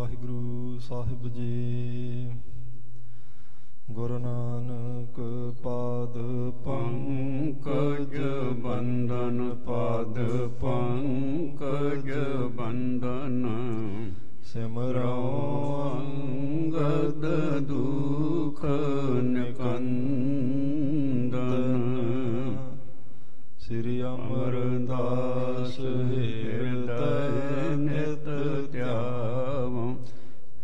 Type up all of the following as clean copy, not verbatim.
ਵਾਹਿਗੁਰੂ ਸਾਹਿਬ ਜੀ। ਗੁਰੂ ਨਾਨਕ ਪਾਦ ਪੰਕਜ ਬੰਦਨ, ਪਾਦ ਪੰਕਜ ਬੰਦਨ, ਸਿਮਰਉ ਅੰਗਦ ਦੁਖ ਨਿਕੰਦਨ। ਸ੍ਰੀ ਅਮਰਦਾਸ ਹਿਰਦੈ ਨਿਤ ਧਿਆਵੋ,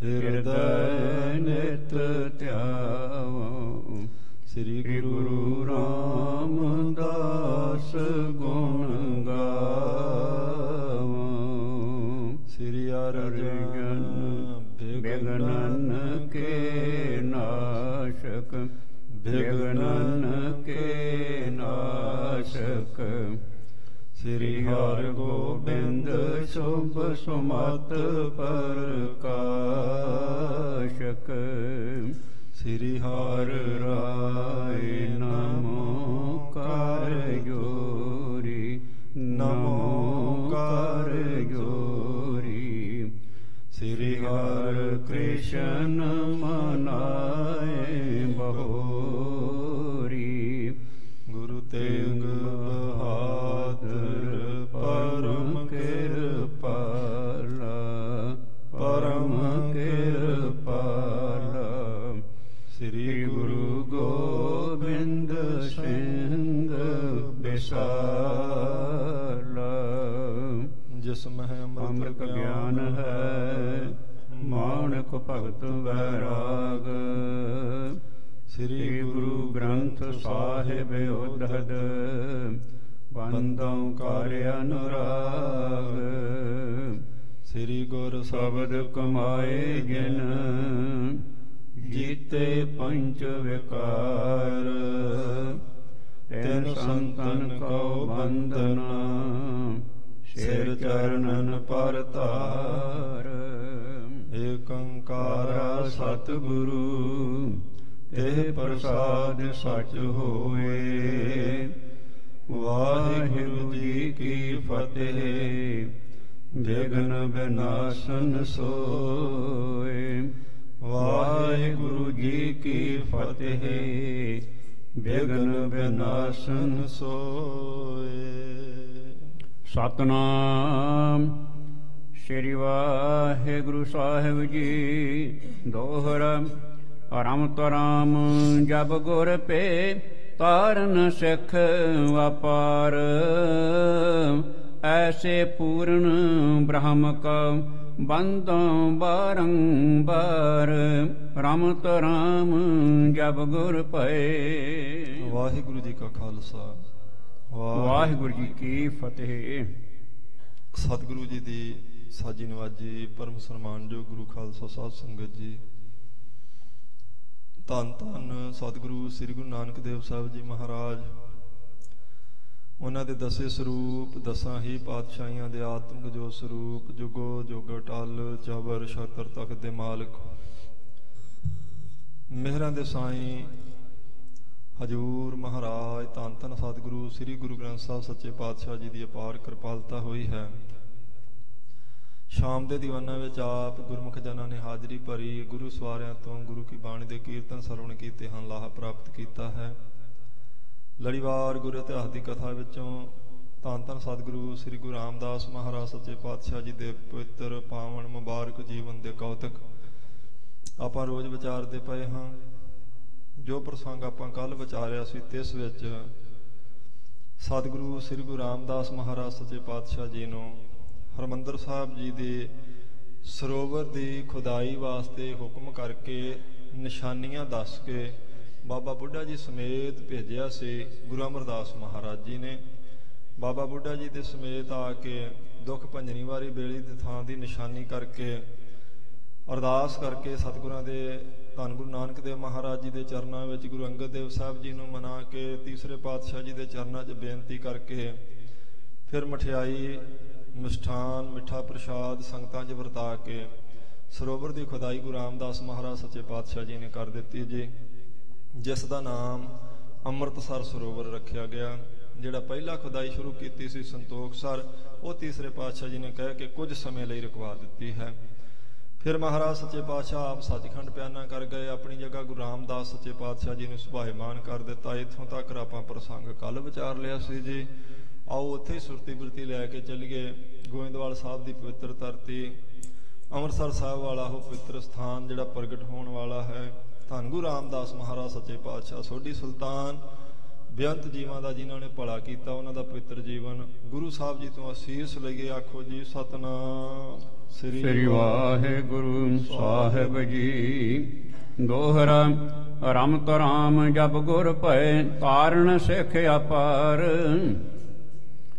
ਹਿਰਦੈ ਨਿਤ ਧਿਆਵੋ। ਸ੍ਰੀ ਗੁਰੂ ਰਾਮਦਾਸ ਗੁਣ ਗਾਵੋ। ਸ੍ਰੀ ਅਰਜਨ ਬਿਘਨਨ ਕੇ ਨਾਸ਼ਕ, ਬਿਘਨਨ ਕੇ ਨਾਸ਼ਕ। ਸ੍ਰੀ ਹਰਿ ਗੋਬਿੰਦ ਸ਼ੁਭ ਸੁਮਤਿ ਪ੍ਰਕਾਸ਼ਕ। ਸ੍ਰੀ ਹਰਿ ਰਾਇ ਨਮੋ ਕਰ ਜੋਰੀ, ਨਮੋ ਕਰ ਜੋਰੀ। ਸ੍ਰੀ ਹਰਿ ਕ੍ਰਿਸ਼ਨ ਮਨਾਏ ਬਹੋਰੀ। ਗੁਰੂ ਤੇਗ ਬਹਾਦਰ ਪਰਮ ਕਿਰਪਾਲਾ, ਪਰਮ ਕਿਰਪਾਲਾ। ਸ੍ਰੀ ਗੁਰੂ ਗੋਬਿੰਦ ਸਿੰਘ ਬਿਸਾਲਾ। ਜਿਸ ਮਹਿ ਅੰਮ੍ਰਿਤ ਗਿਆਨ ਹੈ, ਮਾਣਕ ਭਗਤ ਵੈਰਾਗ। ਸ੍ਰੀ ਗੁਰੂ ਗ੍ਰੰਥ ਸਾਹਿਬ ਉਦਹਦ, ਬੰਦੋਂ ਕਰ ਅਨੁਰਾਗ। ਸ੍ਰੀ ਗੁਰ ਸ਼ਬਦ ਕਮਾਏ ਜਿਨ, ਜੀਤੇ ਪੰਚ ਵਿਕਾਰ। ਤਿਨ ਸੰਤਨ ਕਉ ਬੰਦਨਾ, ਸਿਰ ਚਰਨਨ ਪਰ ਧਾਰ। ਏਕ ਓੰਕਾਰ ਸਤਿਗੁਰੂ, ਤੇ ਪ੍ਰਸਾਦ ਸਚ ਹੋਏ। ਵਾਹਿਗੁਰੂ ਜੀ ਕੀ ਫਤਿਹ। ਵਿਘਨ ਵਿਨਾਸ਼ਨ ਸੋਏ। ਵਾਹਿਗੁਰੂ ਜੀ ਕੀ ਫਤਿਹ। ਵਿਘਨ ਵਿਨਾਸ਼ਨ ਸੋਏ। ਸਤਿਨਾਮ ਸ੍ਰੀ ਵਾਹਿਗੁਰੂ ਸਾਹਿਬ ਜੀ। ਦੋਹਰਾ ਰਾਮ ਰਾਮ ਜਪ ਗੁਰ ਪੇ, ਤਾਰਨ ਸਿੱਖ ਵਪਾਰ। ਐਸੇ ਪੂਰਨ ਬ੍ਰਹਮ ਕਾ ਬੰਦੋਂ ਬਾਰੰਬਾਰ। ਰਾਮ ਰਾਮ ਜਪ ਗੁਰ ਪਏ। ਵਾਹਿਗੁਰੂ ਜੀ ਕਾ ਖਾਲਸਾ, ਵਾਹਿਗੁਰੂ ਜੀ ਕੀ ਫਤਿਹ। ਸਤਿਗੁਰੂ ਜੀ ਦੀ ਸਾਜੀ ਨਵਾਜੀ ਪਰਮ ਸਨਮਾਨਯੋਗ ਗੁਰੂ ਖਾਲਸਾ ਸਾਧ ਸੰਗਤ ਜੀ। ਧੰਨ ਧੰਨ ਸਤਿਗੁਰੂ ਸ੍ਰੀ ਗੁਰੂ ਨਾਨਕ ਦੇਵ ਸਾਹਿਬ ਜੀ ਮਹਾਰਾਜ। ਉਹਨਾਂ ਦੇ ਦਸੇ ਸਰੂਪ, ਦਸਾਂ ਹੀ ਪਾਤਸ਼ਾਹੀਆਂ ਦੇ ਆਤਮਿਕ ਜੋ ਸਰੂਪ, ਜੁਗੋ ਜੁਗ ਅਟਲ ਜਬਰ ਛਤਰ ਤਖਤ ਦੇ ਮਾਲਕ, ਮਿਹਰਾਂ ਦੇ ਸਾਈਂ ਹਜੂਰ ਮਹਾਰਾਜ। ਧੰਨ ਧੰਨ ਸਤਿਗੁਰੂ ਸ੍ਰੀ ਗੁਰੂ ਗ੍ਰੰਥ ਸਾਹਿਬ ਸੱਚੇ ਪਾਤਸ਼ਾਹ ਜੀ ਦੀ ਅਪਾਰ ਕਿਰਪਾਲਤਾ ਹੋਈ ਹੈ। ਸ਼ਾਮ ਦੇ ਦੀਵਾਨਾਂ ਵਿੱਚ ਆਪ ਗੁਰਮੁਖ ਜਨਾਂ ਨੇ ਹਾਜ਼ਰੀ ਭਰੀ। ਗੁਰੂ ਸਵਾਰਿਆਂ ਤੋਂ ਗੁਰੂ ਕੀ ਬਾਣੀ ਦੇ ਕੀਰਤਨ ਸਰਵਣ ਕੀਤੇ ਹਨ, ਲਾਹਾ ਪ੍ਰਾਪਤ ਕੀਤਾ ਹੈ। ਲੜੀਵਾਰ ਗੁਰੂ ਇਤਿਹਾਸ ਦੀ ਕਥਾ ਵਿੱਚੋਂ ਧੰਨ ਧੰਨ ਸਤਿਗੁਰੂ ਸ੍ਰੀ ਗੁਰੂ ਰਾਮਦਾਸ ਮਹਾਰਾਜ ਸੱਚੇ ਪਾਤਸ਼ਾਹ ਜੀ ਦੇ ਪਵਿੱਤਰ ਪਾਵਨ ਮੁਬਾਰਕ ਜੀਵਨ ਦੇ ਕੌਤਕ ਆਪਾਂ ਰੋਜ਼ ਵਿਚਾਰਦੇ ਪਏ ਹਾਂ। ਜੋ ਪ੍ਰਸੰਗ ਆਪਾਂ ਕੱਲ੍ਹ ਵਿਚਾਰਿਆ ਸੀ, ਤਿਸ ਵਿੱਚ ਸਤਿਗੁਰੂ ਸ੍ਰੀ ਗੁਰੂ ਰਾਮਦਾਸ ਮਹਾਰਾਜ ਸੱਚੇ ਪਾਤਸ਼ਾਹ ਜੀ ਨੂੰ ਹਰਿਮੰਦਰ ਸਾਹਿਬ ਜੀ ਦੇ ਸਰੋਵਰ ਦੀ ਖੁਦਾਈ ਵਾਸਤੇ ਹੁਕਮ ਕਰਕੇ, ਨਿਸ਼ਾਨੀਆਂ ਦੱਸ ਕੇ ਬਾਬਾ ਬੁੱਢਾ ਜੀ ਸਮੇਤ ਭੇਜਿਆ ਸੀ। ਗੁਰੂ ਅਮਰਦਾਸ ਮਹਾਰਾਜ ਜੀ ਨੇ ਬਾਬਾ ਬੁੱਢਾ ਜੀ ਦੇ ਸਮੇਤ ਆ ਕੇ ਦੁੱਖ ਭੰਜਣੀ ਵਾਲੀ ਬੇਲੀ ਦੀ ਥਾਂ ਦੀ ਨਿਸ਼ਾਨੀ ਕਰਕੇ, ਅਰਦਾਸ ਕਰਕੇ ਸਤਿਗੁਰਾਂ ਦੇ ਧੰਨ ਗੁਰੂ ਨਾਨਕ ਦੇਵ ਮਹਾਰਾਜ ਜੀ ਦੇ ਚਰਨਾਂ ਵਿੱਚ ਗੁਰੂ ਅੰਗਦ ਦੇਵ ਸਾਹਿਬ ਜੀ ਨੂੰ ਮਨਾ ਕੇ, ਤੀਸਰੇ ਪਾਤਸ਼ਾਹ ਜੀ ਦੇ ਚਰਨਾਂ 'ਚ ਬੇਨਤੀ ਕਰਕੇ, ਫਿਰ ਮਠਿਆਈ, ਮਿਸ਼ਠਾਨ, ਮਿੱਠਾ ਪ੍ਰਸ਼ਾਦ ਸੰਗਤਾਂ 'ਚ ਵਰਤਾ ਕੇ ਸਰੋਵਰ ਦੀ ਖੁਦਾਈ ਗੁਰੂ ਰਾਮਦਾਸ ਮਹਾਰਾਜ ਸੱਚੇ ਪਾਤਸ਼ਾਹ ਜੀ ਨੇ ਕਰ ਦਿੱਤੀ ਜੀ, ਜਿਸ ਦਾ ਨਾਮ ਅੰਮ੍ਰਿਤਸਰ ਸਰੋਵਰ ਰੱਖਿਆ ਗਿਆ। ਜਿਹੜਾ ਪਹਿਲਾ ਖੁਦਾਈ ਸ਼ੁਰੂ ਕੀਤੀ ਸੀ ਸੰਤੋਖ ਸਰ, ਉਹ ਤੀਸਰੇ ਪਾਤਸ਼ਾਹ ਜੀ ਨੇ ਕਹਿ ਕੇ ਕੁਝ ਸਮੇਂ ਲਈ ਰੁਕਵਾ ਦਿੱਤੀ ਹੈ। ਫਿਰ ਮਹਾਰਾਜ ਸੱਚੇ ਪਾਤਸ਼ਾਹ ਆਪ ਸੱਚਖੰਡ ਪਿਆਨਾ ਕਰ ਗਏ। ਆਪਣੀ ਜਗ੍ਹਾ ਗੁਰੂ ਰਾਮਦਾਸ ਸੱਚੇ ਪਾਤਸ਼ਾਹ ਜੀ ਨੂੰ ਸੁਭਾਇਮਾਨ ਕਰ ਦਿੱਤਾ। ਇੱਥੋਂ ਤੱਕ ਆਪਾਂ ਪ੍ਰਸੰਗ ਕੱਲ ਵਿਚਾਰ ਲਿਆ ਸੀ ਜੀ। ਆਓ ਉੱਥੇ ਹੀ ਸੁਰਤੀ ਬਿਰਤੀ ਲੈ ਕੇ ਚੱਲੀਏ। ਗੋਇੰਦਵਾਲ ਸਾਹਿਬ ਦੀ ਪਵਿੱਤਰ ਧਰਤੀ, ਅੰਮ੍ਰਿਤਸਰ ਸਾਹਿਬ ਵਾਲਾ ਉਹ ਪਵਿੱਤਰ ਸਥਾਨ ਜਿਹੜਾ ਪ੍ਰਗਟ ਹੋਣ ਵਾਲਾ ਹੈ। ਧੰਨ ਗੁਰੂ ਰਾਮਦਾਸ ਮਹਾਰਾਜ ਸੱਚੇ ਪਾਤਸ਼ਾਹ ਸੋਢੀ ਸੁਲਤਾਨ, ਬੇਅੰਤ ਜੀਵਾਂ ਦਾ ਜਿਨ੍ਹਾਂ ਨੇ ਭਲਾ ਕੀਤਾ, ਉਹਨਾਂ ਦਾ ਪਵਿੱਤਰ ਜੀਵਨ ਗੁਰੂ ਸਾਹਿਬ ਜੀ ਤੋਂ ਅਸੀਸ ਲਈਏ। ਆਖੋ ਜੀ ਸਤਿਨਾਮ ਸ੍ਰੀ ਵਾਹਿਗੁਰੂ ਸਾਹਿਬ ਜੀ। ਦੋਹਰਾ ਰਮਤ ਰਾਮ ਜਪ ਗੁਰ ਭੈ, ਤਾਰਨ ਸਿੱਖ ਅਪਾਰ।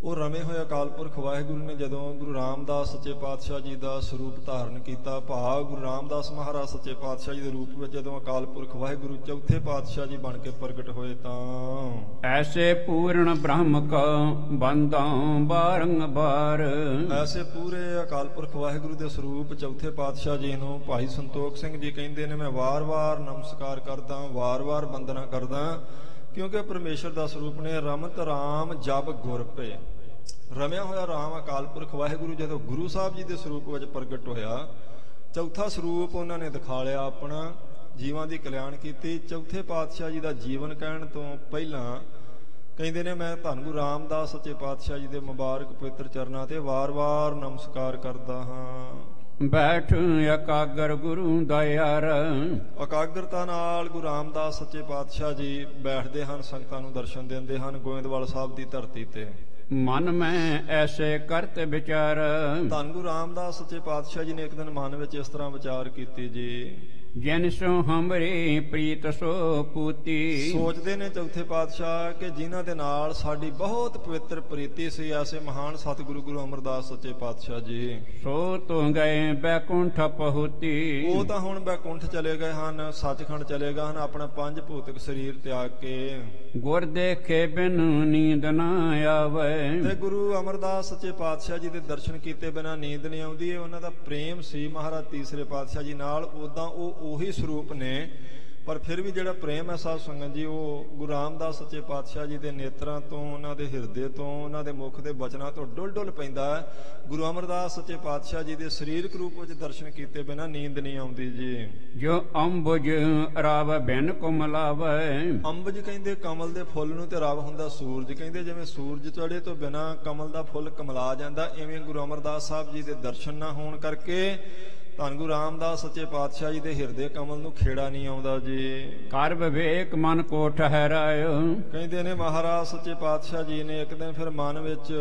ਉਹ ਰਮੇ ਹੋਏ ਅਕਾਲ ਪੁਰਖ ਵਾਹਿਗੁਰੂ ਨੇ ਜਦੋਂ ਗੁਰੂ ਰਾਮਦਾਸ ਸੱਚੇ ਪਾਤਸ਼ਾਹ ਜੀ ਦਾ ਸਰੂਪ ਧਾਰਨ ਕੀਤਾ, ਭਾਵ ਗੁਰੂ ਰਾਮਦਾਸ ਮਹਾਰਾਜ ਸੱਚੇ ਪਾਤਸ਼ਾਹ ਜੀ ਦੇ ਰੂਪ ਵਿੱਚ ਜਦੋਂ ਅਕਾਲ ਪੁਰਖ ਵਾਹਿਗੁਰੂ ਚੌਥੇ ਪਾਤਸ਼ਾਹ ਜੀ ਬਣ ਕੇ ਪ੍ਰਗਟ ਹੋਏ, ਤਾਂ ਐਸੇ ਪੂਰਨ ਬ੍ਰਹਮ ਕਾ ਬੰਦਾਂ ਬਾਰੰਬਾਰ। ਐਸੇ ਪੂਰੇ ਅਕਾਲ ਪੁਰਖ ਵਾਹਿਗੁਰੂ ਦੇ ਸਰੂਪ ਚੌਥੇ ਪਾਤਸ਼ਾਹ ਜੀ ਨੂੰ ਭਾਈ ਸੰਤੋਖ ਸਿੰਘ ਜੀ ਕਹਿੰਦੇ ਨੇ, ਮੈਂ ਵਾਰ-ਵਾਰ ਨਮਸਕਾਰ ਕਰਦਾ, ਵਾਰ-ਵਾਰ ਬੰਦਨਾ ਕਰਦਾ, ਕਿਉਂਕਿ ਪਰਮੇਸ਼ਰ ਦਾ ਸਰੂਪ ਨੇ। ਰਮਤ ਰਾਮ ਜਪ ਗੁਰ ਭੈ, ਰਮਿਆ ਹੋਇਆ ਰਾਮ ਅਕਾਲ ਪੁਰਖ ਵਾਹਿਗੁਰੂ ਜਦੋਂ ਗੁਰੂ ਸਾਹਿਬ ਜੀ ਦੇ ਸਰੂਪ ਵਿੱਚ ਪ੍ਰਗਟ ਹੋਇਆ, ਚੌਥਾ ਸਰੂਪ ਉਹਨਾਂ ਨੇ ਦਿਖਾ ਲਿਆ ਆਪਣਾ, ਜੀਵਾਂ ਦੀ ਕਲਿਆਣ ਕੀਤੀ। ਚੌਥੇ ਪਾਤਸ਼ਾਹ ਜੀ ਦਾ ਜੀਵਨ ਕਹਿਣ ਤੋਂ ਪਹਿਲਾਂ ਕਹਿੰਦੇ ਨੇ, ਮੈਂ ਧੰਨ ਗੁਰੂ ਰਾਮਦਾਸ ਸੱਚੇ ਪਾਤਸ਼ਾਹ ਜੀ ਦੇ ਮੁਬਾਰਕ ਪਵਿੱਤਰ ਚਰਨਾਂ ਤੇ ਵਾਰ-ਵਾਰ ਨਮਸਕਾਰ ਕਰਦਾ ਹਾਂ। ਬੈਠ ਇਕਾਗਰ ਗੁਰੂ ਦਇਆਰ। ਇਕਾਗਰਤਾ ਨਾਲ ਗੁਰੂ ਰਾਮਦਾਸ ਸੱਚੇ ਪਾਤਸ਼ਾਹ ਜੀ ਬੈਠਦੇ ਹਨ, ਸੰਗਤਾਂ ਨੂੰ ਦਰਸ਼ਨ ਦਿੰਦੇ ਹਨ ਗੋਇੰਦਵਾਲ ਸਾਹਿਬ ਦੀ ਧਰਤੀ ਤੇ। ਮਨ ਮੈਂ ਐਸੇ ਕਰਤ ਵਿਚਾਰ। ਧੰਨ ਗੁਰੂ ਰਾਮਦਾਸ ਸੱਚੇ ਪਾਤਸ਼ਾਹ ਜੀ ਨੇ ਇੱਕ ਦਿਨ ਮਨ ਵਿੱਚ ਇਸ ਤਰ੍ਹਾਂ ਵਿਚਾਰ ਕੀਤੀ ਜੀ, ਜਿਨ ਸੋ ਹਮਰੀ ਪ੍ਰੀਤ ਸੋ ਪੂਤੀ। ਸੋਚਦੇ ਨੇ ਚੌਥੇ ਪਾਤਸ਼ਾਹ ਕਿ ਜਿਨ੍ਹਾਂ ਦੇ ਨਾਲ ਸਾਡੀ ਬਹੁਤ ਪਵਿੱਤਰ ਪ੍ਰੀਤੀ ਸੀ, ਐਸੇ ਮਹਾਨ ਸਤਿਗੁਰੂ ਗੁਰੂ ਅਮਰਦਾਸ ਸੱਚੇ ਪਾਤਸ਼ਾਹ ਜੀ, ਸੋ ਤੂੰ ਗਏ ਬੈਕੁੰਠ ਪਹੁਤੀ। ਉਹ ਤਾਂ ਹੁਣ ਬੈਕੁੰਠ ਚਲੇ ਗਏ ਹਨ, ਸੱਚਖੰਡ ਚਲੇ ਗਏ ਹਨ, ਆਪਣਾ ਪੰਜ ਭੌਤਿਕ ਸਰੀਰ ਤਿਆਗ ਕੇ। ਗੁਰ ਦੇਖੇ ਬਿਨ ਨੀਂਦ ਨਾ ਆਵੇ। ਤੇ ਗੁਰੂ ਅਮਰਦਾਸ ਸੱਚੇ ਪਾਤਸ਼ਾਹ ਜੀ ਦੇ ਦਰਸ਼ਨ ਕੀਤੇ ਬਿਨਾਂ ਨੀਂਦ ਨਹੀਂ ਆਉਂਦੀ। ਇਹ ਉਹਨਾਂ ਦਾ ਪ੍ਰੇਮ ਸੀ ਮਹਾਰਾਜ ਤੀਸਰੇ ਪਾਤਸ਼ਾਹ ਜੀ ਨਾਲ। ਉਦਾਂ ਉਹ ਉਹੀ ਸਰੂਪ ਨੇ, ਪਰ ਫਿਰ ਵੀ ਜਿਹੜਾ ਪ੍ਰੇਮ ਹੈ ਸਾਧ ਸੰਗਤ ਜੀ, ਉਹ ਗੁਰੂ ਰਾਮਦਾਸ ਸੱਚੇ ਪਾਤਸ਼ਾਹ ਜੀ ਦੇ ਨੇਤਰਾਂ ਤੋਂ, ਉਹਨਾਂ ਦੇ ਹਿਰਦੇ ਤੋਂ, ਉਹਨਾਂ ਦੇ ਮੁਖ ਦੇ ਬਚਨਾਂ ਤੋਂ ਡੁੱਲ ਡੁੱਲ ਪੈਂਦਾ ਹੈ। ਗੁਰੂ ਅਮਰਦਾਸ ਸੱਚੇ ਪਾਤਸ਼ਾਹ ਜੀ ਦੇ ਸਰੀਰਕ ਰੂਪ ਵਿੱਚ ਦਰਸ਼ਨ ਕੀਤੇ ਬਿਨਾਂ ਨੀਂਦ ਨਹੀਂ ਆਉਂਦੀ ਜੀ। ਜੋ ਅੰਬੁਜ ਰਵ ਬਿਨ ਕੁਮਲਾਵੇ। ਅੰਬੁਜ ਕਹਿੰਦੇ ਕਮਲ ਦੇ ਫੁੱਲ ਨੂੰ, ਤੇ ਰਵ ਹੁੰਦਾ ਸੂਰਜ। ਕਹਿੰਦੇ ਜਿਵੇਂ ਸੂਰਜ ਚੜ੍ਹੇ ਤੋਂ ਬਿਨਾਂ ਕਮਲ ਦਾ ਫੁੱਲ ਕਮਲਾ ਜਾਂਦਾ, ਇਵੇਂ ਗੁਰੂ ਅਮਰਦਾਸ ਸਾਹਿਬ ਜੀ ਦੇ ਦਰਸ਼ਨ ਨਾ ਹੋਣ ਕਰਕੇ ਧੰਨ ਗੁਰੂ ਰਾਮਦਾਸ ਸੱਚੇ ਪਾਤਸ਼ਾਹ ਜੀ ਦੇ ਹਿਰਦੇ ਕਮਲ ਨੂੰ ਖੇੜਾ ਨਹੀਂ ਆਉਂਦਾ ਜੀ। ਕਰ ਵਿਵੇਕ ਮਨ ਕੋ ਠਹਿਰਾਇਓ। ਕਹਿੰਦੇ ਨੇ ਮਹਾਰਾਜ ਸੱਚੇ ਪਾਤਸ਼ਾਹ ਜੀ ਨੇ ਇੱਕ ਦਿਨ ਫਿਰ ਮਨ ਵਿੱਚ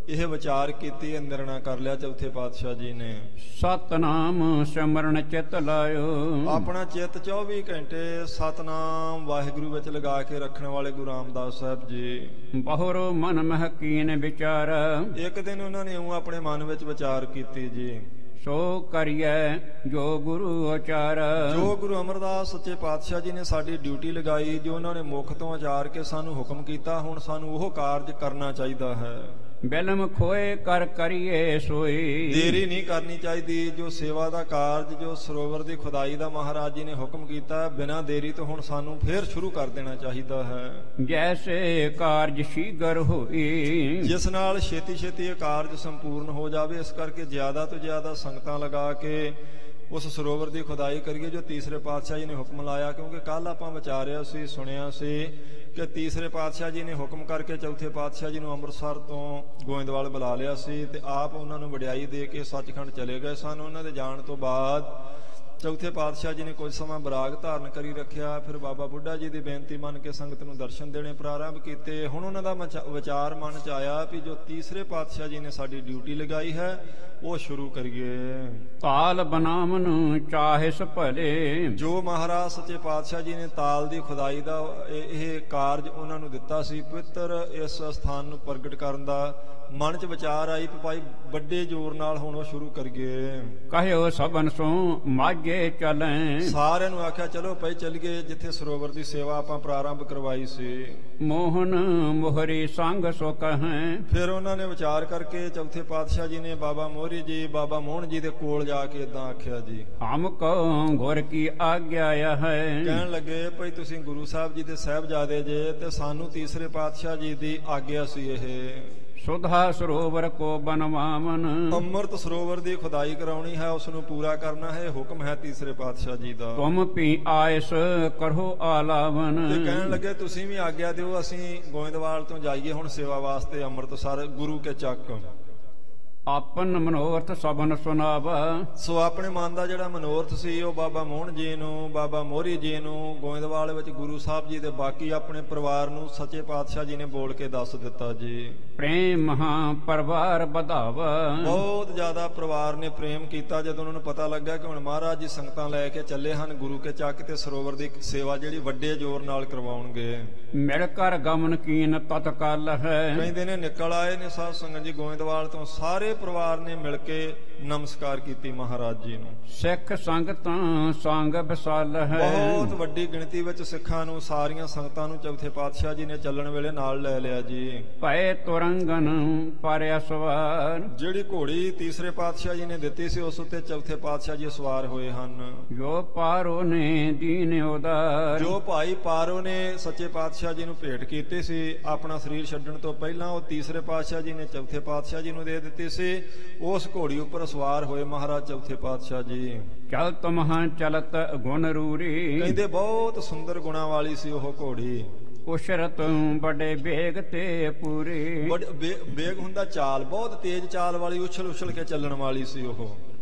ਇਹ ਵਿਚਾਰ ਕੀਤੀ, ਨਿਰਣਾ ਕਰ ਲਿਆ ਚੌਥੇ ਪਾਤਸ਼ਾਹ ਜੀ ਨੇ, ਸਤਨਾਮ ਸਿਮਰਨ ਚਿਤ ਲਾਇਓ। ਆਪਣਾ ਚਿੱਤ 24 ਘੰਟੇ ਸਤਨਾਮ ਵਾਹਿਗੁਰੂ ਵਿੱਚ ਲਗਾ ਕੇ ਰੱਖਣ ਵਾਲੇ ਗੁਰੂ ਰਾਮਦਾਸ ਸਾਹਿਬ ਜੀ। ਬਹੁਰੋ ਮਨ ਮਹਿ ਕੀਨ ਵਿਚਾਰ। ਇੱਕ ਦਿਨ ਉਹਨਾਂ ਨੇ ਉਹ ਆਪਣੇ ਮਨ ਵਿੱਚ ਵਿਚਾਰ ਕੀਤੀ ਜੀ, ਸੋ ਕਰੀਐ ਜੋ ਗੁਰੂ ਉਚਾਰ। ਜੋ ਗੁਰੂ ਅਮਰਦਾਸ ਸੱਚੇ ਪਾਤਸ਼ਾਹ ਜੀ ਨੇ ਸਾਡੀ ਡਿਊਟੀ ਲਗਾਈ, ਜੋ ਉਹਨਾਂ ਨੇ ਮੁਖ ਤੋਂ ਉਚਾਰ ਕੇ ਸਾਨੂੰ ਹੁਕਮ ਕੀਤਾ, ਹੁਣ ਸਾਨੂੰ ਉਹ ਕਾਰਜ ਕਰਨਾ ਚਾਹੀਦਾ ਹੈ। ਬਿਲਮ ਖੋਏ ਕਰ ਕਰੀਏ ਸੋਈ। ਦੇਰੀ ਨਹੀਂ ਕਰਨੀ ਚਾਹੀਦੀ। ਜੋ ਸੇਵਾ ਦਾ ਕਾਰਜ, ਜੋ ਸਰੋਵਰ ਦੀ ਖੁਦਾਈ ਦਾ ਮਹਾਰਾਜ ਜੀ ਨੇ ਹੁਕਮ ਕੀਤਾ, ਬਿਨਾਂ ਦੇਰੀ ਤੋਂ ਹੁਣ ਸਾਨੂੰ ਫੇਰ ਸ਼ੁਰੂ ਕਰ ਦੇਣਾ ਚਾਹੀਦਾ ਹੈ। ਜੈਸੇ ਕਾਰਜ ਸ਼ੀਘਰ ਹੋਈ। ਜਿਸ ਨਾਲ ਛੇਤੀ ਛੇਤੀ ਇਹ ਕਾਰਜ ਸੰਪੂਰਨ ਹੋ ਜਾਵੇ। ਇਸ ਕਰਕੇ ਜ਼ਿਆਦਾ ਤੋਂ ਜ਼ਿਆਦਾ ਸੰਗਤਾਂ ਲਗਾ ਕੇ ਉਸ ਸਰੋਵਰ ਦੀ ਖੁਦਾਈ ਕਰੀਏ ਜੋ ਤੀਸਰੇ ਪਾਤਸ਼ਾਹ ਜੀ ਨੇ ਹੁਕਮ ਲਾਇਆ। ਕਿਉਂਕਿ ਕੱਲ ਆਪਾਂ ਵਿਚਾਰਿਆ ਸੀ, ਸੁਣਿਆ ਸੀ ਕਿ ਤੀਸਰੇ ਪਾਤਸ਼ਾਹ ਜੀ ਨੇ ਹੁਕਮ ਕਰਕੇ ਚੌਥੇ ਪਾਤਸ਼ਾਹ ਜੀ ਨੂੰ ਅੰਮ੍ਰਿਤਸਰ ਤੋਂ ਗੋਇੰਦਵਾਲ ਬੁਲਾ ਲਿਆ ਸੀ, ਤੇ ਆਪ ਉਹਨਾਂ ਨੂੰ ਵਡਿਆਈ ਦੇ ਕੇ ਸੱਚਖੰਡ ਚਲੇ ਗਏ ਸਨ। ਉਹਨਾਂ ਦੇ ਜਾਣ ਤੋਂ ਬਾਅਦ ਚੌਥੇ ਪਾਤਸ਼ਾਹ ਜੀ ਨੇ ਕੁਝ ਸਮਾਂ ਬਰਾਗ ਧਾਰਨ ਕਰੀ ਰੱਖਿਆ। ਫਿਰ ਬਾਬਾ ਬੁੱਢਾ ਜੀ ਦੀ ਬੇਨਤੀ ਮੰਨ ਕੇ ਸੰਗਤ ਨੂੰ ਦਰਸ਼ਨ ਦੇਣੇ ਪ੍ਰਾਰੰਭ ਕੀਤੇ। ਹੁਣ ਉਹਨਾਂ ਦਾ ਵਿਚਾਰ ਮਨ ਚ ਆਇਆ ਵੀ ਜੋ ਤੀਸਰੇ ਪਾਤਸ਼ਾਹ ਜੀ ਨੇ ਸਾਡੀ ਡਿਊਟੀ ਲਗਾਈ ਹੈ, ਉਹ ਸ਼ੁਰੂ ਕਰੀਏ। ਤਾਲ ਬਨਾਵਨ ਚਾਹਿਸ ਭਲੇ। ਜੋ ਮਹਾਰਾਜ ਸੱਚੇ ਪਾਤਸ਼ਾਹ ਜੀ ਨੇ ਤਾਲ ਦੀ ਖੁਦਾਈ ਦਾ ਇਹ ਕਾਰਜ ਉਹਨਾਂ ਨੂੰ ਦਿੱਤਾ ਸੀ, ਪਵਿੱਤਰ ਇਸ ਸਥਾਨ ਨੂੰ ਪ੍ਰਗਟ ਕਰਨ ਦਾ ਮਨ ਚ ਵਿਚਾਰ ਆਈ, ਭਾਈ ਵੱਡੇ ਜ਼ੋਰ ਨਾਲ ਹੁਣ ਉਹ ਸ਼ੁਰੂ ਕਰੀਏ। ਕਹਿਓ ਸਭਨ ਸੋ ਮਾਝੇ ਚਲੇ। ਸਾਰਿਆਂ ਨੂੰ ਆਖਿਆ ਚਲੋ ਭਾਈ ਚੱਲੀਏ, ਜਿੱਥੇ ਸਰੋਵਰ ਦੀ ਸੇਵਾ ਆਪਾਂ ਪ੍ਰਾਰੰਭ ਕਰਵਾਈ ਸੀ। ਮੋਹਨ ਮੋਹਰੀ ਸੰਗ ਸੋ ਕਹੈ। ਫਿਰ ਉਹਨਾਂ ਨੇ ਵਿਚਾਰ ਕਰਕੇ ਚੌਥੇ ਪਾਤਸ਼ਾਹ ਜੀ ਨੇ ਬਾਬਾ ਮੋਹਰੀ ਜੀ, ਬਾਬਾ ਮੋਹਨ ਜੀ ਦੇ ਕੋਲ ਜਾ ਕੇ ਏਦਾਂ ਆਖਿਆ ਜੀ, ਹਮ ਕੋ ਗੁਰ ਕੀ ਆਗਿਆ ਹੈ। ਕਹਿਣ ਲੱਗੇ ਭਾਈ ਤੁਸੀਂ ਗੁਰੂ ਸਾਹਿਬ ਜੀ ਦੇ ਸਾਹਿਬਜ਼ਾਦੇ ਜੇ, ਤੇ ਸਾਨੂੰ ਤੀਸਰੇ ਪਾਤਸ਼ਾਹ ਜੀ ਦੀ ਆਗਿਆ ਸੀ ਇਹ। ਸੁਧਾ ਸਰੋਵਰ ਕੋ ਬਨਵਾਵਨ ਅੰਮ੍ਰਿਤ ਸਰੋਵਰ ਦੀ ਖੁਦਾਈ ਕਰਾਉਣੀ ਹੈ, ਉਸ ਨੂੰ ਪੂਰਾ ਕਰਨਾ ਹੈ। ਹੁਕਮ ਹੈ ਤੀਸਰੇ ਪਾਤਸ਼ਾਹ ਜੀ ਦਾ। ਤੁਮ ਪੀ ਆਇਸ ਕਰੋ ਆਲਾਵਨ ਤੇ ਕਹਿਣ ਲੱਗੇ ਤੁਸੀਂ ਵੀ ਆਗਿਆ ਦਿਓ, ਅਸੀਂ ਗੋਇੰਦਵਾਲ ਤੋਂ ਜਾਈਏ ਹੁਣ ਸੇਵਾ ਵਾਸਤੇ ਅੰਮ੍ਰਿਤਸਰ ਗੁਰੂ ਕੇ ਚੱਕ। ਆਪਨ ਮਨੋਰਥ ਸਭਨ ਸੁਨਾਵਾ ਸੋ ਆਪਣੇ ਮਨ ਦਾ ਜਿਹੜਾ ਮਨੋਰਥ ਸੀ ਉਹ ਬਾਬਾ ਮੋਹਨ ਜੀ ਨੂੰ, ਬਾਬਾ ਮੋਹਰੀ ਜੀ ਨੂੰ, ਗੋਇੰਦਵਾਲ ਵਿੱਚ ਗੁਰੂ ਸਾਹਿਬ ਜੀ ਦੇ ਬਾਕੀ ਆਪਣੇ ਪਰਿਵਾਰ ਨੂੰ ਸੱਚੇ ਪਾਤਸ਼ਾਹ ਜੀ ਨੇ ਬੋਲ ਕੇ ਦੱਸ ਦਿੱਤਾ ਜੀ। ਪ੍ਰੇਮ ਮਹਾ ਪਰਿਵਾਰ ਵਧਾਵਾ ਬਹੁਤ ਜ਼ਿਆਦਾ ਪਰਿਵਾਰ ਨੇ ਪ੍ਰੇਮ ਕੀਤਾ ਜਦੋਂ ਉਹਨਾਂ ਨੂੰ ਪਤਾ ਲੱਗਾ ਕਿ ਹੁਣ ਮਹਾਰਾਜ ਜੀ ਸੰਗਤਾਂ ਲੈ ਕੇ ਚੱਲੇ ਹਨ ਗੁਰੂ ਕੇ ਚੱਕ ਤੇ ਸਰੋਵਰ ਦੀ ਸੇਵਾ ਜਿਹੜੀ ਵੱਡੇ ਜ਼ੋਰ ਨਾਲ ਕਰਵਾਉਣਗੇ। ਮਿਲ ਕਰ ਗਮਨ ਕੀਨ ਤਤਕਾਲ ਹੈ ਕਹਿੰਦੇ ਨੇ ਨਿਕਲ ਆਏ ਨੇ ਸਾਧ ਸੰਗਤ ਜੀ ਗੋਇੰਦਵਾਲ ਤੋਂ, ਸਾਰੇ ਪਰਿਵਾਰ ਨੇ ਮਿਲ ਕੇ ਨਮਸਕਾਰ ਕੀਤੀ ਮਹਾਰਾਜ ਜੀ ਨੂੰ। ਸਿੱਖ ਸੰਗਤਾਂ ਸੰਗ ਵਿਸਾਲ ਹੈ ਬਹੁਤ ਵੱਡੀ ਗਿਣਤੀ ਵਿੱਚ ਸਿੱਖਾਂ ਨੂੰ, ਸਾਰੀਆਂ ਸੰਗਤਾਂ ਨੂੰ ਚੌਥੇ ਪਾਤਸ਼ਾਹ ਜੀ ਨੇ ਚੱਲਣ ਵੇਲੇ ਨਾਲ ਲੈ ਲਿਆ ਜੀ। ਭਏ ਤੁਰੰਗਨ ਪਰਿਆ ਸਵਾਰ ਜਿਹੜੀ ਘੋੜੀ ਤੀਸਰੇ ਪਾਤਸ਼ਾਹ ਜੀ ਨੇ ਦਿੱਤੀ ਸੀ ਉਸ ਉੱਤੇ ਚੌਥੇ ਪਾਤਸ਼ਾਹ ਜੀ ਸਵਾਰ ਹੋਏ ਹਨ। ਜੋ ਪਾਰੋ ਨੇ ਦੀਨ ਉਦਾਰ ਜੋ ਭਾਈ ਪਾਰੋ ਨੇ ਸੱਚੇ ਪਾਤਸ਼ਾਹ ਜੀ ਨੂੰ ਭੇਟ ਕੀਤੀ ਸੀ ਆਪਣਾ ਸਰੀਰ ਛੱਡਣ ਤੋਂ ਪਹਿਲਾਂ, ਉਹ ਤੀਸਰੇ ਪਾਤਸ਼ਾਹ ਜੀ ਨੇ ਚੌਥੇ ਪਾਤਸ਼ਾਹ ਜੀ ਨੂੰ ਦੇ ਦਿੱਤੀ ਸੀ। ਉਸ ਘੋੜੀ ਉੱਪਰ ਸਵਾਰ ਹੋਏ ਮਹਾਰਾਜ ਚੌਥੇ ਪਾਤਸ਼ਾਹ ਜੀ। ਚਲਤ ਮਹਾਂ ਚਲਤ ਗੁਣ ਰੂਰੀ ਕਹਿੰਦੇ ਬਹੁਤ ਸੁੰਦਰ ਗੁਣਾਂ ਵਾਲੀ ਸੀ ਉਹ ਘੋੜੀ। ਉਸ਼ਰਤ ਬੜੇ ਬੇਗ ਤੇ ਪੂਰੀ ਬੇਗ ਹੁੰਦਾ ਚਾਲ, ਬਹੁਤ ਤੇਜ਼ ਚਾਲ ਵਾਲੀ, ਉਛਲ ਉਛਲ ਕੇ ਚੱਲਣ ਵਾਲੀ ਸੀ ਉਹ।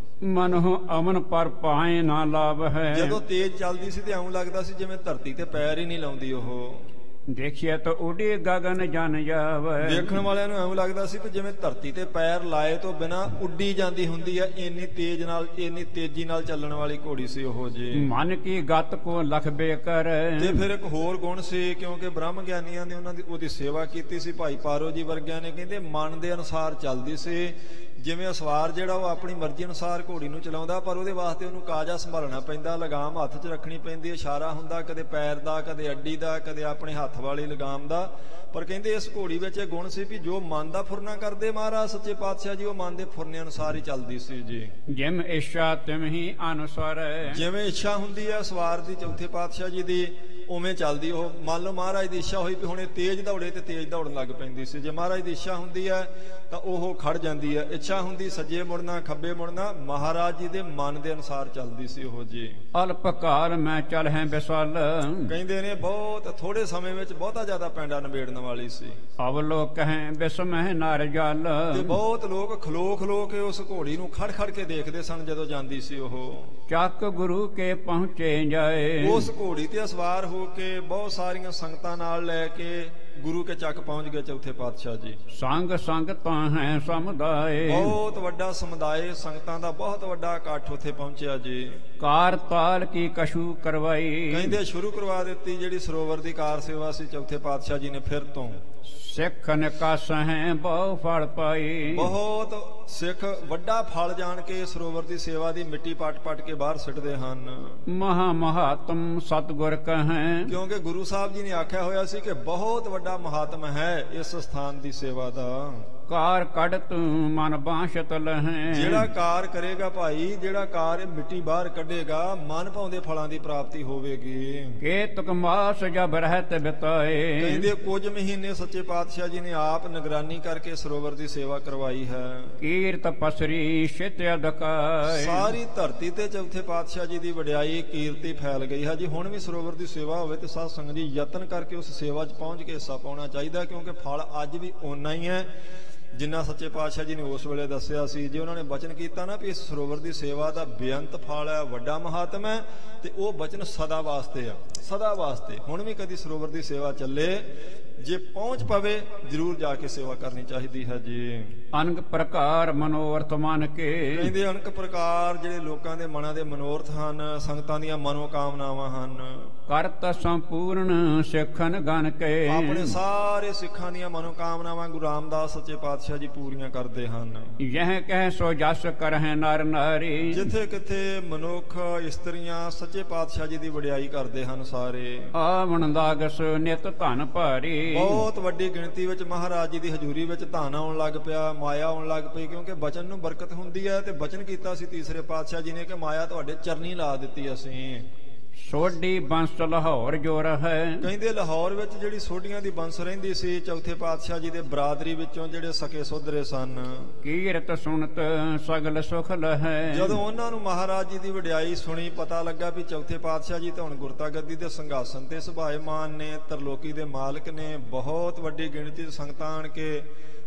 ਮਨਹੁ ਅਮਨ ਪਰ ਪਾਏ ਨਾ ਲਾਭ ਹੈ ਜਦੋਂ ਤੇਜ਼ ਚੱਲਦੀ ਸੀ ਤੇ ਐਉਂ ਲੱਗਦਾ ਸੀ ਜਿਵੇਂ ਧਰਤੀ ਤੇ ਪੈਰ ਹੀ ਨਹੀਂ ਲਾਉਂਦੀ ਉਹ। ਦੇਖਿਆ ਤਾਂ ਉਡੀ ਗਗਨ ਜਨ ਜਾਵੇ ਦੇਖਣ ਵਾਲਿਆਂ ਨੂੰ ਐਵੇਂ ਲੱਗਦਾ ਸੀ ਕਿ ਜਿਵੇਂ ਧਰਤੀ ਤੇ ਪੈਰ ਲਾਏ ਤੋਂ ਬਿਨਾ ਉੱਡੀ ਜਾਂਦੀ ਹੁੰਦੀ ਹੈ, ਇੰਨੀ ਤੇਜ਼ ਨਾਲ, ਇੰਨੀ ਤੇਜ਼ੀ ਨਾਲ ਚੱਲਣ ਵਾਲੀ ਘੋੜੀ ਸੀ ਉਹ ਜੀ। ਮਨ ਕੀ ਗਤ ਕੋ ਲਖਬੇ ਕਰ ਤੇ ਫਿਰ ਇੱਕ ਹੋਰ ਗੁਣ ਸੀ, ਕਿਉਂਕਿ ਬ੍ਰਹਮ ਗਿਆਨੀਆਂ ਨੇ ਉਹਦੀ ਸੇਵਾ ਕੀਤੀ ਸੀ। ਭਾਈ ਪਾਰੋ ਜੀ ਵਰਗਿਆਂ ਨੇ ਕਹਿੰਦੇ ਮਨ ਦੇ ਅਨੁਸਾਰ ਚੱਲਦੀ ਸੀ। ਜਿਵੇਂ ਅਸਵਾਰ ਜਿਹੜਾ ਉਹ ਆਪਣੀ ਮਰਜ਼ੀ ਅਨੁਸਾਰ ਘੋੜੀ ਨੂੰ ਚਲਾਉਂਦਾ, ਪਰ ਉਹਦੇ ਵਾਸਤੇ ਉਹਨੂੰ ਕਾਜਾ ਸੰਭਾਲਣਾ ਪੈਂਦਾ, ਲਗਾਮ ਹੱਥ 'ਚ ਰੱਖਣੀ ਪੈਂਦੀ, ਇਸ਼ਾਰਾ ਹੁੰਦਾ ਕਦੇ ਪੈਰ ਦਾ, ਕਦੇ ਅੱਡੀ ਦਾ, ਕਦੇ ਆਪਣੇ ਹੱਥ ਵਾਲੀ ਲਗਾਮ ਦਾ। ਪਰ ਕਹਿੰਦੇ ਇਸ ਘੋੜੀ ਵਿੱਚ ਇਹ ਗੁਣ ਸੀ ਵੀ ਜੋ ਮਨ ਦਾ ਫੁਰਨਾ ਕਰਦੇ ਮਹਾਰਾਜ ਸੱਚੇ ਪਾਤਸ਼ਾਹ ਜੀ, ਉਹ ਮਨ ਦੇ ਫੁਰਨੇ ਅਨੁਸਾਰ ਹੀ ਚੱਲਦੀ ਸੀ ਜੀ। ਜਿਮ ਇੱਛਾ ਤਿਮ ਹੀ ਅਨੁਸਾਰ ਜਿਵੇਂ ਇੱਛਾ ਹੁੰਦੀ ਹੈ ਸਵਾਰ ਦੀ ਚੌਥੇ ਪਾਤਸ਼ਾਹ ਜੀ ਦੀ, ਉਵੇਂ ਚੱਲਦੀ ਉਹ। ਮੰਨ ਲਓ ਮਹਾਰਾਜ ਦੀ ਇੱਛਾ ਹੋਈ ਵੀ ਹੁਣ ਇਹ ਤੇਜ਼ ਦੌੜੇ ਤੇ ਤੇਜ਼ ਦੌੜਨ ਲੱਗ ਪੈਂਦੀ ਸੀ। ਜੇ ਮਹਾਰਾਜ ਦੀ ਇੱਛਾ ਹੁੰਦੀ ਹੈ ਤਾਂ ਉਹ ਖੜ ਜਾਂਦੀ ਹੈ। ਇੱਛਾ ਹੁੰਦੀ ਸੱਜੇ ਮੁੜਨਾ, ਖੱਬੇ ਮੁੜਨਾ, ਮਹਾਰਾਜ ਜੀ ਦੇ ਮਨ ਦੇ ਅਨੁਸਾਰ ਚੱਲਦੀ ਸੀ ਉਹ ਜੀ। ਅਲਪ ਕਾਲ ਮੈਂ ਚੱਲ ਹੈ ਵਿਸਲ ਕਹਿੰਦੇ ਨੇ ਬਹੁਤ ਥੋੜੇ ਸਮੇਂ ਵਿੱਚ ਬਹੁਤਾ ਜ਼ਿਆਦਾ ਪੈਂਡਾ ਨਿਬੇੜਨ ਵਾਲੀ ਸੀ। ਅਵਲੋ ਕਹੇ ਬਿਸਮਹਿ ਨਰ ਜਲ ਤੇ ਬਹੁਤ ਲੋਕ ਖਲੋ ਖਲੋ ਕੇ ਉਸ ਘੋੜੀ ਨੂੰ ਖੜ ਖੜ ਕੇ ਦੇਖਦੇ ਸਨ ਜਦੋਂ ਜਾਂਦੀ ਸੀ ਉਹ। ਚੱਕ ਗੁਰੂ ਕੇ ਪਹੁੰਚੇ ਜਾਏ ਉਸ ਘੋੜੀ ਤੇ ਸਵਾਰ ਹੋ ਕੇ ਬਹੁਤ ਸਾਰੀਆਂ ਸੰਗਤਾਂ ਨਾਲ ਲੈ ਕੇ ਗੁਰੂ ਕੇ ਚੱਕ ਪਹੁੰਚ ਗਏ ਚੌਥੇ ਪਾਤਸ਼ਾਹ ਜੀ। ਸੰਗ ਸੰਗਤਾਂ ਹੈ ਸਮੁਦਾਏ ਬਹੁਤ ਵੱਡਾ ਸਮੁਦਾਇ ਸੰਗਤਾਂ ਦਾ ਬਹੁਤ ਵੱਡਾ ਇਕੱਠ ਉੱਥੇ ਪਹੁੰਚਿਆ ਜੀ। ਕਾਰ ਤਾਲ ਕੀ ਕਸ਼ੂ ਕਰਵਾਈ ਕਹਿੰਦੇ ਸ਼ੁਰੂ ਕਰਵਾ ਦਿੱਤੀ ਜਿਹੜੀ ਸਰੋਵਰ ਦੀ ਕਾਰ ਸੇਵਾ ਸੀ ਚੌਥੇ ਪਾਤਸ਼ਾਹ ਜੀ ਨੇ ਫਿਰ ਤੋਂ। ਸਿੱਖ ਨਿਕਾਸ ਹੈ ਬਹੁ ਫਲ ਪਾਈ ਬਹੁਤ ਸਿੱਖ ਵੱਡਾ ਫਲ ਜਾਣ ਕੇ ਸਰੋਵਰ ਦੀ ਸੇਵਾ ਦੀ ਮਿੱਟੀ ਪੱਟ ਪੱਟ ਕੇ ਬਾਹਰ ਸਿੱਟਦੇ ਹਨ। ਮਹਾ ਮਹਾਤਮ ਸਤਿਗੁਰ ਕਹੈ ਕਿਉਂਕਿ ਗੁਰੂ ਸਾਹਿਬ ਜੀ ਨੇ ਆਖਿਆ ਹੋਇਆ ਸੀ ਕਿ ਬਹੁਤ ਵੱਡਾ ਮਹਾਤਮ ਹੈ ਇਸ ਸਥਾਨ ਦੀ ਸੇਵਾ ਦਾ। ਕਾਰ ਕੱਢ ਤੂੰ ਮਨ ਬਾਸ਼ਤ ਲਹੈ ਜਿਹੜਾ ਕਾਰ ਕਰੇਗਾ ਭਾਈ, ਜਿਹੜਾ ਕਾਰ ਮਿੱਟੀ ਬਾਹਰ ਕੱਢੇਗਾ, ਮਨ ਭਾਉਂਦੇ ਫਲਾਂ ਦੀ ਪ੍ਰਾਪਤੀ ਹੋਵੇਗੀ। ਕੇਤਕ ਮਾਸ ਜਬ ਰਹਿਤ ਬਿਤਾਏ ਕਹਿੰਦੇ ਕੁਝ ਮਹੀਨੇ ਸੱਚੇ ਪਾਤਸ਼ਾਹ ਜੀ ਨੇ ਆਪ ਨਿਗਰਾਨੀ ਕਰਕੇ ਸਰੋਵਰ ਦੀ ਸੇਵਾ ਕਰਵਾਈ ਹੈ। ਕੀਰਤ ਪਸਰੀ ਸ਼ਿਤ ਅਦਕਾਏ ਸਾਰੀ ਧਰਤੀ ਤੇ ਚੌਥੇ ਪਾਤਸ਼ਾਹ ਜੀ ਦੀ ਵਡਿਆਈ ਕੀਰਤੀ ਫੈਲ ਗਈ ਹੈ ਜੀ। ਹੁਣ ਵੀ ਸਰੋਵਰ ਦੀ ਸੇਵਾ ਹੋਵੇ ਤੇ ਸਾਧ ਸੰਗਤ ਜੀ ਯਤਨ ਕਰਕੇ ਉਸ ਸੇਵਾ 'ਚ ਪਹੁੰਚ ਕੇ ਹਿੱਸਾ ਪਾਉਣਾ ਚਾਹੀਦਾ, ਕਿਉਂਕਿ ਫਲ ਅੱਜ ਵੀ ਓਨਾ ਹੀ ਹੈ ਜਿੰਨਾ ਸੱਚੇ ਪਾਤਸ਼ਾਹ ਜੀ ਨੇ ਉਸ ਵੇਲੇ ਦੱਸਿਆ ਸੀ। ਜੇ ਉਹਨਾਂ ਨੇ ਬਚਨ ਕੀਤਾ ਨਾ ਵੀ ਇਸ ਸਰੋਵਰ ਦੀ ਸੇਵਾ ਦਾ ਬੇਅੰਤ ਫਲ ਹੈ, ਵੱਡਾ ਮਹਾਤਮ ਹੈ, ਤੇ ਉਹ ਬਚਨ ਸਦਾ ਵਾਸਤੇ ਆ, ਸਦਾ ਵਾਸਤੇ। ਹੁਣ ਵੀ ਕਦੀ ਸਰੋਵਰ ਦੀ ਸੇਵਾ ਚੱਲੇ, ਜੇ ਪਹੁੰਚ ਪਵੇ ਜ਼ਰੂਰ ਜਾ ਕੇ ਸੇਵਾ ਕਰਨੀ ਚਾਹੀਦੀ ਹੈ ਜੀ। ਅਨਕ ਪ੍ਰਕਾਰ ਮਨੋਰਥ ਮਨ ਕੇ ਕਹਿੰਦੇ ਅਨਕ ਪ੍ਰਕਾਰ ਜਿਹੜੇ ਲੋਕਾਂ ਦੇ ਮਨਾਂ ਦੇ ਮਨੋਰਥ ਹਨ, ਸੰਗਤਾਂ ਦੀਆਂ ਮਨੋਕਾਮਨਾਵਾਂ ਹਨ, ਕਰਤ ਸੰਪੂਰਨ ਸਿੱਖਨ ਗਨ ਕੇ ਆਪਣੇ ਸਾਰੇ ਸਿੱਖਾਂ ਦੀਆਂ ਮਨੋਕਾਮਨਾਵਾਂ ਗੁਰੂ ਰਾਮਦਾਸ ਸੱਚੇ ਪਾਤਸ਼ਾਹ ਜੀ ਪੂਰੀਆਂ ਕਰਦੇ ਹਨ। ਯਹ ਕਹਿ ਸੋ ਜਸ ਕਰਹਿ ਨਰ ਨਾਰੀ ਜਿੱਥੇ ਕਿਥੇ ਮਨੁੱਖ ਇਸਤਰੀਆਂ ਸੱਚੇ ਪਾਤਸ਼ਾਹ ਜੀ ਦੀ ਵਡਿਆਈ ਕਰਦੇ ਹਨ ਸਾਰੇ। ਆਵਣ ਦਾਗਸ ਨਿਤ ਧਨ ਭਾਰੀ ਬਹੁਤ ਵੱਡੀ ਗਿਣਤੀ ਵਿੱਚ ਮਹਾਰਾਜ ਜੀ ਦੀ ਹਜ਼ੂਰੀ ਵਿੱਚ ਧਨ ਆਉਣ ਲੱਗ ਪਿਆ, ਮਾਇਆ ਆਉਣ ਲੱਗ ਪਈ, ਕਿਉਂਕਿ ਬਚਨ ਨੂੰ ਬਰਕਤ ਹੁੰਦੀ ਹੈ। ਤੇ ਬਚਨ ਕੀਤਾ ਸੀ ਤੀਸਰੇ ਪਾਤਸ਼ਾਹ ਜੀ ਨੇ ਕਿ ਮਾਇਆ ਤੁਹਾਡੇ ਚਰਨੀ ਲਾ ਦਿੱਤੀ ਅਸੀਂ। ਸੋਢੀ ਬੰਸ ਲਾਹੌਰ ਜੋ ਰਹੈ ਕਹਿੰਦੇ ਲਾਹੌਰ ਵਿੱਚ ਜਿਹੜੀ ਸੋਢੀਆਂ ਦੀ ਬੰਸ ਰਹਿੰਦੀ ਸੀ, ਚੌਥੇ ਪਾਤਸ਼ਾਹ ਜੀ ਦੇ ਬਰਾਦਰੀ ਵਿੱਚੋਂ ਜਿਹੜੇ ਸਕੇ ਸੋਧਰੇ ਸਨ, ਕੀਰਤ ਸੁਣਤ ਸਗਲ ਸੁਖ ਲਹੈ। ਜਦੋਂ ਉਹਨਾਂ ਨੂੰ ਮਹਾਰਾਜ ਜੀ ਦੀ ਵਡਿਆਈ ਸੁਣੀ, ਪਤਾ ਲੱਗਾ ਵੀ ਚੌਥੇ ਪਾਤਸ਼ਾਹ ਜੀ ਤਾਂ ਹੁਣ ਗੁਰਤਾ ਗੱਦੀ ਦੇ ਸੰਘਾਸਨ ਤੇ ਸੁਭਾਏਮਾਨ ਨੇ, ਤਰਲੋਕੀ ਦੇ ਮਾਲਕ ਨੇ। ਬਹੁਤ ਵੱਡੀ ਗਿਣਤੀ 'ਚ ਸੰਗਤਾਂ ਆਣ ਕੇ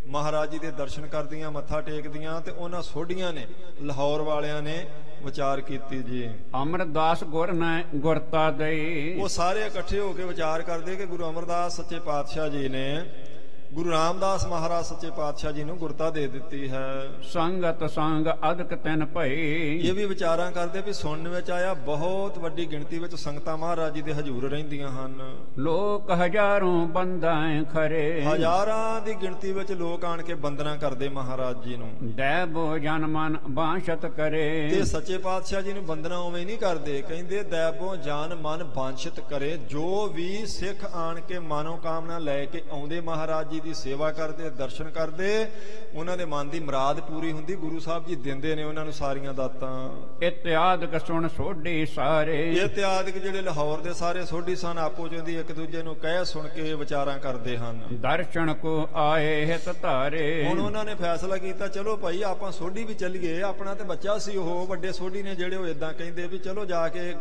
ਮਹਾਰਾਜ ਜੀ ਦੇ ਦਰਸ਼ਨ ਕਰਦੀਆਂ, ਮੱਥਾ ਟੇਕਦੀਆਂ, ਤੇ ਉਹਨਾਂ ਸੋਢੀਆਂ ਨੇ, ਲਾਹੌਰ ਵਾਲਿਆਂ ਨੇ ਵਿਚਾਰ ਕੀਤੀ ਜੀ। ਅਮਰਦਾਸ ਗੁਰ ਨੇ ਗੁਰਤਾ ਦਈ, ਉਹ ਸਾਰੇ ਇਕੱਠੇ ਹੋ ਕੇ ਵਿਚਾਰ ਕਰਦੇ ਕਿ ਗੁਰੂ ਅਮਰਦਾਸ ਸੱਚੇ ਪਾਤਸ਼ਾਹ ਜੀ ਨੇ ਗੁਰੂ ਰਾਮਦਾਸ ਮਹਾਰਾਜ ਸੱਚੇ ਪਾਤਸ਼ਾਹ ਜੀ ਨੂੰ ਗੁਰਤਾ ਦੇ ਦਿੱਤੀ ਹੈ। ਸੰਗਤ ਸੰਗ ਅਦਕ ਤਿਨ ਭਈ, ਇਹ ਵੀ ਵਿਚਾਰਾਂ ਕਰਦੇ ਵੀ ਸੁਣਨ ਵਿੱਚ ਆਇਆ ਬਹੁਤ ਵੱਡੀ ਗਿਣਤੀ ਵਿੱਚ ਸੰਗਤਾਂ ਮਹਾਰਾਜ ਜੀ ਦੇ ਹਜ਼ੂਰ ਰਹਿੰਦੀਆਂ ਹਨ। ਲੋਕ ਹਜ਼ਾरों ਬੰਦਾਂ ਖਰੇ, ਹਜ਼ਾਰਾਂ ਦੀ ਗਿਣਤੀ ਵਿੱਚ ਲੋਕ ਆਣ ਕੇ ਬੰਦਨਾ ਕਰਦੇ ਮਹਾਰਾਜ ਜੀ ਨੂੰ। ਦੈਬੋ ਜਨ ਮਨ ਬਾਂਛਤ ਕਰੇ, ਤੇ ਸੱਚੇ ਪਾਤਸ਼ਾਹ ਜੀ ਨੂੰ ਬੰਦਨਾ ਉਵੇਂ ਨਹੀਂ ਕਰਦੇ, ਕਹਿੰਦੇ ਦੈਬੋ ਜਾਨ ਮਨ ਬਾਂਛਿਤ ਕਰੇ। ਜੋ ਵੀ ਸਿੱਖ ਆਣ ਕੇ ਮਾਨੋ ਕਾਮਨਾ ਲੈ ਕੇ ਆਉਂਦੇ ਮਹਾਰਾਜ ਜੀ ਦੀ ਸੇਵਾ ਕਰਦੇ, ਦਰਸ਼ਨ ਕਰਦੇ, ਉਹਨਾਂ ਦੇ ਮਨ ਦੀ ਮੁਰਾਦ ਪੂਰੀ ਹੁੰਦੀ। ਗੁਰੂ ਸਾਹਿਬ ਜੀ ਦਿੰਦੇ ਨੇ ਉਹਨਾਂ ਨੂੰ ਸਾਰੀਆਂ ਦਾਤਾਂ। ਇਤਿਆਦਿਕ ਸੁਣ ਸੋਢੀ ਸਾਰੇ, ਇਤਿਆਦਿਕ ਜਿਹੜੇ ਲਾਹੌਰ ਦੇ ਸਾਰੇ ਸੋਢੀ ਸਨ, ਆਪੋ ਚ ਦੀ ਇੱਕ ਦੂਜੇ ਨੂੰ ਕਹਿ ਸੁਣ ਕੇ ਵਿਚਾਰਾਂ ਕਰਦੇ ਹਨ। ਦਰਸ਼ਨ ਕੋ ਆਏ ਹਿਤ ਧਾਰੇ, ਹੁਣ ਉਹਨਾਂ ਨੇ ਫੈਸਲਾ ਕੀਤਾ, ਚਲੋ ਭਾਈ ਆਪਾਂ ਸੋਢੀ ਵੀ ਚੱਲੀਏ। ਆਪਣਾ ਤੇ ਬੱਚਾ ਸੀ ਉਹ, ਵੱਡੇ ਸੋਢੀ ਨੇ ਜਿਹੜੇ ਉਹ ਇਦਾਂ ਕਹਿੰਦੇ ਵੀ ਚਲੋ ਜਾ ਕੇ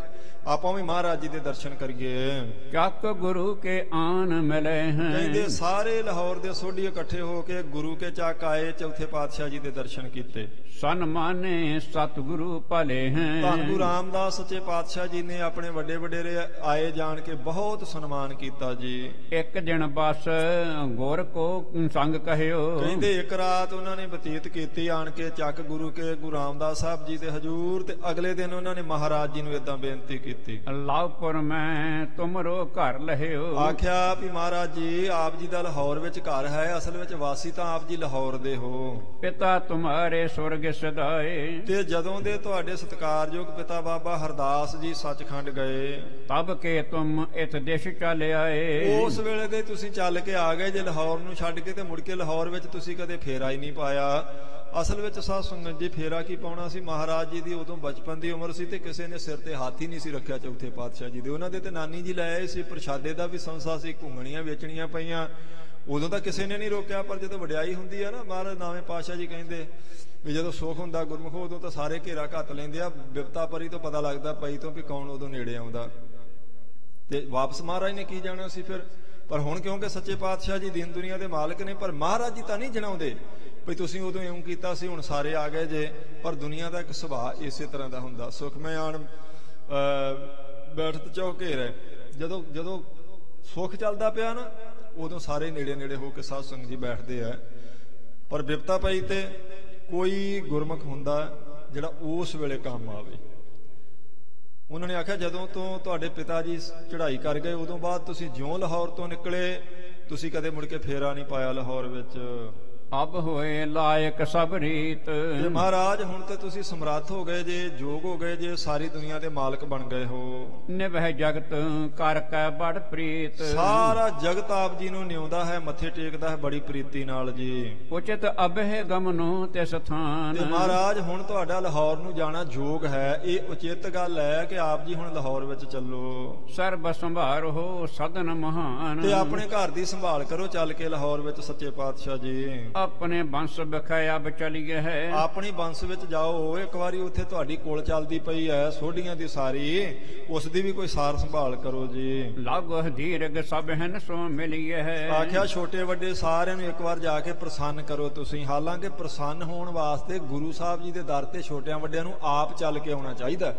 ਆਪਾਂ ਵੀ ਮਹਾਰਾਜ ਜੀ ਦੇ ਦਰਸ਼ਨ ਕਰੀਏ। ਚੱਕ ਗੁਰੂ ਕੇ ਆਨ ਮਿਲੇ ਹੈ, ਕਹਿੰਦੇ ਸਾਰੇ ਲਾਹੌਰ ਦੇ ਸੋਢੀ ਇਕੱਠੇ ਹੋ ਕੇ ਗੁਰੂ ਕੇ ਚੱਕ ਆਏ, ਚੌਥੇ ਪਾਤਸ਼ਾਹ ਜੀ ਦੇ ਦਰਸ਼ਨ ਕੀਤੇ। ਸਨਮਾਨੇ ਸਤਿਗੁਰੂ ਭਲੇ ਹੈ, ਧੰਨ ਗੁਰੂ ਰਾਮਦਾਸ ਸੱਚੇ ਪਾਤਸ਼ਾਹ ਜੀ ਨੇ ਆਪਣੇ ਵੱਡੇ ਵਡੇਰੇ ਆਏ ਜਾਣ ਕੇ ਬਹੁਤ ਸਨਮਾਨ ਕੀਤਾ ਜੀ। ਇੱਕ ਦਿਨ ਬਸ ਗੁਰ ਕੋ ਸੰਗ ਕਹਿਓ, ਕਹਿੰਦੇ ਇੱਕ ਰਾਤ ਉਹਨਾਂ ਨੇ ਬਤੀਤ ਕੀਤੀ ਆਣ ਕੇ ਚੱਕ ਗੁਰੂ ਕੇ ਗੁਰੂ ਰਾਮਦਾਸ ਸਾਹਿਬ ਜੀ ਦੇ ਹਜ਼ੂਰ। ਤੇ ਅਗਲੇ ਦਿਨ ਉਹਨਾਂ ਨੇ ਮਹਾਰਾਜ ਜੀ ਨੂੰ ਏਦਾਂ ਬੇਨਤੀ ਕੀਤੀ, ਲਾਹਪੁਰ ਮੈਂ ਤੁਮਰੋ ਘਰ ਲਹਿਓ। ਆਖਿਆ ਵੀ ਮਹਾਰਾਜ ਜੀ ਆਪ ਜੀ ਦਾ ਲਾਹੌਰ ਵਿੱਚ ਘਰ ਹੈ, ਅਸਲ ਵਿੱਚ ਵਾਸੀ ਤਾਂ ਆਪ ਜੀ ਲਾਹੌਰ ਦੇ ਹੋ। ਪਿਤਾ ਤੁਮਾਰੇ ਸੁਰਗ ਸਦਾਏ, ਤੇ ਜਦੋਂ ਦੇ ਤੁਹਾਡੇ ਸਤਿਕਾਰਯੋਗ ਪਿਤਾ ਬਾਬਾ ਹਰਦਾਸ ਜੀ ਸੱਚਖੰਡ ਗਏ, ਤਬ ਕੇ ਤੁਮ ਇਸ ਦੇਸ਼ ਚਲ ਆਏ। ਉਸ ਵੇਲੇ ਦੇ ਤੁਸੀਂ ਚੱਲ ਕੇ ਆ ਗਏ ਜੇ ਲਾਹੌਰ ਨੂੰ ਛੱਡ ਕੇ, ਤੇ ਮੁੜ ਕੇ ਲਾਹੌਰ ਵਿੱਚ ਤੁਸੀਂ ਕਦੇ ਫੇਰਾ ਹੀ ਨਹੀਂ ਪਾਇਆ। ਅਸਲ ਵਿੱਚ ਸਾਧ ਸੰਗਤ ਜੀ ਫੇਰਾ ਕੀ ਪਾਉਣਾ ਸੀ? ਮਹਾਰਾਜ ਜੀ ਦੀ ਉਦੋਂ ਬਚਪਨ ਦੀ ਉਮਰ ਸੀ ਤੇ ਕਿਸੇ ਨੇ ਸਿਰ ਤੇ ਹੱਥ ਹੀ ਨਹੀਂ ਸੀ ਰੱਖਿਆ ਚੌਥੇ ਪਾਤਸ਼ਾਹ ਜੀ ਦੇ। ਉਹਨਾਂ ਦੇ ਤੇ ਨਾਨੀ ਜੀ ਲੈ ਆਏ ਸੀ, ਪ੍ਰਸ਼ਾਦੇ ਦਾ ਵੀ ਸੰਸਾ ਸੀ, ਘੁੰਗਣੀਆਂ ਵੇਚਣੀਆਂ ਪਈਆਂ, ਉਦੋਂ ਤਾਂ ਕਿਸੇ ਨੇ ਨਹੀਂ ਰੋਕਿਆ। ਪਰ ਜਦੋਂ ਵਡਿਆਈ ਹੁੰਦੀ ਆ ਨਾ, ਮਹਾਰਾਜ ਨਾਵੇਂ ਪਾਤਸ਼ਾਹ ਜੀ ਕਹਿੰਦੇ ਵੀ ਜਦੋਂ ਸੁੱਖ ਹੁੰਦਾ ਗੁਰਮੁਖ, ਉਦੋਂ ਤਾਂ ਸਾਰੇ ਘੇਰਾ ਘੱਤ ਲੈਂਦੇ ਆ। ਬਿਪਤਾ ਪਰੀ ਤੋਂ ਪਤਾ ਲੱਗਦਾ ਪਈ ਤੋਂ ਵੀ ਕੌਣ ਉਦੋਂ ਨੇੜੇ ਆਉਂਦਾ। ਤੇ ਵਾਪਸ ਮਹਾਰਾਜ ਨੇ ਕੀ ਜਾਣਾ ਸੀ ਫਿਰ। ਪਰ ਹੁਣ ਕਿਉਂਕਿ ਸੱਚੇ ਪਾਤਸ਼ਾਹ ਜੀ ਦੀਨ ਦੁਨੀਆ ਦੇ ਮਾਲਕ ਨੇ, ਪਰ ਮਹਾਰਾਜ ਜੀ ਤਾਂ ਨਹੀਂ ਜਣਾਉਂਦੇ ਵੀ ਤੁਸੀਂ ਉਦੋਂ ਇਉਂ ਕੀਤਾ ਸੀ, ਹੁਣ ਸਾਰੇ ਆ ਗਏ ਜੇ। ਪਰ ਦੁਨੀਆ ਦਾ ਇੱਕ ਸੁਭਾਅ ਇਸੇ ਤਰ੍ਹਾਂ ਦਾ ਹੁੰਦਾ। ਸੁਖਮੈ ਆਣ ਬੈਠਤ ਚੌ ਘੇਰੇ, ਜਦੋਂ ਸੁੱਖ ਚੱਲਦਾ ਪਿਆ ਨਾ, ਉਦੋਂ ਸਾਰੇ ਨੇੜੇ ਨੇੜੇ ਹੋ ਕੇ ਸਾਧ ਸੰਗਤ ਜੀ ਬੈਠਦੇ ਆ। ਪਰ ਬਿਪਤਾ ਪਈ ਤੇ ਕੋਈ ਗੁਰਮੁਖ ਹੁੰਦਾ ਜਿਹੜਾ ਉਸ ਵੇਲੇ ਕੰਮ ਆਵੇ। ਉਹਨਾਂ ਨੇ ਆਖਿਆ ਜਦੋਂ ਤੋਂ ਤੁਹਾਡੇ ਪਿਤਾ ਜੀ ਚੜ੍ਹਾਈ ਕਰ ਗਏ, ਉਦੋਂ ਬਾਅਦ ਤੁਸੀਂ ਜਿਉਂ ਲਾਹੌਰ ਤੋਂ ਨਿਕਲੇ, ਤੁਸੀਂ ਕਦੇ ਮੁੜ ਕੇ ਫੇਰਾ ਨਹੀਂ ਪਾਇਆ ਲਾਹੌਰ ਵਿੱਚ। ਅਬ ਹੋਏ ਲਾਇਕ ਸਭ ਰੀਤ, ਤੇ ਮਹਾਰਾਜ ਹੁਣ ਤੇ ਤੁਸੀਂ ਸਮਰੱਥ ਹੋ ਗਏ ਜੇ, ਜੋਗ ਹੋ ਗਏ ਜੇ, ਸਾਰੀ ਦੁਨੀਆ ਦੇ ਮਾਲਕ ਬਣ ਗਏ ਹੋ। ਨਿਭੈ ਜਗਤ ਕਰ ਕੈ ਬੜ ਪ੍ਰੀਤ, ਸਾਰਾ ਜਗਤ ਆਪ ਜੀ ਨੂੰ ਨਿਉਂਦਾ ਹੈ, ਮੱਥੇ ਟੇਕਦਾ ਹੈ ਬੜੀ ਪ੍ਰੀਤੀ ਨਾਲ ਜੀ। ਉਚਿਤ ਅਬਹਿ ਗਮਨੋ ਤੇ ਸਥਾਨ, ਤੇ ਮਹਾਰਾਜ ਹੁਣ ਤੁਹਾਡਾ ਲਾਹੌਰ ਨੂੰ ਜਾਣਾ ਯੋਗ ਹੈ। ਇਹ ਉਚਿਤ ਗੱਲ ਹੈ ਕਿ ਆਪ ਜੀ ਹੁਣ ਲਾਹੌਰ ਵਿੱਚ ਚੱਲੋ। ਸਰਬ ਸੰਭਾਰੋ ਸਦਨ ਮਹਾਨ, ਤੇ ਆਪਣੇ ਘਰ ਦੀ ਸੰਭਾਲ ਕਰੋ ਚੱਲ ਕੇ ਲਾਹੌਰ ਵਿੱਚ ਸੱਚੇ ਪਾਤਸ਼ਾਹ ਜੀ। ਆਪਣੇ ਬੰਸ ਬਖਾਇਆ ਬਚਲੀਏ ਹੈ, ਆਪਣੀ ਬੰਸ ਵਿੱਚ ਜਾਓ। ਇੱਕ ਵਾਰੀ ਉੱਥੇ ਤੁਹਾਡੀ ਕੋਲ ਚੱਲਦੀ ਪਈ ਹੈ ਸੋਢੀਆਂ ਦੀ ਸਾਰੀ, ਉਸ ਦੀ ਵੀ ਕੋਈ ਸਾਰ ਸੰਭਾਲ ਕਰੋ ਜੀ। ਲਾਗੋ ਦੀਰਘ ਸਭ ਹਨ ਸੋ ਮਿਲੀਏ ਹੈ, ਆਖਿਆ ਛੋਟੇ ਵੱਡੇ ਸਾਰਿਆਂ ਨੂੰ ਇੱਕ ਵਾਰ ਜਾ ਕੇ ਪ੍ਰਸੰਨ ਕਰੋ ਤੁਸੀਂ। ਹਾਲਾਂਕਿ ਪ੍ਰਸੰਨ ਹੋਣ ਵਾਸਤੇ ਗੁਰੂ ਸਾਹਿਬ ਜੀ ਦੇ ਦਰ ਤੇ ਛੋਟਿਆਂ ਵੱਡਿਆਂ ਨੂੰ ਆਪ ਚੱਲ ਕੇ ਆਉਣਾ ਚਾਹੀਦਾ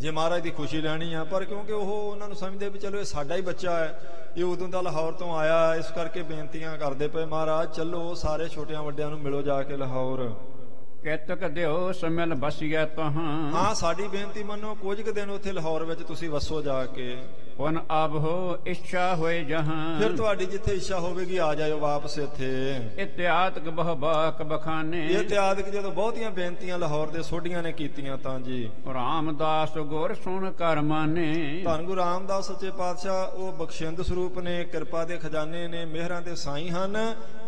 ਜੇ ਮਹਾਰਾਜ ਦੀ ਖੁਸ਼ੀ ਲੈਣੀ ਆ। ਪਰ ਕਿਉਂਕਿ ਉਹ ਉਹਨਾਂ ਨੂੰ ਸਮਝਦੇ ਵੀ ਚਲੋ ਇਹ ਸਾਡਾ ਹੀ ਬੱਚਾ ਹੈ, ਇਹ ਉਦੋਂ ਦਾ ਲਾਹੌਰ ਤੋਂ ਆਇਆ, ਇਸ ਕਰਕੇ ਬੇਨਤੀਆਂ ਕਰਦੇ ਪਏ ਮਹਾਰਾਜ ਚੱਲੋ ਸਾਰੇ ਛੋਟਿਆਂ ਵੱਡਿਆਂ ਨੂੰ ਮਿਲੋ ਜਾ ਕੇ ਲਾਹੌਰ। ਕੇਤਕ ਦਿਓ ਸਮਿਲ ਬਸੀਐ ਤਹਾਂ, ਹਾਂ ਸਾਡੀ ਬੇਨਤੀ ਮੰਨੋ, ਕੁਝ ਕੁ ਦਿਨ ਉੱਥੇ ਲਾਹੌਰ ਵਿੱਚ ਤੁਸੀਂ ਵਸੋ ਜਾ ਕੇ। ਪੁਨ ਅਬ ਹੋ ਇੱਛਾ ਹੋਏ ਜਹਾਂ ਫਿਰ ਤੁਹਾਡੀ ਜਿੱਥੇ ਇੱਛਾ ਹੋਵੇਗੀ ਆ ਜਾਇਓ ਵਾਪਸ ਇੱਥੇ। ਇਤਿਆਤਕ ਬਹੁ ਬਾਕ ਬਖਾਨੇ ਇਹ ਇਤਿਆਦਿਕ ਜਦੋਂ ਬਹੁਤੀਆਂ ਬੇਨਤੀਆਂ ਲਾਹੌਰ ਦੇ ਸੋਢੀਆਂ ਨੇ ਕੀਤੀਆਂ ਤਾਂ ਜੀ ਰਾਮਦਾਸ ਗੁਰ ਸੁਣ ਕਰ ਮਾਨੇ। ਧੰਨ ਗੁਰੂ ਰਾਮਦਾਸ ਸੱਚੇ ਪਾਤਸ਼ਾਹ ਉਹ ਬਖਸ਼ਿੰਦ ਸਰੂਪ ਨੇ, ਕਿਰਪਾ ਦੇ ਖਜ਼ਾਨੇ ਨੇ, ਮਿਹਰਾਂ ਦੇ ਸਾਈਂ ਹਨ।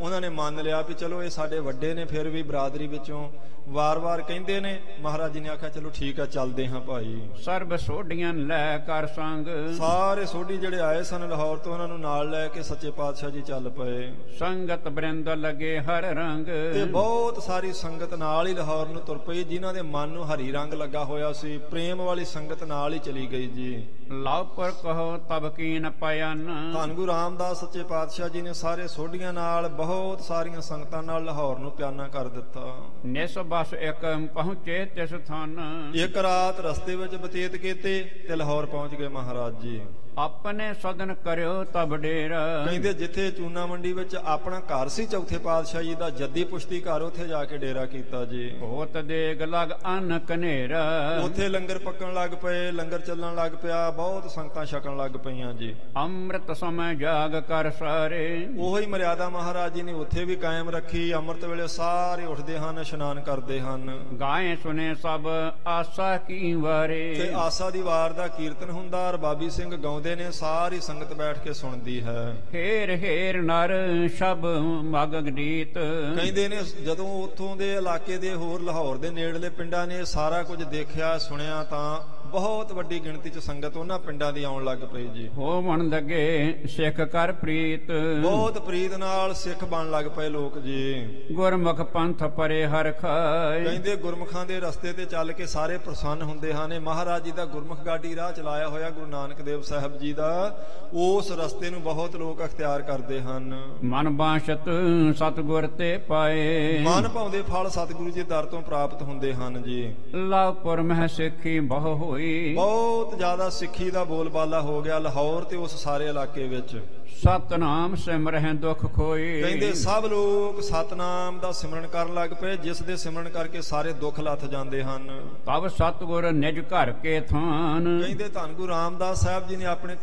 ਉਹਨਾਂ ਨੇ ਮੰਨ ਲਿਆ ਵੀ ਚਲੋ ਇਹ ਸਾਡੇ ਵੱਡੇ ਨੇ, ਫਿਰ ਵੀ ਬਰਾਦਰੀ ਵਿੱਚੋਂ ਵਾਰ-ਵਾਰ ਕਹਿੰਦੇ ਨੇ। ਮਹਾਰਾਜ ਜੀ ਨੇ ਆਖਿਆ ਚਲੋ ਠੀਕ ਆ ਚੱਲਦੇ ਹਾਂ ਭਾਈ। ਸਰਬ ਸੋਢੀਆਂ ਲੈ ਕਰ ਸੰਗ ਸਾਰੇ ਸੋਢੀ ਜਿਹੜੇ ਆਏ ਸਨ ਲਾਹੌਰ ਤੋਂ ਉਹਨਾਂ ਨੂੰ ਨਾਲ ਲੈ ਕੇ ਸੱਚੇ ਪਾਤਸ਼ਾਹ ਜੀ ਚੱਲ ਪਏ। ਸੰਗਤ ਬ੍ਰਿੰਦ ਲੱਗੇ ਹਰ ਰੰਗ ਤੇ ਬਹੁਤ ਸਾਰੀ ਸੰਗਤ ਨਾਲ ਹੀ ਲਾਹੌਰ ਨੂੰ ਤੁਰ ਪਈ, ਜਿਨ੍ਹਾਂ ਦੇ ਮਨ ਨੂੰ ਹਰੀ ਰੰਗ ਲੱਗਾ ਹੋਇਆ ਸੀ। ਪ੍ਰੇਮ ਵਾਲੀ ਸੰਗਤ ਨਾਲ ਹੀ ਚਲੀ ਗਈ ਜੀ। ਲਵ ਪਰ ਕਹੋ ਤਬ ਕੀਨ ਪਇਨ ਧੰਨ ਗੁਰੂ ਰਾਮਦਾਸ ਸੱਚੇ ਪਾਤਸ਼ਾਹ ਜੀ ਨੇ ਸਾਰੇ ਸੋਢੀਆਂ ਨਾਲ ਬਹੁਤ ਸਾਰੀਆਂ ਸੰਗਤਾਂ ਨਾਲ ਲਾਹੌਰ ਨੂੰ ਪਿਆਨਾ ਕਰ ਦਿੱਤਾ। ਨਿਸ ਬਸ ਇੱਕ ਪਹੁੰਚੇ ਤਿਸ ਥਾਨ ਇੱਕ ਰਾਤ ਰਸਤੇ ਵਿੱਚ ਬਤੀਤ ਕੀਤੇ ਤੇ ਲਾਹੌਰ ਪਹੁੰਚ ਗਏ ਮਹਾਰਾਜ ਜੀ। ਆਪਣੇ ਸਦਨ ਕਰਿਓ ਤਬ ਡੇਰਾ ਕਹਿੰਦੇ ਜਿੱਥੇ ਚੂਨਾ ਮੰਡੀ ਵਿੱਚ ਆਪਣਾ ਘਰ ਸੀ ਚੌਥੇ ਪਾਤਸ਼ਾਹ ਜੀ ਦਾ ਜੱਦੀ ਪੁਸ਼ਤੀ ਘਰ, ਉੱਥੇ ਜਾ ਕੇ ਡੇਰਾ ਕੀਤਾ ਜੀ। ਹੋਤ ਦੇਗ ਲਗ ਅਨ ਕਨੇਰਾ ਉੱਥੇ ਲੰਗਰ ਪੱਕਣ ਲੱਗ ਪਏ, ਲੰਗਰ ਚੱਲਣ ਲੱਗ ਪਿਆ, ਬਹੁਤ ਸੰਗਤਾਂ ਛਕਣ ਲੱਗ ਪਈਆਂ ਜੀ। ਅੰਮ੍ਰਿਤ ਸਮੇਂ ਜਾਗ ਕਰ ਸਾਰੇ ਉਹੀ ਮਰਿਆਦਾ ਮਹਾਰਾਜ ਜੀ ਨੇ ਉੱਥੇ ਵੀ ਕਾਇਮ ਰੱਖੀ। ਅੰਮ੍ਰਿਤ ਵੇਲੇ ਸਾਰੇ ਉੱਠਦੇ ਹਨ, ਇਸ਼ਨਾਨ ਕਰਦੇ ਹਨ। ਗਾਏ ਸੁਨੇ ਸਭ ਆਸਾ ਕੀ ਵਾਰੇ ਤੇ ਆਸਾ ਦੀ ਵਾਰ ਦਾ ਕੀਰਤਨ ਹੁੰਦਾ, ਰਬਾਬੀ ਸਿੰਘ ਗਾਉਂਦੇ ਨੇ, ਸਾਰੀ ਸੰਗਤ ਬੈਠ ਕੇ ਸੁਣਦੀ ਹੈ। ਹੇਰ ਹੇਰ ਨਰ ਸ਼ਬ ਮਗ ਗੀਤ ਕਹਿੰਦੇ ਨੇ ਜਦੋਂ ਉੱਥੋਂ ਦੇ ਇਲਾਕੇ ਦੇ ਹੋਰ ਲਾਹੌਰ ਦੇ ਨੇੜਲੇ ਪਿੰਡਾਂ ਨੇ ਸਾਰਾ ਕੁਝ ਦੇਖਿਆ ਸੁਣਿਆ ਤਾਂ ਬਹੁਤ ਵੱਡੀ ਗਿਣਤੀ 'ਚ ਸੰਗਤ ਉਹਨਾਂ ਪਿੰਡਾਂ ਦੀ ਆਉਣ ਲੱਗ ਪਈ ਜੀ। ਹੋਵਣ ਲੱਗੇ ਸਿੱਖ ਕਰ ਪ੍ਰੀਤ ਬਹੁਤ ਪ੍ਰੀਤ ਨਾਲ ਸਿੱਖ ਬਣ ਲੱਗ ਪਏ ਲੋਕ ਜੀ। ਗੁਰਮੁਖ ਪੰਥ ਪਰੇ ਹਰ ਖਾਏ ਕਹਿੰਦੇ ਗੁਰਮੁਖਾਂ ਦੇ ਰਸਤੇ ਤੇ ਚੱਲ ਕੇ ਸਾਰੇ ਪ੍ਰਸੰਨ ਹੁੰਦੇ ਹਨ। ਮਹਾਰਾਜ ਜੀ ਦਾ ਗੁਰਮੁਖ ਗਾਡੀ ਰਾਹ ਚਲਾਇਆ ਹੋਇਆ ਗੁਰੂ ਨਾਨਕ ਦੇਵ ਸਾਹਿਬ ਜੀ ਦਾ, ਉਸ ਰਸਤੇ ਨੂੰ ਬਹੁਤ ਲੋਕ ਅਖਤਿਆਰ ਕਰਦੇ ਹਨ। ਮਨ ਬਾਸ਼ਤ ਸਤਿਗੁਰ ਤੇ ਪਾਏ ਮਨ ਭਾਉਂਦੇ ਫਲ ਸਤਿਗੁਰੂ ਜੀ ਦਰ ਤੋਂ ਪ੍ਰਾਪਤ ਹੁੰਦੇ ਹਨ ਜੀ। ਲਾਹਪੁਰ ਮਹਿ ਸਿੱਖੀ ਬਹੁ ਹੋਈ ਬਹੁਤ ਜ਼ਿਆਦਾ ਸਿੱਖੀ ਦਾ ਬੋਲਬਾਲਾ ਹੋ ਗਿਆ ਲਾਹੌਰ ਤੇ ਉਸ ਸਾਰੇ ਇਲਾਕੇ ਵਿੱਚ। ਸਤਨਾਮ ਸਿਮਰਹਿ ਦੁਖ ਖੋਈ ਕਹਿੰਦੇ ਸਭ ਲੋਕ ਸਤਨਾਮ ਦਾ ਸਿਮਰਨ ਕਰਨ ਲੱਗ ਪਏ, ਜਿਸ ਦੇ ਸਿਮਰਨ ਕਰਕੇ ਸਾਰੇ ਦੁੱਖ ਲੱਥ ਜਾਂਦੇ ਹਨ। ਤਬ ਸਤਿਗੁਰ ਨਿਜ ਘਰ ਕੇ ਥਾਨ ਕਹਿੰਦੇ ਧੰਨ ਗੁਰੂ ਰਾਮਦਾਸ ਸਾਹਿਬ ਜੀ ਨੇ ਆਪਣੇ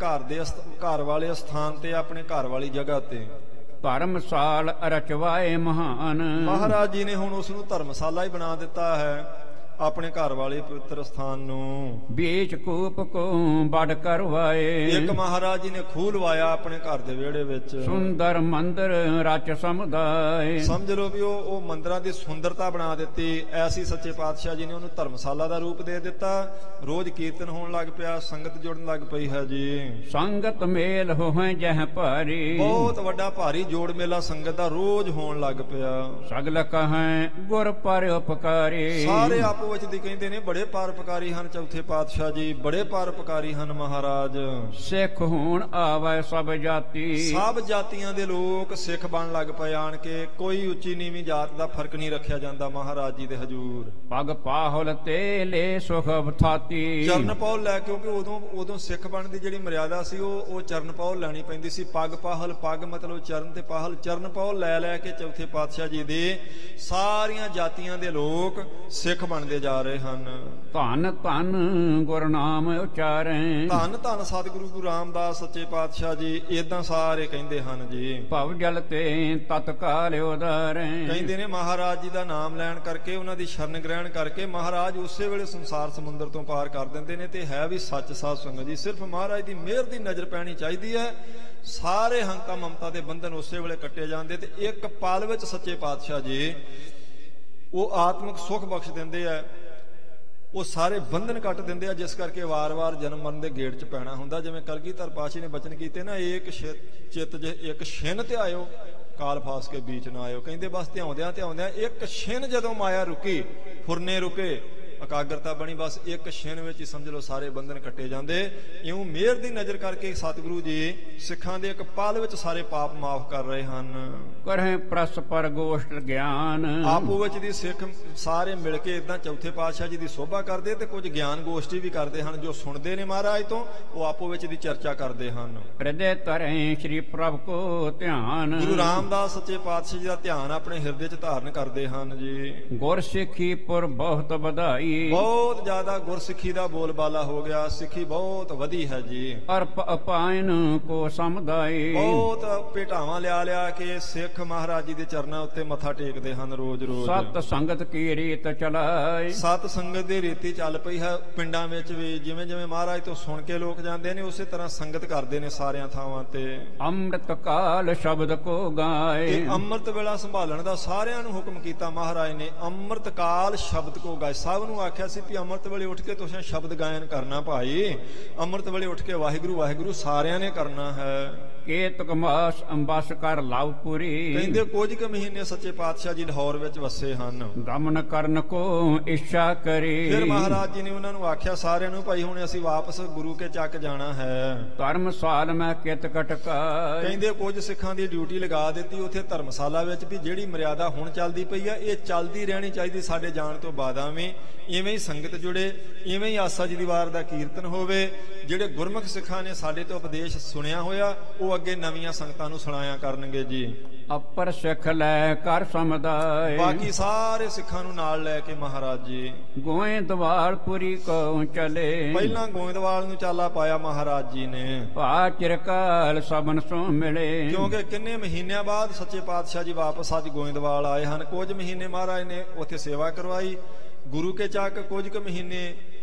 ਘਰ ਵਾਲੇ ਸਥਾਨ ਤੇ, ਆਪਣੇ ਘਰ ਵਾਲੀ ਜਗ੍ਹਾ ਤੇ ਧਰਮਸਾਲ ਰਚਵਾਏ ਮਹਾਨ ਮਹਾਰਾਜ ਜੀ ਨੇ ਹੁਣ ਉਸ ਨੂੰ ਧਰਮਸ਼ਾਲਾ ਹੀ ਬਣਾ ਦਿੱਤਾ ਹੈ, ਆਪਣੇ ਘਰ ਵਾਲੇ ਪਵਿੱਤਰ ਸਥਾਨ ਨੂੰ। ਬੀਚ ਕੂਪ ਕੋ ਬੜ ਕਰਵਾਏ ਇੱਕ ਮਹਾਰਾਜ ਜੀ ਨੇ ਖੂਹ ਲਵਾਇਆ ਆਪਣੇ ਘਰ ਦੇ ਵਿਹੜੇ ਵਿੱਚ। ਸੁੰਦਰ ਮੰਦਰ ਰਚ ਸਮੁਦਾਇ ਸਮਝ ਲਓ ਵੀ ਉਹ ਮੰਦਰਾਂ ਦੀ ਸੁੰਦਰਤਾ ਬਣਾ ਦਿੱਤੀ। ਐਸੀ ਸੱਚੇ ਪਾਤਸ਼ਾਹ ਜੀ ਨੇ ਉਹਨੂੰ ਧਰਮਸ਼ਾਲਾ ਦਾ ਰੂਪ ਦੇ ਦਿੱਤਾ। ਰੋਜ਼ ਕੀਰਤਨ ਹੋਣ ਲੱਗ ਪਿਆ, ਸੰਗਤ ਜੁੜਨ ਲੱਗ ਪਈ ਹੈ ਜੀ। ਸੰਗਤ ਮੇਲ ਹੋਏ ਜਹ ਭਾਰੀ ਬਹੁਤ ਵੱਡਾ ਭਾਰੀ ਜੋੜ ਮੇਲਾ ਸੰਗਤ ਦਾ ਰੋਜ਼ ਹੋਣ ਲੱਗ ਪਿਆ। ਸਗਲ ਕਹੈ ਗੁਰ ਪਰ ਉਪਕਾਰੀ ਸਾਰੇ ਆਪੋ ਵਿੱਚ ਦੀ ਕਹਿੰਦੇ ਨੇ ਬੜੇ ਪਰਉਪਕਾਰੀ ਹਨ ਚੌਥੇ ਪਾਤਸ਼ਾਹ ਜੀ, ਬੜੇ ਪਰਉਪਕਾਰੀ ਹਨ ਮਹਾਰਾਜ। ਸਿੱਖ ਹੋਣ ਆਵੈ ਸਭ ਜਾਤੀ ਸਭ ਜਾਤੀਆਂ ਦੇ ਲੋਕ ਸਿੱਖ ਬਣ ਲੱਗ ਪਏ ਆਣ ਕੇ। ਕੋਈ ਉੱਚੀ ਨੀਵੀਂ ਜਾਤ ਦਾ ਫਰਕ ਨਹੀਂ ਰੱਖਿਆ ਜਾਂਦਾ ਮਹਾਰਾਜ ਜੀ ਦੇ ਹਜੂਰ। ਪਗ ਪਾਹੁਲ ਤੇ ਲੈ ਸੁਖ ਬਥਾਤੀ ਚਰਨ ਪੌਲ ਲੈ, ਕਿਉਂਕਿ ਉਦੋਂ ਸਿੱਖ ਬਣਨ ਦੀ ਜਿਹੜੀ ਮਰਿਆਦਾ ਸੀ ਉਹ ਚਰਨ ਪੌਲ ਲੈਣੀ ਪੈਂਦੀ ਸੀ। ਪਗ ਪਾਹਲ, ਪਗ ਮਤਲਬ ਚਰਨ ਤੇ ਪਾਹਲ, ਚਰਨ ਪੌਲ ਲੈ ਕੇ ਚੌਥੇ ਪਾਤਸ਼ਾਹ ਜੀ ਦੇ ਸਾਰੀਆਂ ਜਾਤੀਆਂ ਦੇ ਲੋਕ ਸਿੱਖ ਬਣਦੇ ਜਾ ਰਹੇ ਹਨ। ਧੰਨ ਧੰਨ ਗੁਰ ਨਾਮ ਉਚਾਰੈ ਧੰਨ ਧੰਨ ਸਤਿਗੁਰੂ ਗੁਰੂ ਰਾਮਦਾਸ ਸੱਚੇ ਪਾਤਸ਼ਾਹ ਜੀ, ਏਦਾਂ ਸਾਰੇ ਕਹਿੰਦੇ ਹਨ ਜੀ। ਭਵ ਜਲ ਤੇ ਤਤਕਾਲ ਉਦਾਰੈ ਕਹਿੰਦੇ ਨੇ ਮਹਾਰਾਜ ਜੀ ਦਾ ਨਾਮ ਲੈਣ ਕਰਕੇ, ਉਹਨਾਂ ਦੀ ਸ਼ਰਨ ਗ੍ਰਹਿਣ ਕਰਕੇ ਮਹਾਰਾਜ ਉਸੇ ਵੇਲੇ ਸੰਸਾਰ ਸਮੁੰਦਰ ਤੋਂ ਪਾਰ ਕਰ ਦਿੰਦੇ ਨੇ। ਤੇ ਹੈ ਵੀ ਸੱਚ ਸਾਧ ਸੰਗਤ ਜੀ, ਸਿਰਫ ਮਹਾਰਾਜ ਦੀ ਮਿਹਰ ਦੀ ਨਜ਼ਰ ਪੈਣੀ ਚਾਹੀਦੀ ਹੈ। ਸਾਰੇ ਹੰਤਾ ਮਮਤਾ ਦੇ ਬੰਧਨ ਉਸੇ ਵੇਲੇ ਕੱਟੇ ਜਾਂਦੇ ਤੇ ਇੱਕ ਪਲ ਵਿੱਚ ਸੱਚੇ ਪਾਤਸ਼ਾਹ ਜੀ ਉਹ ਆਤਮਿਕ ਸੁੱਖ ਬਖਸ਼ ਦਿੰਦੇ ਆ, ਉਹ ਸਾਰੇ ਬੰਧਨ ਕੱਟ ਦਿੰਦੇ ਆ, ਜਿਸ ਕਰਕੇ ਵਾਰ-ਵਾਰ ਜਨਮ ਮਰਨ ਦੇ ਗੇੜ 'ਚ ਪੈਣਾ ਹੁੰਦਾ। ਜਿਵੇਂ ਕਲਗੀਧਰ ਪਾਤਸ਼ਾਹ ਨੇ ਬਚਨ ਕੀਤੇ ਨਾ, ਏਕ ਚਿੱਤ ਜੇ ਇੱਕ ਛਿਨ ਤੇ ਆਇਓ, ਕਾਲ ਫਾਸ ਕੇ ਬੀਚ ਨਾ ਆਇਓ। ਕਹਿੰਦੇ ਬਸ ਧਿਆਉਂਦਿਆਂ ਇੱਕ ਛਿਨ ਜਦੋਂ ਮਾਇਆ ਰੁਕੀ, ਫੁਰਨੇ ਰੁਕੇ, ਇਕਾਗਰਤਾ ਬਣੀ, ਬਸ ਇੱਕ ਛਿਨ ਵਿੱਚ ਹੀ ਸਮਝ ਲਓ ਸਾਰੇ ਬੰਧਨ ਕੱਟੇ ਜਾਂਦੇ। ਇਉਂ ਮਿਹਰ ਦੀ ਨਜ਼ਰ ਕਰਕੇ ਸਤਿਗੁਰੂ ਜੀ ਸਿੱਖਾਂ ਦੇ ਇੱਕ ਪਲ ਵਿੱਚ ਸਾਰੇ ਪਾਪ ਮਾਫ ਕਰ ਰਹੇ ਹਨ। ਕਰਹਿ ਪਰਸਪਰ ਗੋਸ਼ਟ ਗਿਆਨ ਆਪੋ ਵਿੱਚ ਦੀ ਸਿੱਖ ਸਾਰੇ ਮਿਲ ਕੇ ਇਦਾਂ ਚੌਥੇ ਪਾਤਸ਼ਾਹ ਜੀ ਦੀ ਸੋਭਾ ਕਰਦੇ ਤੇ ਕੁਝ ਗਿਆਨ ਗੋਸ਼ਟੀ ਵੀ ਕਰਦੇ ਹਨ। ਜੋ ਸੁਣਦੇ ਨੇ ਮਹਾਰਾਜ ਤੋਂ ਉਹ ਆਪੋ ਵਿੱਚ ਦੀ ਚਰਚਾ ਕਰਦੇ ਹਨ। ਹਿਰਦੇ ਧਰੈ ਸ਼੍ਰੀ ਪ੍ਰਭ ਕੋ ਧਿਆਨ ਗੁਰੂ ਰਾਮਦਾਸ ਸੱਚੇ ਪਾਤਸ਼ਾਹ ਜੀ ਦਾ ਧਿਆਨ ਆਪਣੇ ਹਿਰਦੇ 'ਚ ਧਾਰਨ ਕਰਦੇ ਹਨ ਜੀ। ਗੁਰ ਸਿੱਖੀ ਪੁਰ ਬਹੁਤ ਵਧਾਈ ਪਾਈ ਬਹੁਤ ਜ਼ਿਆਦਾ ਗੁਰਸਿੱਖੀ ਦਾ ਬੋਲਬਾਲਾ ਹੋ ਗਿਆ, ਸਿੱਖੀ ਬਹੁਤ ਵਧੀ ਹੈ ਜੀ। ਅਰਪ ਅਪਾਇਨ ਕੋ ਸਮਦਾਈ ਬਹੁਤ ਭੇਟਾਵਾਂ ਲਿਆ ਕੇ ਸਿੱਖ ਮਹਾਰਾਜ ਜੀ ਦੇ ਚਰਨਾਂ ਉੱਤੇ ਮੱਥਾ ਟੇਕਦੇ ਹਨ ਰੋਜ਼ ਰੋਜ਼। ਸਤ ਸੰਗਤ ਕੀ ਰੀਤ ਚਲਾਈ ਸਤ ਸੰਗਤ ਦੀ ਰੀਤੀ ਚੱਲ ਪਈ ਹੈ ਪਿੰਡਾਂ ਵਿੱਚ ਵੀ। ਜਿਵੇਂ ਜਿਵੇਂ ਮਹਾਰਾਜ ਤੋਂ ਸੁਣ ਕੇ ਲੋਕ ਜਾਂਦੇ ਨੇ ਉਸੇ ਤਰ੍ਹਾਂ ਸੰਗਤ ਕਰਦੇ ਨੇ ਸਾਰਿਆਂ ਥਾਵਾਂ ਤੇ। ਅੰਮ੍ਰਿਤ ਕਾਲ ਸ਼ਬਦ ਕੋ ਗਾਏ ਤੇ ਅੰਮ੍ਰਿਤ ਵੇਲਾ ਸੰਭਾਲਣ ਦਾ ਸਾਰਿਆਂ ਨੂੰ ਹੁਕਮ ਕੀਤਾ ਮਹਾਰਾਜ ਨੇ। ਅੰਮ੍ਰਿਤ ਕਾਲ ਸ਼ਬਦ ਕੋ ਗਾਏ, ਸਭ ਨੂੰ ਆਖਿਆ ਸੀ ਵੀ ਅੰਮ੍ਰਿਤ ਵੇਲੇ ਉੱਠ ਕੇ ਤੁਸੀਂ ਸ਼ਬਦ ਗਾਇਨ ਕਰਨਾ ਭਾਈ। ਅੰਮ੍ਰਿਤ ਵੇਲੇ ਉੱਠ ਕੇ ਵਾਹਿਗੁਰੂ ਵਾਹਿਗੁਰੂ ਸਾਰਿਆਂ ਨੇ ਕਰਨਾ ਹੈ। ਕੇਤਕ ਮਾਸ ਅੰਬਸ ਕਰ ਲਵਪੁਰੀ ਕਹਿੰਦੇ ਕੁਝ ਕੁ ਮਹੀਨੇ ਸੱਚੇ ਪਾਤਸ਼ਾਹ ਜੀ ਲਾਹੌਰ ਵਿੱਚ ਵਸੇ ਹਨ। ਗਮਨ ਕਰਨ ਕੋ ਇੱਛਾ ਕਰੀ ਫਿਰ ਮਹਾਰਾਜ ਜੀ ਨੇ ਉਹਨਾਂ ਨੂੰ ਆਖਿਆ ਸਾਰਿਆਂ ਨੂੰ ਭਾਈ ਹੁਣ ਅਸੀਂ ਵਾਪਸ ਗੁਰੂ ਕੇ ਚੱਕ ਜਾਣਾ ਹੈ। ਧਰਮਸਾਲ ਮੈਂ ਕਿਤ ਕਟਕਾਈ ਕਹਿੰਦੇ ਕੁਝ ਸਿੱਖਾਂ ਦੀ ਡਿਊਟੀ ਲਗਾ ਦਿੱਤੀ ਉੱਥੇ ਧਰਮਸ਼ਾਲਾ ਵਿੱਚ ਵੀ ਜਿਹੜੀ ਮਰਿਆਦਾ ਹੁਣ ਚੱਲਦੀ ਪਈ ਆ ਇਹ ਚੱਲਦੀ ਰਹਿਣੀ ਚਾਹੀਦੀ ਸਾਡੇ ਜਾਣ ਤੋਂ ਬਾਅਦਾਂ ਵੀ। ਇਵੇਂ ਹੀ ਸੰਗਤ ਜੁੜੇ, ਇਵੇਂ ਹੀ ਆਸਾ ਜੀ ਦੀ ਵਾਰ ਦਾ ਕੀਰਤਨ ਹੋਵੇ। ਜਿਹੜੇ ਗੁਰਮੁਖ ਸਿੱਖਾਂ ਨੇ ਸਾਡੇ ਤੋਂ ਉਪਦੇਸ਼ ਸੁਣਿਆ ਹੋਇਆ ਉਹ ਅੱਗੇ ਨਵੀਆਂ ਸੰਗਤਾਂ ਨੂੰ ਸੁਣਾਇਆ ਕਰਨਗੇ ਜੀ। ਅਪਰ ਸਿੱਖ ਲੈ ਕਰ ਸਮਦਾਏ ਬਾਕੀ ਸਾਰੇ ਸਿੱਖਾਂ ਨੂੰ ਨਾਲ ਲੈ ਕੇ ਮਹਾਰਾਜ ਜੀ ਗੋਇੰਦਵਾਲਪੁਰੀ ਕੋ ਚਲੇ ਪਹਿਲਾਂ ਗੋਇੰਦਵਾਲ ਨੂੰ ਚਾਲਾ ਪਾਇਆ ਮਹਾਰਾਜ ਜੀ ਨੇ। ਭਾ ਚਿਰਕਾਲ ਸਬਨ ਸੋ ਮਿਲੇ ਕਿਉਂਕਿ ਕਿੰਨੇ ਮਹੀਨਿਆਂ ਬਾਅਦ ਸੱਚੇ ਪਾਤਸ਼ਾਹ ਜੀ ਵਾਪਸ ਅੱਜ ਗੋਇੰਦਵਾਲ ਆਏ ਹਨ। ਕੁਝ ਮਹੀਨੇ ਮਹਾਰਾਜ ਨੇ ਉੱਥੇ ਸੇਵਾ ਕਰਵਾਈ ਗੁਰੂ ਕੇ ਚੱਕ, ਕੁਝ ਕੁ ਮਹੀਨੇ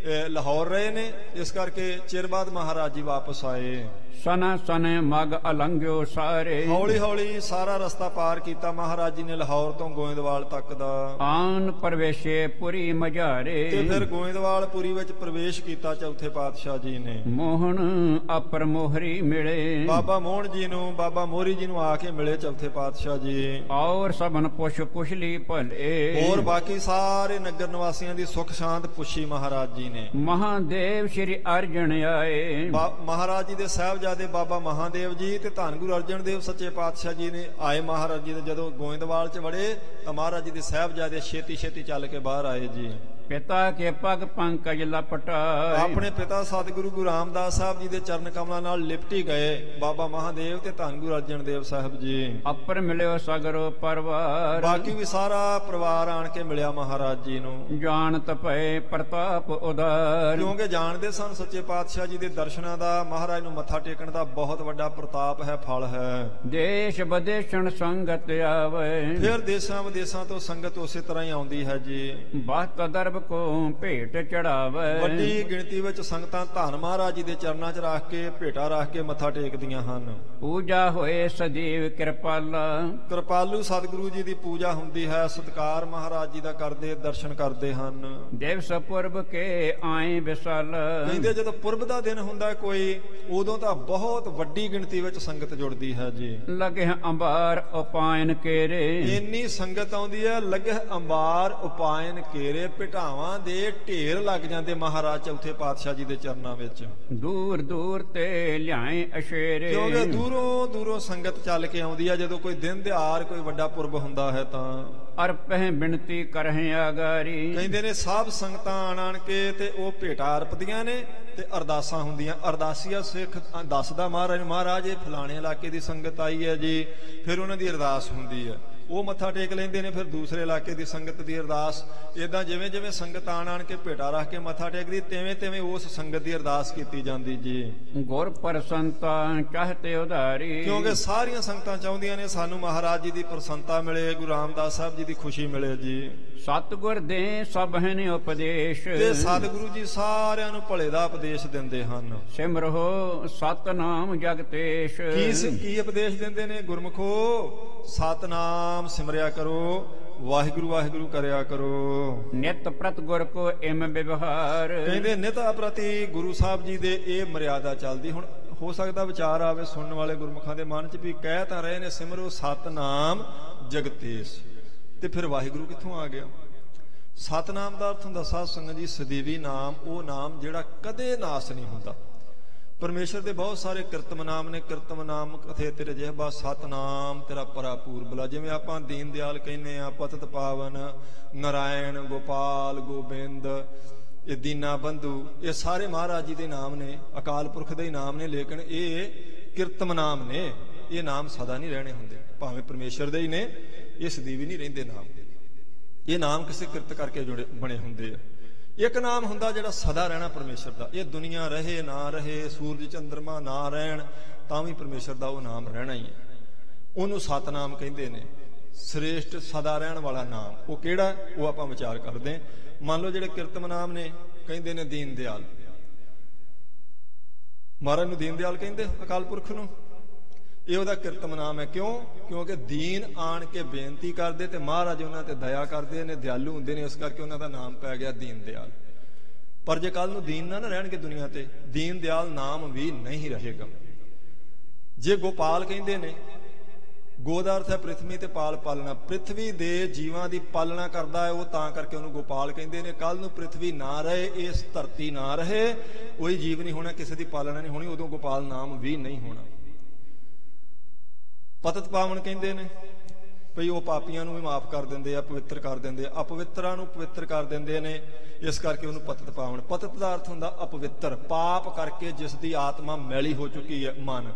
ਲਾਹੌਰ ਰਹੇ ਨੇ। ਇਸ ਕਰਕੇ ਚਿਰ ਬਾਅਦ ਮਹਾਰਾਜ ਜੀ ਵਾਪਸ ਆਏ। ਸਨ ਸਨ ਮਗ ਅਲੰਘਿਓ ਸਾਰੇ ਹੌਲੀ ਹੌਲੀ ਸਾਰਾ ਰਸਤਾ ਪਾਰ ਕੀਤਾ ਮਹਾਰਾਜ ਜੀ ਨੇ ਲਾਹੌਰ ਤੋਂ ਗੋਇੰਦਵਾਲ ਤੱਕ ਦਾ। ਆਨ ਪ੍ਰਵੇਸ਼ੇ ਪੁਰੀ ਮਝਾਰੇ ਤੇ ਫਿਰ ਗੋਇੰਦਵਾਲ ਪੁਰੀ ਵਿੱਚ ਪ੍ਰਵੇਸ਼ ਕੀਤਾ ਚੌਥੇ ਪਾਤਸ਼ਾਹ ਜੀ ਨੇ। ਮੋਹਨ ਅਪਰ ਮੋਹਰੀ ਮਿਲੇ ਬਾਬਾ ਮੋਹਨ ਜੀ ਨੂੰ, ਬਾਬਾ ਮੋਹਰੀ ਜੀ ਨੂੰ ਆ ਕੇ ਮਿਲੇ ਚੌਥੇ ਪਾਤਸ਼ਾਹ ਜੀ। ਔਰ ਸਭਨ ਪੁੱਛ ਕੁਸ਼ਲੀ ਭਲੇ ਹੋਰ ਬਾਕੀ ਸਾਰੇ ਨਗਰ ਨਿਵਾਸੀਆਂ ਦੀ ਸੁਖ ਸ਼ਾਂਤ ਪੁੱਛੀ ਮਹਾਰਾਜ ਜੀ ਨੇ। ਮਹਾਦੇਵ ਸ਼੍ਰੀ ਅਰਜਨ ਆਏ ਮਹਾਰਾਜ ਜੀ ਦੇ ਸਾਹਿਬਜ਼ਾਦੇ ਬਾਬਾ ਮਹਾਦੇਵ ਜੀ ਤੇ ਧੰਨ ਗੁਰੂ ਅਰਜਨ ਦੇਵ ਸੱਚੇ ਪਾਤਸ਼ਾਹ ਜੀ ਨੇ ਆਏ ਮਹਾਰਾਜ ਜੀ ਦੇ। ਜਦੋਂ ਗੋਇੰਦਵਾਲ ਚ ਵੜੇ ਤਾਂ ਮਹਾਰਾਜ ਜੀ ਦੇ ਸਾਹਿਬਜ਼ਾਦੇ ਛੇਤੀ ਛੇਤੀ ਚੱਲ ਕੇ ਬਾਹਰ ਆਏ ਜੀ। ਪਿਤਾ ਕੇ ਪਗ ਪੰਕਜ ਲਪਟਾਏ ਆਪਣੇ ਪਿਤਾ ਸਤਿਗੁਰੂ ਗੁਰੂ ਰਾਮਦਾਸ ਸਾਹਿਬ ਜੀ ਦੇ ਚਰਨ ਕਮਲਾਂ ਨਾਲ ਲਿਪਟੀ ਗਏ ਬਾਬਾ ਮਹਾਦੇਵ ਤੇ ਧੰਨ ਗੁਰੂ ਅਰਜਨ ਦੇਵ ਸਾਹਿਬ ਜੀ। ਅਪਰ ਮਿਲਿਓ ਸਗਰੋ ਪਰਵਾਰ ਬਾਕੀ ਵੀ ਸਾਰਾ ਪਰਿਵਾਰ ਆਣ ਕੇ ਮਿਲਿਆ ਮਹਾਰਾਜ ਜੀ ਨੂੰ। ਜਾਣਤ ਭਏ ਪ੍ਰਤਾਪ ਉਦਾਰ ਕਿਉਂਕਿ ਜਾਣਦੇ ਸਨ ਸੱਚੇ ਪਾਤਸ਼ਾਹ ਜੀ ਦੇ ਦਰਸ਼ਨਾਂ ਦਾ, ਮਹਾਰਾਜ ਨੂੰ ਮੱਥਾ ਟੇਕਣ ਦਾ ਬਹੁਤ ਵੱਡਾ ਪ੍ਰਤਾਪ ਹੈ, ਫਲ ਹੈ। ਦੇਸ਼ ਵਿਦੇਸ਼ਣ ਸੰਗਤ ਆਵੇ ਫਿਰ ਦੇਸ਼ਾਂ ਵਿਦੇਸ਼ਾਂ ਤੋਂ ਸੰਗਤ ਉਸੇ ਤਰ੍ਹਾਂ ਹੀ ਆਉਂਦੀ ਹੈ ਜੀ। ਬਹਤ ਦਰਬ ਕੋ ਭੇਟ ਚੜਾਵੇ ਵੱਡੀ ਗਿਣਤੀ ਵਿੱਚ ਸੰਗਤਾਂ ਧੰਨ ਮਹਾਰਾਜ ਜੀ ਦੇ ਚਰਨਾਂ 'ਚ ਰੱਖ ਕੇ ਭੇਟਾ ਰੱਖ ਕੇ ਮੱਥਾ ਟੇਕਦੀਆਂ ਹਨ। ਪੂਜਾ ਹੋਏ ਸਦੀਵ ਕਿਰਪਾਲਾ ਕਿਰਪਾਲੂ ਸਤਿਗੁਰੂ ਜੀ ਦੀ ਪੂਜਾ ਹੁੰਦੀ ਹੈ, ਸਤਿਕਾਰ ਮਹਾਰਾਜ ਜੀ ਦਾ ਕਰਦੇ, ਦਰਸ਼ਨ ਕਰਦੇ ਹਨ। ਦਿਵਸ ਪੁਰਬ ਕੇ ਆਏ ਵਿਸਲ ਕਹਿੰਦੇ ਜਦੋਂ ਪੁਰਬ ਦਾ ਦਿਨ ਹੁੰਦਾ ਕੋਈ ਉਦੋਂ ਤਾਂ ਬਹੁਤ ਵੱਡੀ ਗਿਣਤੀ ਵਿੱਚ ਸੰਗਤ ਜੁੜਦੀ ਹੈ ਜੀ। ਲਗੇ ਅੰਬਾਰ ਉਪਾਇਨ ਕੇਰੇ ਇੰਨੀ ਸੰਗਤ ਆਉਂਦੀ ਹੈ, ਲਗੇ ਅੰਬਾਰ ਉਪਾਇਨ ਕੇਰੇ, ਭਟਾਵਾਂ ਦੇ ਢੇਰ ਲੱਗ ਜਾਂਦੇ ਮਹਾਰਾਜ ਚੌਥੇ ਪਾਤਸ਼ਾਹ ਜੀ ਦੇ ਚਰਨਾਂ ਵਿੱਚ। ਦੂਰ ਦੂਰ ਤੇ ਲਿਆਏ ਅਸ਼ੇਰੇ ਕਿਉਂਕਿ ਦੂਰੋਂ ਦੂਰੋਂ ਸੰਗਤ ਚੱਲ ਕੇ ਆਉਂਦੀ ਹੈ ਜਦੋਂ ਕੋਈ ਦਿਨ ਦਿਹਾੜ ਕੋਈ ਵੱਡਾ ਪੁਰਬ ਹੁੰਦਾ ਹੈ ਤਾਂ। ਅਰਪਹਿ ਬਿਨਤੀ ਕਰਹਿ ਆਗਾਰੀ ਕਹਿੰਦੇ ਨੇ ਸਭ ਸੰਗਤਾਂ ਆਣ ਕੇ ਤੇ ਉਹ ਭੇਟਾ ਅਰਪਦੀਆਂ ਨੇ ਤੇ ਅਰਦਾਸਾਂ ਹੁੰਦੀਆਂ। ਅਰਦਾਸੀਆ ਸਿੱਖ ਦੱਸਦਾ ਮਹਾਰਾਜ ਨੂੰ, ਮਹਾਰਾਜ ਇਹ ਫਲਾਣੇ ਇਲਾਕੇ ਦੀ ਸੰਗਤ ਆਈ ਹੈ ਜੀ, ਫਿਰ ਉਹਨਾਂ ਦੀ ਅਰਦਾਸ ਹੁੰਦੀ ਹੈ, ਉਹ ਮੱਥਾ ਟੇਕ ਲੈਂਦੇ ਨੇ। ਫਿਰ ਦੂਸਰੇ ਇਲਾਕੇ ਦੀ ਸੰਗਤ ਦੀ ਅਰਦਾਸ, ਇਦਾਂ ਜਿਵੇਂ ਜਿਵੇਂ ਸੰਗਤ ਆਣ ਕੇ ਭੇਟਾ ਰੱਖ ਕੇ ਮੱਥਾ ਟੇਕਦੀ ਤਿਵੇਂ ਤਿਵੇਂ ਉਸ ਸੰਗਤ ਦੀ ਅਰਦਾਸ ਕੀਤੀ ਜਾਂਦੀ ਜੀ। ਗੁਰ ਪ੍ਰਸੰਤਾ ਚਾਹਤੇ ਉਧਾਰੀ ਕਿਉਂਕਿ ਸਾਰੀਆਂ ਸੰਗਤਾਂ ਚਾਹੁੰਦੀਆਂ ਨੇ ਸਾਨੂੰ ਮਹਾਰਾਜ ਜੀ ਦੀ ਪ੍ਰਸੰਤਾ ਮਿਲੇ, ਗੁਰੂ ਰਾਮਦਾਸ ਸਾਹਿਬ ਜੀ ਦੀ ਖੁਸ਼ੀ ਮਿਲੇ ਜੀ। ਸਤਿਗੁਰ ਦੇ ਸਭਨ ਉਪਦੇਸ਼ ਤੇ ਸਤਿਗੁਰੂ ਜੀ ਸਾਰਿਆਂ ਨੂੰ ਭਲੇ ਦਾ ਉਪਦੇਸ਼ ਦਿੰਦੇ ਹਨ। ਸਿਮਰੋ ਸਤਨਾਮ ਜਗਤੇਸ਼ ਕੀ ਉਪਦੇਸ਼ ਦਿੰਦੇ ਨੇ? ਗੁਰਮੁਖੋ ਸਤਨਾਮ ਸਿਮਰਿਆ ਕਰੋ, ਵਾਹਿਗੁਰੂ ਵਾਹਿਗੁਰੂ ਕਰਿਆ ਕਰੋ। ਨਿਤ ਪ੍ਰਤ ਗੁਰ ਕੋ ਇਮ ਵਿਵਹਾਰ ਕਹਿੰਦੇ ਨਿਤ ਪ੍ਰਤੀ ਗੁਰੂ ਸਾਹਿਬ ਜੀ ਦੇ ਇਹ ਮਰਿਆਦਾ ਚੱਲਦੀ। ਹੁਣ ਹੋ ਸਕਦਾ ਵਿਚਾਰ ਆਵੇ ਸੁਣਨ ਵਾਲੇ ਗੁਰਮੁਖਾਂ ਦੇ ਮਨ 'ਚ ਵੀ ਕਹਿ ਤਾਂ ਰਹੇ ਨੇ ਸਿਮਰੋ ਸਤਨਾਮ ਜਗਤੇਸ਼, ਤੇ ਫਿਰ ਵਾਹਿਗੁਰੂ ਕਿੱਥੋਂ ਆ ਗਿਆ? ਸਤਨਾਮ ਦਾ ਅਰਥ ਹੁੰਦਾ ਸਾਧ ਸੰਗਤ ਜੀ ਸਦੀਵੀ ਨਾਮ, ਉਹ ਨਾਮ ਜਿਹੜਾ ਕਦੇ ਨਾਸ ਨਹੀਂ ਹੁੰਦਾ। ਪਰਮੇਸ਼ਰ ਦੇ ਬਹੁਤ ਸਾਰੇ ਕਿਰਤਮ ਨਾਮ ਨੇ। ਕਿਰਤਮ ਨਾਮ ਕਥੇ ਤੇਰੇ ਜਿਹਬਾ ਸਤਨਾਮ ਤੇਰਾ ਪਰਾ ਪੂਰਬਲਾ। ਜਿਵੇਂ ਆਪਾਂ ਦੀਨ ਦਿਆਲ ਕਹਿੰਦੇ ਆ, ਪਤਿਤ ਪਾਵਨ, ਨਾਰਾਇਣ, ਗੋਪਾਲ, ਗੋਬਿੰਦ, ਇਹ ਦੀਨਾ ਬੰਧੂ, ਇਹ ਸਾਰੇ ਮਹਾਰਾਜ ਜੀ ਦੇ ਨਾਮ ਨੇ, ਅਕਾਲ ਪੁਰਖ ਦੇ ਹੀ ਨਾਮ ਨੇ। ਲੇਕਿਨ ਇਹ ਕਿਰਤਮ ਨਾਮ ਨੇ, ਇਹ ਨਾਮ ਸਦਾ ਨਹੀਂ ਰਹਿਣੇ ਹੁੰਦੇ। ਭਾਵੇਂ ਪਰਮੇਸ਼ਰ ਦੇ ਹੀ ਨੇ, ਇਹ ਸਦੀਵੀ ਨਹੀਂ ਰਹਿੰਦੇ ਨਾਮ। ਇਹ ਨਾਮ ਕਿਸੇ ਕਿਰਤ ਕਰਕੇ ਜੁੜੇ ਬਣੇ ਹੁੰਦੇ ਆ। ਇੱਕ ਨਾਮ ਹੁੰਦਾ ਜਿਹੜਾ ਸਦਾ ਰਹਿਣਾ ਪਰਮੇਸ਼ਰ ਦਾ। ਇਹ ਦੁਨੀਆ ਰਹੇ ਨਾ ਰਹੇ, ਸੂਰਜ ਚੰਦਰਮਾ ਨਾ ਰਹਿਣ, ਤਾਂ ਵੀ ਪਰਮੇਸ਼ਰ ਦਾ ਉਹ ਨਾਮ ਰਹਿਣਾ ਹੀ ਹੈ। ਉਹਨੂੰ ਸਤਨਾਮ ਕਹਿੰਦੇ ਨੇ, ਸ੍ਰੇਸ਼ਟ ਸਦਾ ਰਹਿਣ ਵਾਲਾ ਨਾਮ। ਉਹ ਕਿਹੜਾ, ਉਹ ਆਪਾਂ ਵਿਚਾਰ ਕਰਦੇ। ਮੰਨ ਲਓ ਜਿਹੜੇ ਕਿਰਤਮ ਨਾਮ ਨੇ, ਕਹਿੰਦੇ ਨੇ ਦੀਨ ਦਿਆਲ। ਮਹਾਰਾਜ ਨੂੰ ਦੀਨ ਦਿਆਲ ਕਹਿੰਦੇ, ਅਕਾਲ ਪੁਰਖ ਨੂੰ। ਇਹ ਉਹਦਾ ਕਿਰਤਮ ਨਾਮ ਹੈ। ਕਿਉਂ? ਕਿਉਂਕਿ ਦੀਨ ਆਣ ਕੇ ਬੇਨਤੀ ਕਰਦੇ ਤੇ ਮਹਾਰਾਜ ਉਹਨਾਂ ਤੇ ਦਇਆ ਕਰਦੇ ਨੇ, ਦਿਆਲੂ ਹੁੰਦੇ ਨੇ, ਇਸ ਕਰਕੇ ਉਹਨਾਂ ਦਾ ਨਾਮ ਪੈ ਗਿਆ ਦੀਨ ਦਿਆਲ। ਪਰ ਜੇ ਕੱਲ ਨੂੰ ਦੀਨ ਨਾ ਰਹਿਣਗੇ ਦੁਨੀਆ ਤੇ, ਦੀਨ ਦਿਆਲ ਨਾਮ ਵੀ ਨਹੀਂ ਰਹੇਗਾ। ਜੇ ਗੋਪਾਲ ਕਹਿੰਦੇ ਨੇ, ਗੋ ਦਾ ਅਰਥ ਹੈ ਪ੍ਰਿਥਵੀ ਤੇ ਪਾਲ ਪਾਲਣਾ। ਪ੍ਰਿਥਵੀ ਦੇ ਜੀਵਾਂ ਦੀ ਪਾਲਣਾ ਕਰਦਾ ਹੈ ਉਹ, ਤਾਂ ਕਰਕੇ ਉਹਨੂੰ ਗੋਪਾਲ ਕਹਿੰਦੇ ਨੇ। ਕੱਲ ਨੂੰ ਪ੍ਰਿਥਵੀ ਨਾ ਰਹੇ, ਇਸ ਧਰਤੀ ਨਾ ਰਹੇ, ਕੋਈ ਜੀਵ ਨਹੀਂ ਹੋਣਾ, ਕਿਸੇ ਦੀ ਪਾਲਣਾ ਨਹੀਂ ਹੋਣੀ, ਉਦੋਂ ਗੋਪਾਲ ਨਾਮ ਵੀ ਨਹੀਂ ਹੋਣਾ। ਪਤਿਤ ਪਾਵਨ ਕਹਿੰਦੇ ਨੇ ਭਈ ਉਹ ਪਾਪੀਆਂ ਨੂੰ ਵੀ ਮਾਫ ਕਰ ਦਿੰਦੇ ਆ, ਪਵਿੱਤਰ ਕਰ ਦਿੰਦੇ ਆ, ਅਪਵਿੱਤਰਾਂ ਨੂੰ ਪਵਿੱਤਰ ਕਰ ਦਿੰਦੇ ਨੇ, ਇਸ ਕਰਕੇ ਉਹਨੂੰ ਪਤਿਤ ਪਾਵਨ। ਪਤਿਤ ਦਾ ਅਰਥ ਹੁੰਦਾ ਅਪਵਿੱਤਰ, ਪਾਪ ਕਰਕੇ ਜਿਸ ਦੀ ਆਤਮਾ ਮੈਲੀ ਹੋ ਚੁੱਕੀ ਹੈ, ਮਨ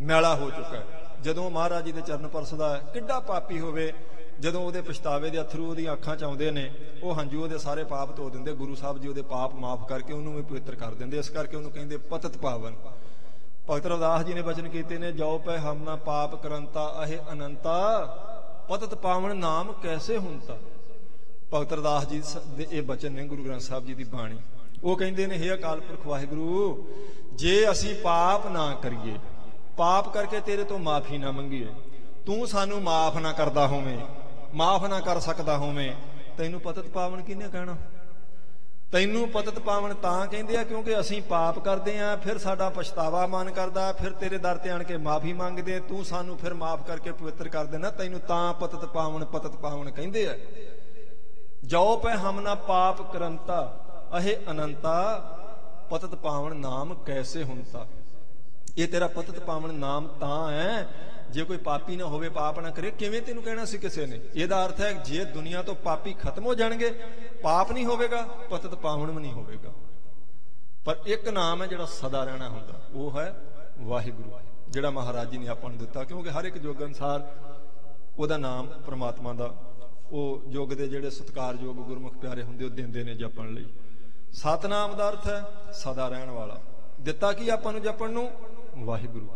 ਮੈਲਾ ਹੋ ਚੁੱਕਾ ਹੈ। ਜਦੋਂ ਮਹਾਰਾਜ ਜੀ ਦੇ ਚਰਨ ਪਰਸਦਾ ਹੈ, ਕਿੱਡਾ ਪਾਪੀ ਹੋਵੇ, ਜਦੋਂ ਉਹਦੇ ਪਛਤਾਵੇ ਦੇ ਅਥਰੂ ਉਹਦੀਆਂ ਅੱਖਾਂ 'ਚ ਆਉਂਦੇ ਨੇ, ਉਹ ਹੰਝੂ ਉਹਦੇ ਸਾਰੇ ਪਾਪ ਧੋ ਦਿੰਦੇ। ਗੁਰੂ ਸਾਹਿਬ ਜੀ ਉਹਦੇ ਪਾਪ ਮਾਫ ਕਰਕੇ ਉਹਨੂੰ ਵੀ ਪਵਿੱਤਰ ਕਰ ਦਿੰਦੇ, ਇਸ ਕਰਕੇ ਉਹਨੂੰ ਕਹਿੰਦੇ ਪਤਿਤ ਪਾਵਨ। ਭਗਤ ਰਵਿਦਾਸ ਜੀ ਨੇ ਬਚਨ ਕੀਤੇ ਨੇ, ਜੋ ਪੈ ਹਮ ਨਾ ਪਾਪ ਕਰੰਤਾ ਅਹੇ ਅਨੰਤਾ, ਪਤਿਤ ਪਾਵਨ ਨਾਮ ਕੈਸੇ ਹੁੰਤਾ। ਭਗਤ ਰਵਿਦਾਸ ਜੀ ਦੇ ਇਹ ਬਚਨ ਨੇ ਗੁਰੂ ਗ੍ਰੰਥ ਸਾਹਿਬ ਜੀ ਦੀ ਬਾਣੀ। ਉਹ ਕਹਿੰਦੇ ਨੇ, ਹੇ ਅਕਾਲ ਪੁਰਖ ਵਾਹਿਗੁਰੂ, ਜੇ ਅਸੀਂ ਪਾਪ ਨਾ ਕਰੀਏ, ਪਾਪ ਕਰਕੇ ਤੇਰੇ ਤੋਂ ਮਾਫੀ ਨਾ ਮੰਗੀਏ, ਤੂੰ ਸਾਨੂੰ ਮਾਫ ਨਾ ਕਰਦਾ ਹੋਵੇਂ, ਮਾਫ ਨਾ ਕਰ ਸਕਦਾ ਹੋਵੇਂ, ਤੈਨੂੰ ਪਤਿਤ ਪਾਵਨ ਕਿਹਨੇ ਕਹਿਣਾ? ਤੈਨੂੰ ਪਤਿਤ ਪਾਵਨ ਤਾਂ ਕਹਿੰਦੇ ਆ ਕਿਉਂਕਿ ਅਸੀਂ ਪਾਪ ਕਰਦੇ ਆ, ਫਿਰ ਸਾਡਾ ਪਛਤਾਵਾ ਮਨ ਕਰਦਾ, ਫਿਰ ਤੇਰੇ ਦਰ ਤੇ ਆਣ ਕੇ ਮਾਫੀ ਮੰਗਦੇ, ਤੂੰ ਸਾਨੂੰ ਫਿਰ ਮਾਫ ਕਰਕੇ ਪਵਿੱਤਰ ਕਰ ਦੇਣਾ, ਤੈਨੂੰ ਤਾਂ ਪਤਿਤ ਪਾਵਨ ਕਹਿੰਦੇ ਆ। ਜੋ ਪੈ ਹਮ ਨਾ ਪਾਪ ਕਰੰਤਾ ਅਹੇ ਅਨੰਤਾ, ਪਤਿਤ ਪਾਵਨ ਨਾਮ ਕੈਸੇ ਹੁੰਤਾ। ਇਹ ਤੇਰਾ ਪਤਿਤ ਪਾਵਨ ਨਾਮ ਤਾਂ ਹੈ ਜੇ ਕੋਈ ਪਾਪੀ ਨਾ ਹੋਵੇ, ਪਾਪ ਨਾ ਕਰੇ, ਕਿਵੇਂ ਤੈਨੂੰ ਕਹਿਣਾ ਸੀ ਕਿਸੇ ਨੇ? ਇਹਦਾ ਅਰਥ ਹੈ ਜੇ ਦੁਨੀਆ ਤੋਂ ਪਾਪੀ ਖਤਮ ਹੋ ਜਾਣਗੇ, ਪਾਪ ਨਹੀਂ ਹੋਵੇਗਾ, ਪਤਿਤ ਪਾਵਨ ਵੀ ਨਹੀਂ ਹੋਵੇਗਾ। ਪਰ ਇੱਕ ਨਾਮ ਹੈ ਜਿਹੜਾ ਸਦਾ ਰਹਿਣਾ ਹੁੰਦਾ, ਉਹ ਹੈ ਵਾਹਿਗੁਰੂ, ਜਿਹੜਾ ਮਹਾਰਾਜ ਜੀ ਨੇ ਆਪਾਂ ਨੂੰ ਦਿੱਤਾ। ਕਿਉਂਕਿ ਹਰ ਇੱਕ ਯੁੱਗ ਅਨੁਸਾਰ ਉਹਦਾ ਨਾਮ ਪ੍ਰਮਾਤਮਾ ਦਾ, ਉਹ ਯੁੱਗ ਦੇ ਜਿਹੜੇ ਸਤਿਕਾਰਯੋਗ ਗੁਰਮੁਖ ਪਿਆਰੇ ਹੁੰਦੇ ਉਹ ਦਿੰਦੇ ਨੇ ਜਪਣ ਲਈ। ਸਤਨਾਮ ਦਾ ਅਰਥ ਹੈ ਸਦਾ ਰਹਿਣ ਵਾਲਾ। ਦਿੱਤਾ ਕੀ ਆਪਾਂ ਨੂੰ ਜਪਣ ਨੂੰ? ਵਾਹਿਗੁਰੂ।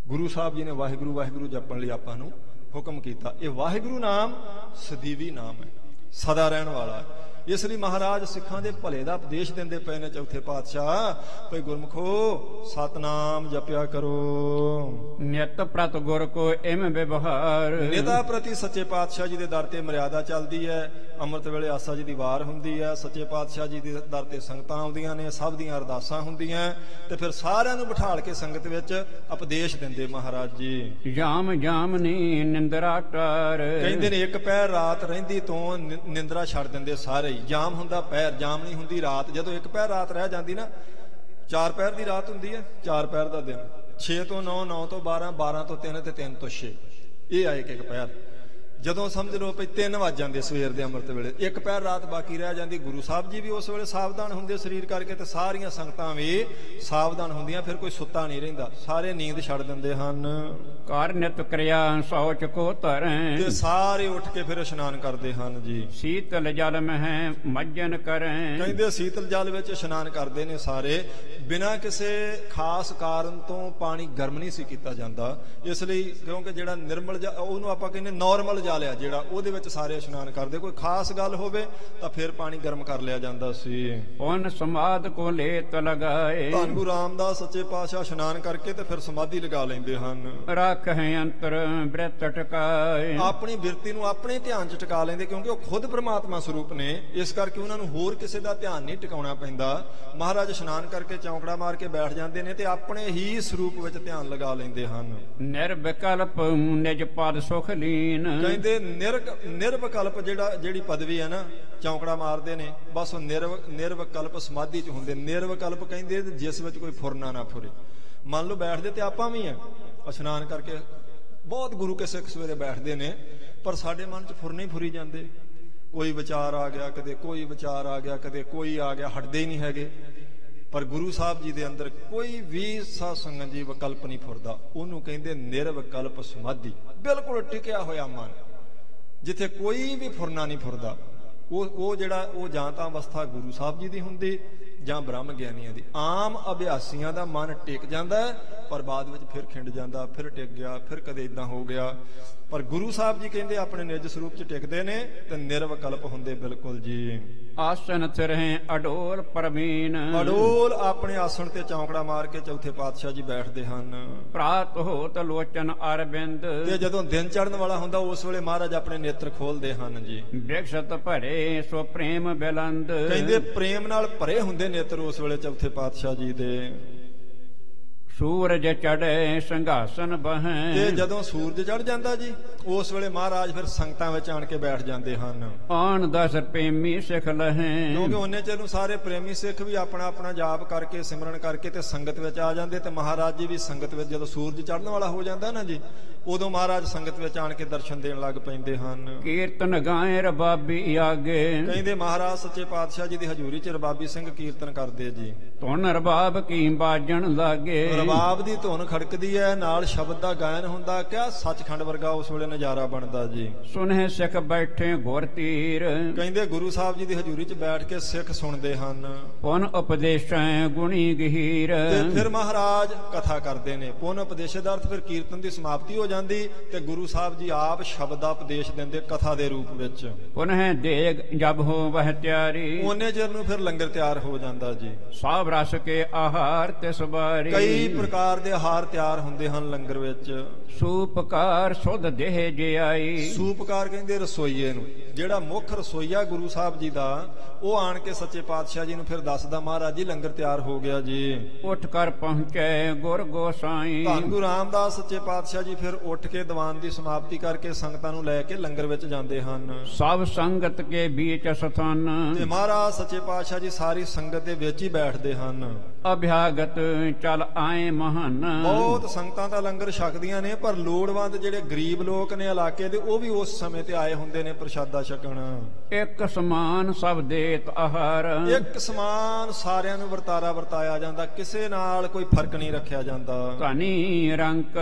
ਗੁਰੂ ਸਾਹਿਬ ਜੀ ਨੇ ਵਾਹਿਗੁਰੂ ਵਾਹਿਗੁਰੂ ਜਪਣ ਲਈ ਆਪਾਂ ਨੂੰ ਹੁਕਮ ਕੀਤਾ। ਇਹ ਵਾਹਿਗੁਰੂ ਨਾਮ ਸਦੀਵੀ ਨਾਮ ਹੈ, ਸਦਾ ਰਹਿਣ ਵਾਲਾ। ਇਸ ਲਈ ਮਹਾਰਾਜ ਸਿੱਖਾਂ ਦੇ ਭਲੇ ਦਾ ਉਪਦੇਸ਼ ਦਿੰਦੇ ਪਏ ਨੇ ਚੌਥੇ ਪਾਤਸ਼ਾਹ, ਭਈ ਗੁਰਮੁਖੋ ਸਤਨਾਮ ਜਪਿਆ ਕਰੋ। ਨਿਤ ਪ੍ਰਤ ਗੁਰ ਕੋ ਇਮ ਵਿਵਹਾਰ, ਨਿਤਾ ਪ੍ਰਤੀ ਸੱਚੇ ਪਾਤਸ਼ਾਹ ਜੀ ਦੇ ਦਰ ਤੇ ਮਰਿਆਦਾ ਚੱਲਦੀ ਹੈ। ਅੰਮ੍ਰਿਤ ਵੇਲੇ ਆਸਾ ਜੀ ਦੀ ਵਾਰ ਹੁੰਦੀ ਹੈ, ਸੱਚੇ ਪਾਤਸ਼ਾਹ ਜੀ ਦੇ ਦਰ ਤੇ ਸੰਗਤਾਂ ਆਉਂਦੀਆਂ ਨੇ, ਸਭ ਦੀਆਂ ਅਰਦਾਸਾਂ ਹੁੰਦੀਆਂ, ਤੇ ਫਿਰ ਸਾਰਿਆਂ ਨੂੰ ਬਿਠਾਲ ਕੇ ਸੰਗਤ ਵਿੱਚ ਉਪਦੇਸ਼ ਦਿੰਦੇ ਮਹਾਰਾਜ ਜੀ। ਜਾਮ ਜਾਮਨੀ ਨਿੰਦਰਾ ਟਾਰ, ਕਹਿੰਦੇ ਨੇ ਇੱਕ ਪਹਿਰ ਰਾਤ ਰਹਿੰਦੀ ਤੋਂ ਨਿੰਦਰਾ ਛੱਡ ਦਿੰਦੇ ਸਾਰੇ। ਜਾਮ ਹੁੰਦਾ ਪਹਿਰ, ਜਾਮ ਨਹੀਂ ਹੁੰਦੀ ਰਾਤ। ਜਦੋਂ ਇੱਕ ਪਹਿਰ ਰਾਤ ਰਹਿ ਜਾਂਦੀ ਨਾ, 4 ਪਹਿਰ ਦੀ ਰਾਤ ਹੁੰਦੀ ਹੈ, 4 ਪਹਿਰ ਦਾ ਦਿਨ, 6 ਤੋਂ 9, 9 ਤੋਂ 12, 12 ਤੋਂ 3 ਤੇ 3 ਤੋਂ 6, ਇਹ ਆਏ ਇੱਕ ਪਹਿਰ। ਜਦੋਂ ਸਮਝ ਲਓ ਭਈ 3 ਵੱਜ ਜਾਂਦੇ ਸਵੇਰ ਦੇ ਅੰਮ੍ਰਿਤ ਵੇਲੇ, ਇੱਕ ਪਹਿਰ ਰਾਤ ਬਾਕੀ ਰਹਿ ਜਾਂਦੀ। ਗੁਰੂ ਸਾਹਿਬ ਜੀ ਵੀ ਉਸ ਵੇਲੇ ਸਾਵਧਾਨ ਹੁੰਦੇ ਸਰੀਰ ਕਰਕੇ, ਤੇ ਸਾਰੀਆਂ ਸੰਗਤਾਂ ਵੀ ਸਾਵਧਾਨ ਹੁੰਦੀਆਂ। ਫਿਰ ਕੋਈ ਸੁੱਤਾ ਨਹੀਂ ਰਹਿੰਦਾ, ਸਾਰੇ ਨੀਂਦ ਛੱਡ ਦਿੰਦੇ ਹਨ। ਕਰ ਨਿਤ ਕਿਰਿਆ ਸੋਚ ਕੋ ਧਰੈ, ਤੇ ਸਾਰੇ ਉੱਠ ਕੇ ਫਿਰ ਇਸ਼ਨਾਨ ਕਰਦੇ ਹਨ ਜੀ। ਸੀਤਲ ਜਲ ਮਹਿ ਮੱਜਨ ਕਰੈ, ਕਹਿੰਦੇ ਸੀਤਲ ਜਲ ਵਿੱਚ ਇਸ਼ਨਾਨ ਕਰਦੇ ਨੇ ਸਾਰੇ, ਬਿਨਾਂ ਕਿਸੇ ਖਾਸ ਕਾਰਨ ਤੋਂ ਪਾਣੀ ਗਰਮ ਨਹੀਂ ਸੀ ਕੀਤਾ ਜਾਂਦਾ। ਇਸ ਲਈ ਕਿਉਂਕਿ ਜਿਹੜਾ ਨਿਰਮਲ ਉਹਨੂੰ ਆਪਾਂ ਕਹਿੰਦੇ ਨਾਰਮਲ ਜਲ ਆ ਜਿਹੜਾ, ਉਹਦੇ ਵਿੱਚ ਸਾਰੇ ਇਸ਼ਨਾਨ ਕਰਦੇ। ਕੋਈ ਖਾਸ ਗੱਲ ਹੋਵੇ ਤਾਂ ਫਿਰ ਪਾਣੀ ਗਰਮ ਕਰ ਲਿਆ ਜਾਂਦਾ ਸੀ। ਹੁਣ ਸਮਾਧ ਕੋ ਲੇਤ ਲਗਾਏ, ਧੰਨ ਗੁਰੂ ਰਾਮਦਾਸ ਸੱਚੇ ਪਾਤਸ਼ਾਹ ਇਸ਼ਨਾਨ ਕਰਕੇ ਤੇ ਫਿਰ ਸਮਾਧੀ ਲਗਾ ਲੈਂਦੇ ਹਨ। ਰੱਖ ਹੈ ਅੰਤਰ ਬ੍ਰਿਤ ਟਿਕਾਏ, ਆਪਣੀ ਬਿਰਤੀ ਨੂੰ ਆਪਣੇ ਧਿਆਨ 'ਚ ਟਿਕਾ ਲੈਂਦੇ, ਕਿਉਂਕਿ ਉਹ ਖੁਦ ਪ੍ਰਮਾਤਮਾ ਸਰੂਪ ਨੇ, ਇਸ ਕਰਕੇ ਉਹਨਾਂ ਨੂੰ ਹੋਰ ਕਿਸੇ ਦਾ ਧਿਆਨ ਨਹੀਂ ਟਿਕਾਉਣਾ ਪੈਂਦਾ। ਮਹਾਰਾਜ ਇਸ਼ਨਾਨ ਕਰਕੇ ਚੌਂਕੜਾ ਮਾਰ ਕੇ ਬੈਠ ਜਾਂਦੇ ਨੇ ਤੇ ਆਪਣੇ ਹੀ ਸਰੂਪ ਵਿੱਚ ਧਿਆਨ ਲਗਾ ਲੈਂਦੇ ਹਨ। ਨਿਰਵਿਕਲਪ ਨਿਜ ਪਦ ਸੁਖ ਲੀਨ, ਕਹਿੰਦੇ ਨਿਰਵਿਕਲਪ ਜਿਹੜੀ ਪਦਵੀ ਹੈ ਨਾ, ਚੌਂਕੜਾ ਮਾਰਦੇ ਨੇ, ਬਸ ਉਹ ਨਿਰਵਿਕਲਪ ਸਮਾਧੀ 'ਚ ਹੁੰਦੇ। ਨਿਰਵਿਕਲਪ ਕਹਿੰਦੇ ਜਿਸ ਵਿੱਚ ਕੋਈ ਫੁਰਨਾ ਨਾ ਫੁਰੇ। ਮੰਨ ਲਓ ਬੈਠਦੇ ਤੇ ਆਪਾਂ ਵੀ ਆ, ਇਸ਼ਨਾਨ ਕਰਕੇ ਬਹੁਤ ਗੁਰੂ ਕੇ ਸਿੱਖ ਸਵੇਰੇ ਬੈਠਦੇ ਨੇ, ਪਰ ਸਾਡੇ ਮਨ 'ਚ ਫੁਰਨੇ ਹੀ ਫੁਰੀ ਜਾਂਦੇ। ਕੋਈ ਵਿਚਾਰ ਆ ਗਿਆ, ਕਦੇ ਕੋਈ ਵਿਚਾਰ ਆ ਗਿਆ, ਕਦੇ ਕੋਈ ਆ ਗਿਆ, ਹਟਦੇ ਹੀ ਨਹੀਂ ਹੈਗੇ। ਪਰ ਗੁਰੂ ਸਾਹਿਬ ਜੀ ਦੇ ਅੰਦਰ ਕੋਈ ਵੀ ਸਾਧ ਸੰਗਤ ਜੀ ਵਿਕਲਪ ਨਹੀਂ ਫੁਰਦਾ। ਉਹਨੂੰ ਕਹਿੰਦੇ ਨਿਰਵਿਕਲਪ ਸਮਾਧੀ, ਬਿਲਕੁਲ ਟਿਕਿਆ ਹੋਇਆ ਮਨ, ਜਿੱਥੇ ਕੋਈ ਵੀ ਫੁਰਨਾ ਨਹੀਂ ਫੁਰਦਾ। ਉਹ ਜਿਹੜਾ ਉਹ ਜਾਂ ਤਾਂ ਅਵਸਥਾ ਗੁਰੂ ਸਾਹਿਬ ਜੀ ਦੀ ਹੁੰਦੀ ਜਾਂ ਬ੍ਰਹਮ ਗਿਆਨੀਆਂ ਦੀ। ਆਮ ਅਭਿਆਸੀਆਂ ਦਾ ਮਨ ਟਿਕ ਜਾਂਦਾ ਪਰ ਬਾਅਦ ਵਿੱਚ ਫਿਰ ਖਿੰਡ ਜਾਂਦਾ, ਫਿਰ ਟਿਕ ਗਿਆ, ਫਿਰ ਕਦੇ ਇਦਾਂ ਹੋ ਗਿਆ। ਪਰ ਗੁਰੂ ਸਾਹਿਬ ਜੀ ਕਹਿੰਦੇ ਆਪਣੇ ਨਿਜ ਸਰੂਪ 'ਚ ਟਿਕਦੇ ਨੇ ਤੇ ਨਿਰਵਿਕਲਪ ਹੁੰਦੇ ਬਿਲਕੁਲ ਜੀ। ਆਸਨ ਥਿਰਹਿ ਅਡੋਲ ਪ੍ਰਵੀਨ, ਅਡੋਲ ਆਪਣੇ ਆਸਣ ਤੇ ਚੌਂਕੜਾ ਮਾਰ ਕੇ ਚੌਥੇ ਪਾਤਸ਼ਾਹ ਜੀ ਬੈਠਦੇ ਹਨ। ਪ੍ਰਾਤ ਹੋਤ ਲੋਚਨ ਅਰਬਿੰਦ, ਤੇ ਜਦੋਂ ਦਿਨ ਚੜ੍ਹਨ ਵਾਲਾ ਹੁੰਦਾ ਉਸ ਵੇਲੇ ਮਹਾਰਾਜ ਆਪਣੇ ਨੇਤਰ ਖੋਲਦੇ ਹਨ ਜੀ। ਬਿਕਸਤ ਭਰੇ ਸੋ ਪ੍ਰੇਮ ਬਿਲੰਦ, ਕਹਿੰਦੇ ਪ੍ਰੇਮ ਨਾਲ ਭਰੇ ਹੁੰਦੇ ਨੇਤਰ ਉਸ ਵੇਲੇ ਚੌਥੇ ਪਾਤਸ਼ਾਹ ਜੀ ਦੇ। ਸੂਰਜ ਚੜ੍ਹੇ ਸਿੰਘਾਸਨ ਬਹੈ, ਤੇ ਜਦੋਂ ਸੂਰਜ ਚੜ੍ਹ ਜਾਂਦਾ ਜੀ ਉਸ ਵੇਲੇ ਮਹਾਰਾਜ ਫਿਰ ਸੰਗਤਾਂ ਵਿੱਚ ਆਣ ਕੇ ਬੈਠ ਜਾਂਦੇ ਹਨ। ਆਣ ਦਸ ਪ੍ਰੇਮੀ ਸਿੱਖ ਲਹੈ, ਕਿਉਂਕਿ ਉਹਨੇ ਚਿਰ ਨੂੰ ਸਾਰੇ ਪ੍ਰੇਮੀ ਸਿੱਖ ਵੀ ਆਪਣਾ ਆਪਣਾ ਜਾਪ ਕਰਕੇ ਸਿਮਰਨ ਕਰਕੇ ਤੇ ਸੰਗਤ ਵਿੱਚ ਆ ਜਾਂਦੇ। ਤੇ ਮਹਾਰਾਜ ਜੀ ਵੀ ਸੰਗਤ ਵਿੱਚ ਜਦੋਂ ਸੂਰਜ ਚੜ੍ਹਨ ਵਾਲਾ ਹੋ ਜਾਂਦਾ ਨਾ ਜੀ ਉਦੋਂ ਮਹਾਰਾਜ ਸੰਗਤ ਵਿੱਚ ਆਣ ਕੇ ਦਰਸ਼ਨ ਦੇਣ ਲੱਗ ਪੈਂਦੇ ਹਨ। ਕੀਰਤਨ ਗਾਏ ਰਬਾਬੀ ਆਗੇ, ਕਹਿੰਦੇ ਮਹਾਰਾਜ ਸੱਚੇ ਪਾਤਸ਼ਾਹ ਜੀ ਦੀ ਹਜ਼ੂਰੀ 'ਚ ਰਬਾਬੀ ਸਿੰਘ ਕੀਰਤਨ ਕਰਦੇ ਜੀ। ਧੁਨ ਰਬਾਬ ਕੀ ਬਾਜਣ ਲਾਗੇ, ਰਬਾਬ ਦੀ ਧੁਨ ਖੜਕਦੀ ਹੈ ਨਾਲ ਸ਼ਬਦ ਦਾ ਗਾਇਨ ਹੁੰਦਾ। ਕਿਆ ਸੱਚਖੰਡ ਵਰਗਾ ਉਸ ਵੇਲੇ ਨਜ਼ਾਰਾ ਬਣਦਾ ਜੀ। ਸੁਨਹਿ ਸਿੱਖ ਬੈਠੇ ਗੁਰ ਤੀਰ, ਕਹਿੰਦੇ ਗੁਰੂ ਸਾਹਿਬ ਜੀ ਦੀ ਹਜ਼ੂਰੀ 'ਚ ਬੈਠ ਕੇ ਸਿੱਖ ਸੁਣਦੇ ਹਨ। ਪੁਨ ਉਪਦੇਸ਼ੈ ਗੁਣੀ ਗਹੀਰ, ਤੇ ਫਿਰ ਮਹਾਰਾਜ ਕਥਾ ਕਰਦੇ ਨੇ। ਪੁਨ ਉਪਦੇਸ਼ ਦਾ ਅਰਥ ਫਿਰ ਕੀਰਤਨ ਦੀ ਸਮਾਪਤੀ ਹੋ ਜਾਂਦੀ ਤੇ ਗੁਰੂ ਸਾਹਿਬ ਜੀ ਆਪ ਸ਼ਬਦ ਦਾ ਉਪਦੇਸ਼ ਦਿੰਦੇ ਕਥਾ ਦੇ ਰੂਪ ਵਿੱਚ। ਪੁਨਹਿ ਦੇਗ ਜਬ ਹੋ ਵਹਿ ਤਿਆਰੀ, ਉਹਨੇ ਚਿਰ ਨੂੰ ਫਿਰ ਲੰਗਰ ਤਿਆਰ ਹੋ ਜਾਂਦਾ ਜੀ। ਸਭ ਰਸ ਕੇ ਆਹਾਰ ਤਿਸ ਬਾਰੀ, ਕਈ ਪ੍ਰਕਾਰ ਦੇ ਆਹਾਰ ਤਿਆਰ ਹੁੰਦੇ ਹਨ ਲੰਗਰ ਵਿੱਚ। ਸੂਪਕਾਰ ਸੁਧ ਦੇਹ ਜਿਆਈ, ਸੂਪਕਾਰ ਕਹਿੰਦੇ ਰਸੋਈਏ ਨੂੰ। ਜਿਹੜਾ ਮੁੱਖ ਰਸੋਈਆ ਗੁਰੂ ਸਾਹਿਬ ਜੀ ਦਾ ਉਹ ਆਣ ਕੇ ਸੱਚੇ ਪਾਤਸ਼ਾਹ ਜੀ ਨੂੰ ਫਿਰ ਦੱਸਦਾ ਮਹਾਰਾਜ ਜੀ ਲੰਗਰ ਤਿਆਰ ਹੋ ਗਿਆ ਜੀ। ਉੱਠ ਕਰ ਪਹੁੰਚੇ ਗੁਰ ਗੋਸਾਈ, ਧੰਨ ਗੁਰੂ ਰਾਮਦਾਸ ਸੱਚੇ ਪਾਤਸ਼ਾਹ ਜੀ ਫਿਰ ਉੱਠ ਕੇ ਦੀਵਾਨ ਦੀ ਸਮਾਪਤੀ ਕਰਕੇ ਸੰਗਤਾਂ ਨੂੰ ਲੈ ਕੇ ਲੰਗਰ ਵਿੱਚ ਜਾਂਦੇ ਹਨ। ਸਭ ਸੰਗਤ ਕੇ ਬੀਚ ਸਥਾਨ, ਤੇ ਮਹਾਰਾਜ ਸੱਚੇ ਪਾਤਸ਼ਾਹ ਜੀ ਸਾਰੀ ਸੰਗਤ ਦੇ ਵਿੱਚ ਹੀ ਬੈਠਦੇ ਹਨ। ਅਭਿਆਗਤ ਚਲ ਆਏ ਮਹਾਨ, ਬਹੁਤ ਸੰਗਤਾਂ ਦਾ ਲੰਗਰ ਛਕਦੀਆਂ ਨੇ ਪਰ ਲੋੜਵੰਦ ਜਿਹੜੇ ਗਰੀਬ ਲੋਕ ਨੇ ਇਲਾਕੇ ਦੇ ਉਹ ਵੀ ਉਸ ਸਮੇਂ ਤੇ ਆਏ ਹੁੰਦੇ ਨੇ ਪ੍ਰਸ਼ਾਦਾ ਛਕਣ। ਇੱਕ ਸਮਾਨ ਸਭ ਦੇਤ ਆਹਾਰ, ਇੱਕ ਸਮਾਨ ਸਾਰਿਆਂ ਨੂੰ ਵਰਤਾਰਾ ਵਰਤਾਇਆ ਜਾਂਦਾ, ਕਿਸੇ ਨਾਲ ਕੋਈ ਫਰਕ ਨਹੀਂ ਰੱਖਿਆ ਜਾਂਦਾ। ਧਨੀ ਰੰਕ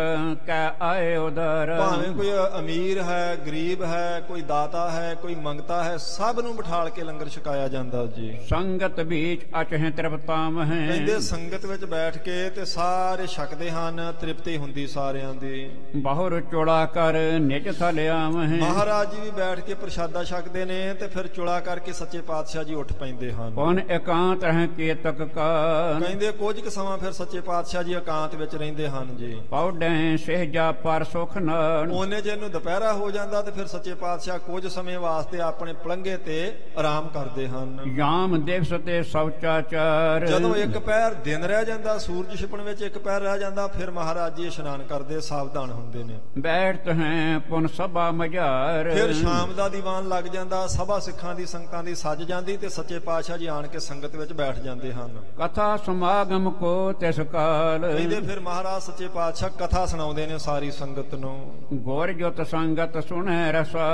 ਕੈ ਆਏ ਉਦਰ, ਭਾਵੇਂ ਕੋਈ ਅਮੀਰ ਹੈ ਗਰੀਬ ਹੈ ਕੋਈ ਦਾਤਾ ਹੈ ਕੋਈ ਮੰਗਤਾ ਹੈ ਸਭ ਨੂੰ ਬਿਠਾਲ ਕੇ ਲੰਗਰ ਛਕਾਇਆ ਜਾਂਦਾ ਜੀ। ਸੰਗਤ ਵਿੱਚ ਅਚਹਿ ਤ੍ਰਿਪਤਾਮ ਹੈ, ਕਹਿੰਦੇ ਸੰਗਤ ਵਿੱਚ ਬੈਠ ਕੇ ਤੇ ਸਾਰੇ ਛਕਦੇ ਹਨ ਤ੍ਰਿਪਤੀ ਹੁੰਦੀ ਸਾਰਿਆਂ ਦੀ। ਬਹੁਰ ਚੋਲਾ ਕਰ ਨਿਜ ਥਲਿਆਮ ਹੈ, ਮਹਾਰਾਜ ਜੀ ਵੀ ਬੈਠ ਕੇ ਪ੍ਰਸ਼ਾਦਾ ਛਕਦੇ ਨੇ ਤੇ ਫਿਰ ਚੁਲਾ ਕਰਕੇ ਸੱਚੇ ਪਾਤਸ਼ਾਹ ਜੀ ਉੱਠ ਪੈਂਦੇ ਹਨ। ਪੁਨ ਇਕਾਂਤ ਰਹਿ ਕੇਤਕ ਕਾ, ਕਹਿੰਦੇ ਕੁਝ ਕੁ ਸਮਾਂ ਫਿਰ ਸੱਚੇ ਪਾਤਸ਼ਾਹ ਜੀ ਇਕਾਂਤ ਵਿੱਚ ਰਹਿੰਦੇ ਹਨ ਜੀ। ਪੌਡੈ ਸਹਿਜਾ ਪਰ ਸੁਖ ਨਾਨ, ਉਹਨੇ ਜੇ ਨੂੰ ਦੁਪਹਿਰਾ ਹੋ ਜਾਂਦਾ ਤੇ ਫਿਰ ਸੱਚੇ ਪਾਤਸ਼ਾਹ ਕੁਝ ਸਮੇਂ ਵਾਸਤੇ ਆਪਣੇ ਪਲੰਘੇ ਤੇ ਆਰਾਮ ਕਰਦੇ ਹਨ। ਯਾਮ ਦਿਵਸ ਤੇ ਸੌਚਾਚਾਰ, ਜਦੋਂ ਇੱਕ ਪਹਿਰ ਦਿਨ ਰਹਿ ਜਾਂਦਾ ਸੂਰਜ ਛਿਪਣ ਵਿੱਚ ਇੱਕ ਪਹਿਰ ਰਹਿ ਜਾਂਦਾ ਫਿਰ ਮਹਾਰਾਜ ਜੀ ਇਸ਼ਨਾਨ ਕਰਦੇ ਸਾਵਧਾਨ ਹੁੰਦੇ ਨੇ। ਬੈਠਤ ਹੈ ਪੁਨ ਸਭਾ ਮਝਾਰ, ਫਿਰ ਸ਼ਾਮ ਦਾ ਦੀਵਾਨ ਲੱਗ ਜਾਂਦਾ ਸਭਾ ਸਿੱਖਾਂ ਦੀ ਸੰਗਤਾਂ ਦੀ ਸੱਜ ਜਾਂਦੀ ਤੇ ਸੱਚੇ ਪਾਤਸ਼ਾਹ ਜੀ ਆਣ ਕੇ ਸੰਗਤ ਵਿੱਚ ਬੈਠ ਜਾਂਦੇ ਹਨ। ਕਥਾ ਸਮਾਗਮ ਕੋ ਤਿਸ ਕਾਲ, ਕਹਿੰਦੇ ਫਿਰ ਮਹਾਰਾਜ ਸੱਚੇ ਪਾਤਸ਼ਾਹ ਕਥਾ ਸੁਣਾਉਂਦੇ ਨੇ ਸਾਰੀ ਸੰਗਤ ਨੂੰ। ਗੁਰ ਜੁਤ ਸੰਗਤ ਸੁਣੈ ਰਸਾ,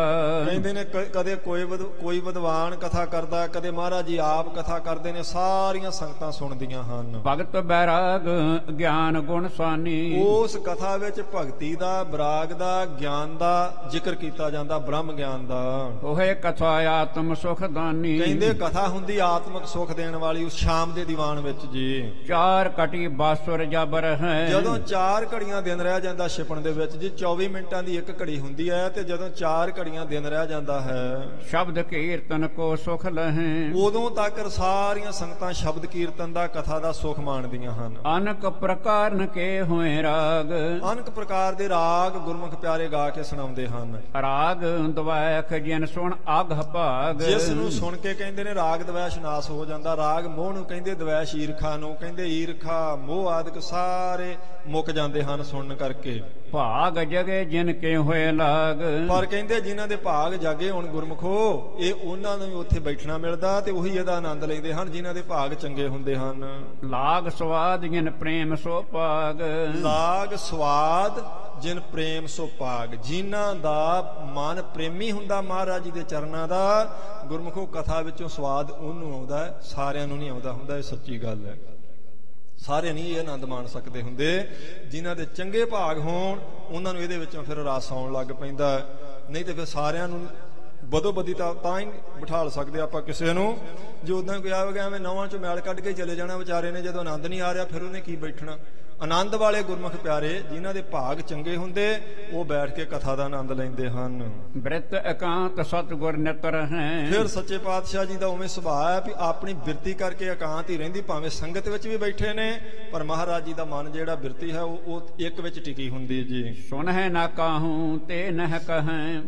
ਕਹਿੰਦੇ ਨੇ ਕਦੇ ਕੋਈ ਵਿਦਵਾਨ ਕਥਾ ਕਰਦਾ ਕਦੇ ਮਹਾਰਾਜ ਜੀ ਆਪ ਕਥਾ ਕਰਦੇ ਨੇ ਸਾਰੀਆਂ ਸੰਗਤਾਂ ਸੁਣਦੀਆਂ ਹਨ। ਭਗਤ ਬੈਰਾਗ ਗਿਆਨ ਗੁਣ ਸਾਨੀ, ਉਸ ਕਥਾ ਵਿੱਚ ਭਗਤੀ ਦਾ ਬਰਾਗ ਦਾ ਗਿਆਨ ਦਾ ਜ਼ਿਕਰ ਕੀਤਾ ਜਾਂਦਾ ਬ੍ਰਹਮ ਗਿਆਨ ਦਾ। ਉਹੇ ਕਥਾ ਆਤਮ ਸੁਖ ਦਾਨੀ, ਕਹਿੰਦੇ ਕਥਾ ਹੁੰਦੀ ਆਤਮਿਕ ਸੁਖ ਦੇਣ ਵਾਲੀ ਉਸ ਸ਼ਾਮ ਦੇ ਦੀਵਾਨ ਵਿੱਚ ਜੀ। ਚਾਰ ਕਟੀ ਬਾਸੁਰ ਜਬਰ ਹੈ, ਜਦੋਂ 4 ਘੜੀਆਂ ਦਿਨ ਰਹਿ ਜਾਂਦਾ ਛਿਪਣ ਦੇ ਵਿੱਚ ਜੀ 24 ਮਿੰਟਾਂ ਦੀ ਇੱਕ ਘੜੀ ਹੁੰਦੀ ਹੈ ਤੇ ਜਦੋਂ 4 ਘੜੀਆਂ ਦਿਨ ਰਹਿ ਜਾਂਦਾ ਹੈ ਸ਼ਬਦ ਕੀਰਤਨ ਕੋ ਸੁਖ ਲਹੈ, ਉਦੋਂ ਤੱਕ ਸਾਰੀਆਂ ਸੰਗਤਾਂ ਸ਼ਬਦ ਕੀਰਤਨ ਦਾ ਕਥਾ ਦਾ ਸੁਖ ਮਾਣਦੀਆਂ ਹਨ। ਅਨਕ ਪ੍ਰਕਾਰਨ ਕੇ ਹੋਏ ਰਾਗ, ਅਨਕ ਪ੍ਰਕਾਰ ਦੇ ਰਾਗ ਗੁਰਮੁਖ ਪਿਆਰੇ ਗਾ ਕੇ ਸੁਣਾਉਂਦੇ ਹਨ। ਰਾਗ ਦਵੈਖ ਜਿਨ ਸੁਣ ਆਗਹ ਭਾਗ, ਜਿਸ ਨੂੰ ਸੁਣ ਕੇ ਕਹਿੰਦੇ ਨੇ ਰਾਗ ਦਵੈਸ਼ ਨਾਸ ਹੋ ਜਾਂਦਾ। ਰਾਗ ਮੋਹ ਨੂੰ ਕਹਿੰਦੇ ਦਵੈਸ਼ ਈਰਖਾ ਨੂੰ ਕਹਿੰਦੇ। ਈਰਖਾ ਮੋਹ ਆਦਿਕ ਸਾਰੇ ਮੁੱਕ ਜਾਂਦੇ ਹਨ ਸੁਣਨ ਕਰਕੇ। ਭਾਗ ਜਗੇ ਜਿਨ ਕੇ ਹੋਏ ਲਾਗ, ਪਰ ਕਹਿੰਦੇ ਜਿਨ੍ਹਾਂ ਦੇ ਭਾਗ ਜਾਗੇ ਹੁਣ ਗੁਰਮੁਖੋ ਇਹ ਉਹਨਾਂ ਨੂੰ ਵੀ ਉੱਥੇ ਬੈਠਣਾ ਮਿਲਦਾ ਤੇ ਉਹੀ ਇਹਦਾ ਆਨੰਦ ਲੈਂਦੇ ਹਨ ਜਿਨ੍ਹਾਂ ਦੇ ਭਾਗ ਚੰਗੇ ਹੁੰਦੇ ਹਨ। ਲਾਗ ਸਵਾਦ ਜਿਨ ਪ੍ਰੇਮ ਸੋ ਭਾਗ, ਲਾਗ ਸਵਾਦ ਜਿਨ ਪ੍ਰੇਮ ਸੋ ਭਾਗ, ਜਿਨ੍ਹਾਂ ਦਾ ਮਨ ਪ੍ਰੇਮੀ ਹੁੰਦਾ ਮਹਾਰਾਜ ਜੀ ਦੇ ਚਰਨਾਂ ਦਾ ਗੁਰਮੁਖੋ ਕਥਾ ਵਿੱਚੋਂ ਸਵਾਦ ਉਹਨੂੰ ਆਉਂਦਾ ਸਾਰਿਆਂ ਨੂੰ ਨਹੀਂ ਆਉਂਦਾ ਹੁੰਦਾ। ਇਹ ਸੱਚੀ ਗੱਲ ਹੈ। ਸਾਰੇ ਨਹੀਂ ਇਹ ਆਨੰਦ ਮਾਣ ਸਕਦੇ ਹੁੰਦੇ। ਜਿਨ੍ਹਾਂ ਦੇ ਚੰਗੇ ਭਾਗ ਹੋਣ ਉਹਨਾਂ ਨੂੰ ਇਹਦੇ ਵਿੱਚੋਂ ਫਿਰ ਰਸ ਆਉਣ ਲੱਗ ਪੈਂਦਾ। ਨਹੀਂ ਤੇ ਫਿਰ ਸਾਰਿਆਂ ਨੂੰ ਬਦੋ ਬਦੀ ਤਾਂ ਹੀ ਬਿਠਾਲ ਸਕਦੇ ਆਪਾਂ ਕਿਸੇ ਨੂੰ। ਜੇ ਉਦਾਂ ਕੋਈ ਆਵੇਗਾ ਐਵੇਂ ਨਵਾਂ ਚੋਂ ਮੈਲ ਕੱਢ ਕੇ ਚਲੇ ਜਾਣਾ ਵਿਚਾਰੇ ਨੇ, ਜਦੋਂ ਆਨੰਦ ਨਹੀਂ ਆ ਰਿਹਾ ਫਿਰ ਉਹਨੇ ਕੀ ਬੈਠਣਾ। ਆਨੰਦ ਵਾਲੇ ਗੁਰਮੁਖ ਪਿਆਰੇ ਜਿਨ੍ਹਾਂ ਦੇ ਭਾਗ ਚੰਗੇ ਹੁੰਦੇ ਉਹ ਬੈਠ ਕੇ ਕਥਾ ਦਾ ਆਨੰਦ ਲੈਂਦੇ ਹਨ। ਬ੍ਰਿਤ ਇਕਾਂਤ ਸਤਿਗੁਰ ਨਿਤਰ ਹੈ। ਫਿਰ ਸੱਚੇ ਪਾਤਸ਼ਾਹ ਜੀ ਦਾ ਉਵੇਂ ਸੁਭਾਅ ਹੈ ਵੀ ਆਪਣੀ ਬਿਰਤੀ ਕਰਕੇ ਇਕਾਂਤ ਹੀ ਰਹਿੰਦੀ, ਭਾਵੇਂ ਸੰਗਤ ਵਿੱਚ ਵੀ ਬੈਠੇ ਨੇ ਪਰ ਮਹਾਰਾਜ ਜੀ ਦਾ ਮਨ ਜਿਹੜਾ ਬਿਰਤੀ ਹੈ ਉਹ ਇੱਕ ਵਿੱਚ ਟਿਕੀ ਹੁੰਦੀ ਜੀ। ਸੁਣ ਹੈ ਨਾ ਕਾਹੂੰ ਤੇ ਨਹਿ ਕਹੈ।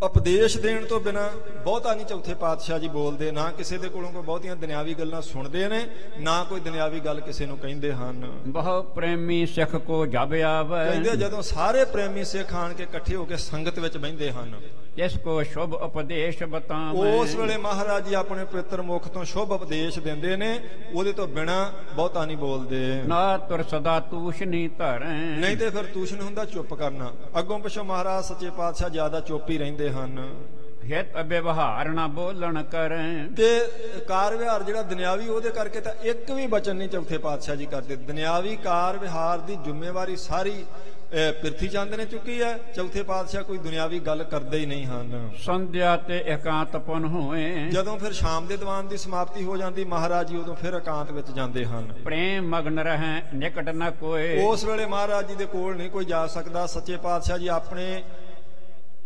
ਉਪਦੇਸ਼ ਦੇਣ ਤੋਂ ਬਿਨਾ ਬਹੁਤਾ ਨਹੀਂ ਚੌਥੇ ਪਾਤਸ਼ਾਹ ਜੀ ਬੋਲਦੇ, ਨਾ ਕਿਸੇ ਦੇ ਕੋਲੋਂ ਕੋਈ ਬਹੁਤੀਆਂ ਦੁਨਿਆਵੀ ਗੱਲਾਂ ਸੁਣਦੇ ਨੇ, ਨਾ ਕੋਈ ਦੁਨਿਆਵੀ ਗੱਲ ਕਿਸੇ ਨੂੰ ਕਹਿੰਦੇ ਹਨ। ਬਹੁ ਪ੍ਰੇਮੀ ਸਿੱਖ ਕੋ ਜਬ ਆਵੈ। ਕਹਿੰਦੇ ਜਦੋਂ ਸਾਰੇ ਪ੍ਰੇਮੀ ਸਿੱਖ ਆਣ ਕੇ ਇਕੱਠੇ ਹੋ ਕੇ ਸੰਗਤ ਵਿੱਚ ਬਹਿੰਦੇ ਹਨ, ਇਸ ਕੋ ਸ਼ੁਭ ਉਪਦੇਸ਼ ਬਤਾਵੈ। ਉਸ ਵੇਲੇ ਮਹਾਰਾਜ ਜੀ ਆਪਣੇ ਪਵਿੱਤਰ ਮੁਖ ਤੋਂ ਸ਼ੁਭ ਉਪਦੇਸ਼ ਦਿੰਦੇ ਨੇ, ਉਹਦੇ ਤੋਂ ਬਿਨਾ ਬਹੁਤਾ ਨਹੀਂ ਬੋਲਦੇ। ਨਾ ਤੁਰ ਸਦਾ ਤੂਸ਼ਨੀ ਧਰੈ। ਨਹੀਂ ਤੇ ਫਿਰ ਤੂਸ਼ਣ ਹੁੰਦਾ ਚੁੱਪ ਕਰਨਾ। ਅੱਗੋਂ ਪਿੱਛੋਂ ਮਹਾਰਾਜ ਸੱਚੇ ਪਾਤਸ਼ਾਹ ਜ਼ਿਆਦਾ ਚੁੱਪ ਹੀ ਰਹਿੰਦੇ ਹਨ। ਹਿਤ ਵਿਵਹਾਰ ਨਾ ਬੋਲਣ ਕਰੈ। ਤੇ ਕਾਰ ਵਿਹਾਰ ਜਿਹੜਾ ਦੁਨਿਆਵੀ ਉਹਦੇ ਕਰਕੇ ਤਾਂ ਇੱਕ ਵੀ ਬਚਨ ਨਹੀਂ ਚੌਥੇ ਪਾਤਸ਼ਾਹ ਜੀ ਕਰਦੇ। ਦੁਨਿਆਵੀ ਕਾਰ ਵਿਹਾਰ ਦੀ ਜ਼ਿੰਮੇਵਾਰੀ ਸਾਰੀ ਪ੍ਰਿਥੀ ਚੰਦ ਨੇ ਚੁੱਕੀ ਹੈ। ਚੌਥੇ ਪਾਤਸ਼ਾਹ ਕੋਈ ਦੁਨਿਆਵੀ ਗੱਲ ਕਰਦੇ ਹੀ ਨਹੀਂ ਹਨ। ਸੰਧਿਆ ਤੇ ਇਕਾਂਤ ਪੁਨ ਹੋਏ। ਜਦੋਂ ਫਿਰ ਸ਼ਾਮ ਦੇ ਦੀਵਾਨ ਦੀ ਸਮਾਪਤੀ ਹੋ ਜਾਂਦੀ ਮਹਾਰਾਜ ਜੀ ਉਦੋਂ ਫਿਰ ਇਕਾਂਤ ਵਿੱਚ ਜਾਂਦੇ ਹਨ। ਪ੍ਰੇਮ ਮਗਨ ਰਹਿ ਨਿਕਟ ਨ ਕੋਏ। ਉਸ ਵੇਲੇ ਮਹਾਰਾਜ ਜੀ ਦੇ ਕੋਲ ਨਹੀਂ ਕੋਈ ਜਾ ਸਕਦਾ। ਸੱਚੇ ਪਾਤਸ਼ਾਹ ਜੀ ਆਪਣੇ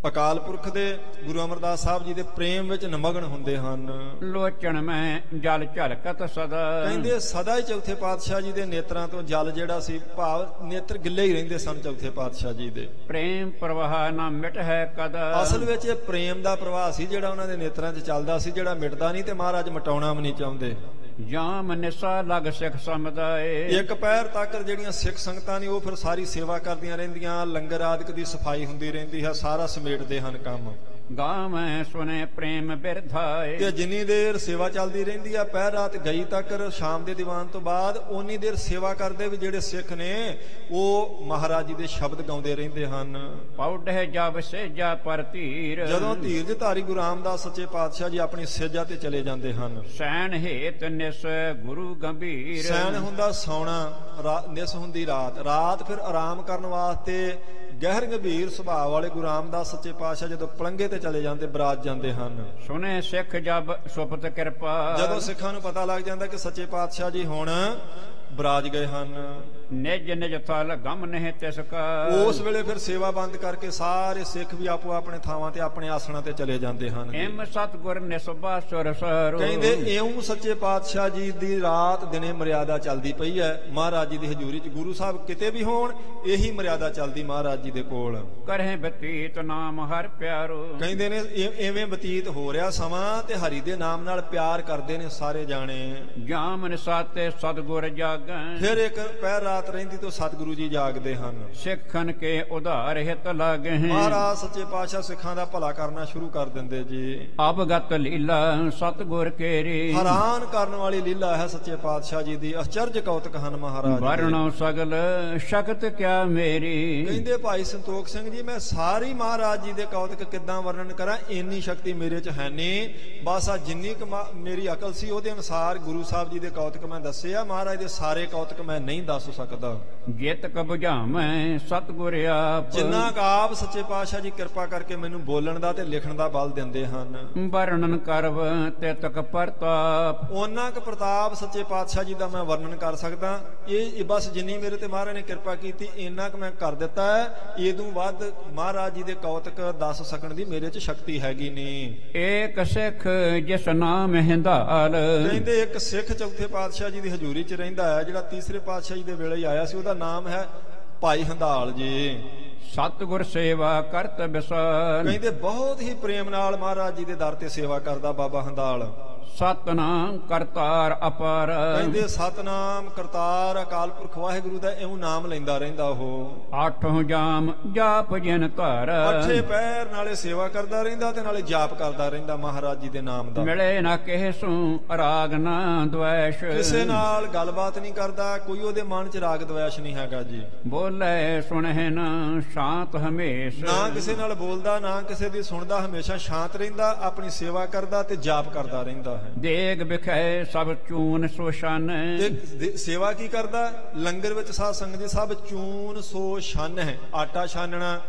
ਅਕਾਲ ਪੁਰਖ ਦੇ ਗੁਰੂ ਅਮਰਦਾਸ ਸਾਹਿਬ ਜੀ ਦੇ ਪ੍ਰੇਮ ਵਿੱਚ ਨਿਮਗਨ ਹੁੰਦੇ ਹਨ। ਲੋਚਣ ਮੈਂ ਜਲ ਝਲਕਤ ਸਦਾ। ਕਹਿੰਦੇ ਸਦਾ ਹੀ ਚੌਥੇ ਪਾਤਸ਼ਾਹ ਜੀ ਦੇ ਨੇਤਰਾਂ ਤੋਂ ਜਲ ਜਿਹੜਾ ਸੀ, ਭਾਵ ਨੇਤਰ ਗਿੱਲੇ ਹੀ ਰਹਿੰਦੇ ਸਨ ਚੌਥੇ ਪਾਤਸ਼ਾਹ ਜੀ ਦੇ। ਪ੍ਰੇਮ ਪ੍ਰਵਾਹ ਨਾ ਮਿਟ ਹੈ ਕਦ। ਅਸਲ ਵਿੱਚ ਇਹ ਪ੍ਰੇਮ ਦਾ ਪ੍ਰਵਾਹ ਸੀ ਜਿਹੜਾ ਉਹਨਾਂ ਦੇ ਨੇਤਰਾਂ 'ਚ ਚੱਲਦਾ ਸੀ, ਜਿਹੜਾ ਮਿਟਦਾ ਨਹੀਂ ਤੇ ਮਹਾਰਾਜ ਮਿਟਾਉਣਾ ਵੀ ਨਹੀਂ ਚਾਹੁੰਦੇ। ਜਾਮ ਨਿਸਾ ਲਗ ਸਿੱਖ ਸਮੁਦਾਏ। ਇੱਕ ਪੈਰ ਤੱਕ ਜਿਹੜੀਆਂ ਸਿੱਖ ਸੰਗਤਾਂ ਨੇ ਉਹ ਫਿਰ ਸਾਰੀ ਸੇਵਾ ਕਰਦੀਆਂ ਰਹਿੰਦੀਆਂ, ਲੰਗਰ ਆਦਿਕ ਦੀ ਸਫਾਈ ਹੁੰਦੀ ਰਹਿੰਦੀ ਹੈ, ਸਾਰਾ ਸਮੇਟਦੇ ਹਨ ਕੰਮ। ਗਾਵੈ ਸੁਨੇ ਪ੍ਰੇਮ ਬਿਰਧਾਏ। ਤੇ ਜਿੰਨੀ ਦੇਰ ਸੇਵਾ ਚੱਲਦੀ ਰਹਿੰਦੀ ਆ ਪਹਿਰ ਰਾਤ ਗਈ ਤੱਕ ਸ਼ਾਮ ਦੇ ਦੀਵਾਨ ਤੋਂ ਬਾਅਦ ਉਨੀ ਦੇਰ ਸੇਵਾ ਕਰਦੇ ਵੀ ਜਿਹੜੇ ਸਿੱਖ ਨੇ ਉਹ ਮਹਾਰਾਜ ਜੀ ਦੇ ਸ਼ਬਦ ਗਾਉਂਦੇ ਰਹਿੰਦੇ ਹਨ। ਪੌੜੇ ਜਬ ਸੇਜਾ ਪਰ ਧੀਰ। ਜਦੋਂ ਧੀਰਜ ਧਾਰੀ ਗੁਰੂ ਰਾਮਦਾਸ ਸੱਚੇ ਪਾਤਸ਼ਾਹ ਜੀ ਆਪਣੀ ਸੇਜਾ ਤੇ ਚਲੇ ਜਾਂਦੇ ਹਨ। ਸੈਨ ਹੇਤ ਨਿਸ ਗੁਰੂ ਗੰਭੀਰ। ਸੈਨ ਹੁੰਦਾ ਸੌਣਾ, ਨਿਸ ਹੁੰਦੀ ਰਾਤ। ਰਾਤ ਫਿਰ ਆਰਾਮ ਕਰਨ ਵਾਸਤੇ ਗਹਿਰ ਗੰਭੀਰ ਸੁਭਾਅ ਵਾਲੇ ਗੁਰੂ ਰਾਮਦਾਸ ਸੱਚੇ ਪਾਤਸ਼ਾਹ ਜਦੋਂ ਪਲੰਗੇ ਤੇ ਚਲੇ ਜਾਂਦੇ, ਬਰਾਤ ਜਾਂਦੇ ਹਨ। ਸੁਨੇ ਸਿੱਖ ਜਬ ਸੁਪਤ ਕਿਰਪਾ। ਜਦੋਂ ਸਿੱਖਾਂ ਨੂੰ ਪਤਾ ਲੱਗ ਜਾਂਦਾ ਕਿ ਸੱਚੇ ਪਾਤਸ਼ਾਹ ਜੀ ਹੁਣ ਬਰਾਜ ਗਏ ਹਨ, ਨਿਜ ਨਿਜ ਥਲ ਗਮ ਨਹਿ ਤਿਸ ਕਾ। ਉਸ ਵੇਲੇ ਫਿਰ ਸੇਵਾ ਬੰਦ ਕਰਕੇ ਸਾਰੇ ਸਿੱਖ ਵੀ ਆਪੋ ਆਪਣੇ ਥਾਵਾਂ ਤੇ ਆਪਣੇ ਆਸਣਾਂ ਤੇ ਚਲੇ ਜਾਂਦੇ ਹਨ। ਏਮ ਸਤਿਗੁਰ ਨਿਸਬਾ ਸੁਰ ਸਰੋ। ਕਹਿੰਦੇ ਇਉਂ ਸੱਚੇ ਪਾਤਸ਼ਾਹ ਜੀ ਦੀ ਰਾਤ ਦਿਨੇ ਮਰਿਆਦਾ ਚੱਲਦੀ ਪਈ ਹੈ ਮਹਾਰਾਜ ਜੀ ਦੀ ਹਜ਼ੂਰੀ 'ਚ। ਗੁਰੂ ਸਾਹਿਬ ਕਿਤੇ ਵੀ ਹੋਣ ਇਹੀ ਮਰਿਆਦਾ ਚੱਲਦੀ ਮਹਾਰਾਜ ਜੀ ਦੇ ਕੋਲ। ਕਰਹਿ ਬਤੀਤ ਨਾਮ ਹਰ ਪਿਆਰੋ। ਕਹਿੰਦੇ ਨੇ ਐਵੇਂ ਬਤੀਤ ਹੋ ਰਿਹਾ ਸਮਾਂ ਤੇ ਹਰੀ ਦੇ ਨਾਮ ਨਾਲ ਪਿਆਰ ਕਰਦੇ ਨੇ ਸਾਰੇ ਜਾਣੇ। ਜਾਮ ਨਿਸਾਤੇ ਸਤਿਗੁਰ ਜਾਗੈ। ਫਿਰ ਇੱਕ ਪਹਿਰ ਰਾਤ ਰਹਿੰਦੀ ਤੋਂ ਸਤਿਗੁਰੂ ਜੀ ਜਾਗਦੇ ਹਨ। ਸਿੱਖਨ ਕੇ ਉਧਾਰ ਹਿਤ ਲਾਗਹਿ। ਮਹਾਰਾਜ ਸੱਚੇ ਪਾਤਸ਼ਾਹ ਸਿੱਖਾਂ ਦਾ ਭਲਾ ਕਰਨਾ ਸ਼ੁਰੂ ਕਰ ਦਿੰਦੇ ਜੀ। ਅਵਗਤ ਲੀਲਾ ਸਤਿਗੁਰ ਕੇਰੀ। ਹੈਰਾਨ ਕਰਨ ਵਾਲੀ ਲੀਲਾ ਹੈ ਸੱਚੇ ਪਾਤਸ਼ਾਹ ਜੀ ਦੀ। ਅਚਰਜ ਕੌਤਕ ਹਨ ਮਹਾਰਾਜ ਦੇ। ਵਰਣੋ ਸਗਲ ਸ਼ਕਤ ਕਿਆ ਮੇਰੀ। ਕਹਿੰਦੇ ਭਾਈ ਸੰਤੋਖ ਸਿੰਘ ਜੀ ਮੈਂ ਸਾਰੀ ਮਹਾਰਾਜ ਜੀ ਦੇ ਕੌਤਕ ਕਿੱਦਾਂ ਵਰਣਨ ਕਰਾਂ, ਇੰਨੀ ਸ਼ਕਤੀ ਮੇਰੇ 'ਚ ਹੈ ਨਹੀਂ। ਬਸ ਆ ਜਿੰਨੀ ਕੁ ਮੇਰੀ ਅਕਲ ਸੀ ਉਹਦੇ ਅਨੁਸਾਰ ਗੁਰੂ ਸਾਹਿਬ ਜੀ ਦੇ ਕੌਤਕ ਮੈਂ ਦੱਸੇ ਆ। ਮਹਾਰਾਜ ਦੇ ਸਾਰੇ ਕੌਤਕ ਮੈਂ ਨਹੀਂ ਦੱਸ ਸਕਦਾ। ਜਿਤ ਕ ਬੁਝਾਵੇਂ ਸਤਿਗੁਰ ਆਪ। ਜਿੰਨਾ ਕੁ ਆਪ ਸੱਚੇ ਪਾਤਸ਼ਾਹ ਜੀ ਕਿਰਪਾ ਕਰਕੇ ਮੈਨੂੰ ਬੋਲਣ ਦਾ ਤੇ ਲਿਖਣ ਦਾ ਬਲ ਦਿੰਦੇ ਹਨ। ਵਰਣਨ ਕਰਵ ਤੇ ਤਕ ਪ੍ਰਤਾਪ। ਉਹਨਾਂ ਕੁ ਪ੍ਰਤਾਪ ਸੱਚੇ ਪਾਤਸ਼ਾਹ ਜੀ ਦਾ ਮੈਂ ਵਰਣਨ ਕਰ ਸਕਦਾ। ਇਹ ਬਸ ਜਿੰਨੀ ਮੇਰੇ ਤੇ ਮਹਾਰਾਜ ਨੇ ਕਿਰਪਾ ਕੀਤੀ ਇੰਨਾ ਕੁ ਮੈਂ ਕਰ ਦਿੱਤਾ ਹੈ। ਇਹਦੋਂ ਵੱਧ ਮਹਾਰਾਜ ਜੀ ਦੇ ਕੌਤਕ ਦੱਸ ਸਕਣ ਦੀ ਮੇਰੇ 'ਚ ਸ਼ਕਤੀ ਹੈਗੀ ਨਹੀਂ। ਏਕ ਸਿੱਖ ਜਿਸ ਨਾਮ ਹਿੰਦਾਲ। ਕਹਿੰਦੇ ਇੱਕ ਸਿੱਖ ਚੌਥੇ ਪਾਤਸ਼ਾਹ ਜੀ ਦੀ ਹਜ਼ੂਰੀ 'ਚ ਰਹਿੰਦਾ ਹੈ, ਜਿਹੜਾ ਤੀਸਰੇ ਪਾਤਸ਼ਾਹ ਜੀ ਦੇ ਵੇਲੇ ਹੀ ਆਇਆ ਸੀ। ਉਹਦਾ ਨਾਮ ਹੈ ਭਾਈ ਹੰਦਾਲ ਜੀ। ਸਤਿਗੁਰ ਸੇਵਾ ਕਰਤ ਵਿਸਾਲ। ਕਹਿੰਦੇ ਬਹੁਤ ਹੀ ਪ੍ਰੇਮ ਨਾਲ ਮਹਾਰਾਜ ਜੀ ਦੇ ਦਰ ਤੇ ਸੇਵਾ ਕਰਦਾ ਬਾਬਾ ਹੰਦਾਲ। ਸਤਨਾਮ ਕਰਤਾਰ ਅਪਾਰ। ਕਹਿੰਦੇ ਸਤਨਾਮ ਕਰਤਾਰ ਅਕਾਲ ਪੁਰਖ ਵਾਹਿਗੁਰੂ ਦਾ ਇਉਂ ਨਾਮ ਲੈਂਦਾ ਰਹਿੰਦਾ ਉਹ। ਆਠੋਂ ਜਾਮ ਜਾਪ ਜਿਨ ਧਰ। ਅੱਠੇ ਪੈਰ ਨਾਲੇ ਸੇਵਾ ਕਰਦਾ ਰਹਿੰਦਾ ਤੇ ਨਾਲੇ ਜਾਪ ਕਰਦਾ ਰਹਿੰਦਾ ਮਹਾਰਾਜ ਜੀ ਦੇ ਨਾਮ ਦਾ। ਮਿਲੇ ਨਾ ਕਿਸੇ ਸੂ ਰਾਗ ਨਾ ਦਵੈਸ਼। ਕਿਸੇ ਨਾਲ ਗੱਲਬਾਤ ਨਹੀਂ ਕਰਦਾ, ਕੋਈ ਉਹਦੇ ਮਨ 'ਚ ਰਾਗ ਦਵੈਸ਼ ਨਹੀਂ ਹੈਗਾ ਜੀ। ਬੋਲੇ ਸੁਣਹਿ ਨਾ ਸ਼ਾਂਤ ਹਮੇਸ਼। ਨਾ ਕਿਸੇ ਨਾਲ ਬੋਲਦਾ ਨਾ ਕਿਸੇ ਦੀ ਸੁਣਦਾ, ਹਮੇਸ਼ਾ ਸ਼ਾਂਤ ਰਹਿੰਦਾ, ਆਪਣੀ ਸੇਵਾ ਕਰਦਾ ਤੇ ਜਾਪ ਕਰਦਾ ਰਹਿੰਦਾ। ਦੇਗ ਬਿਖੈ ਸਭ ਚੂਨ ਸੋ ਛਨ। ਸੇਵਾ ਕੀ ਕਰਦਾ? ਲੰਗਰ ਵਿੱਚ ਸਾਧ ਸੰਗਤ ਜੀ ਸਭ ਚੂਨ ਸੋ ਛਨ ਹੈ। ਆਟਾ ਛਾਨਣਾ,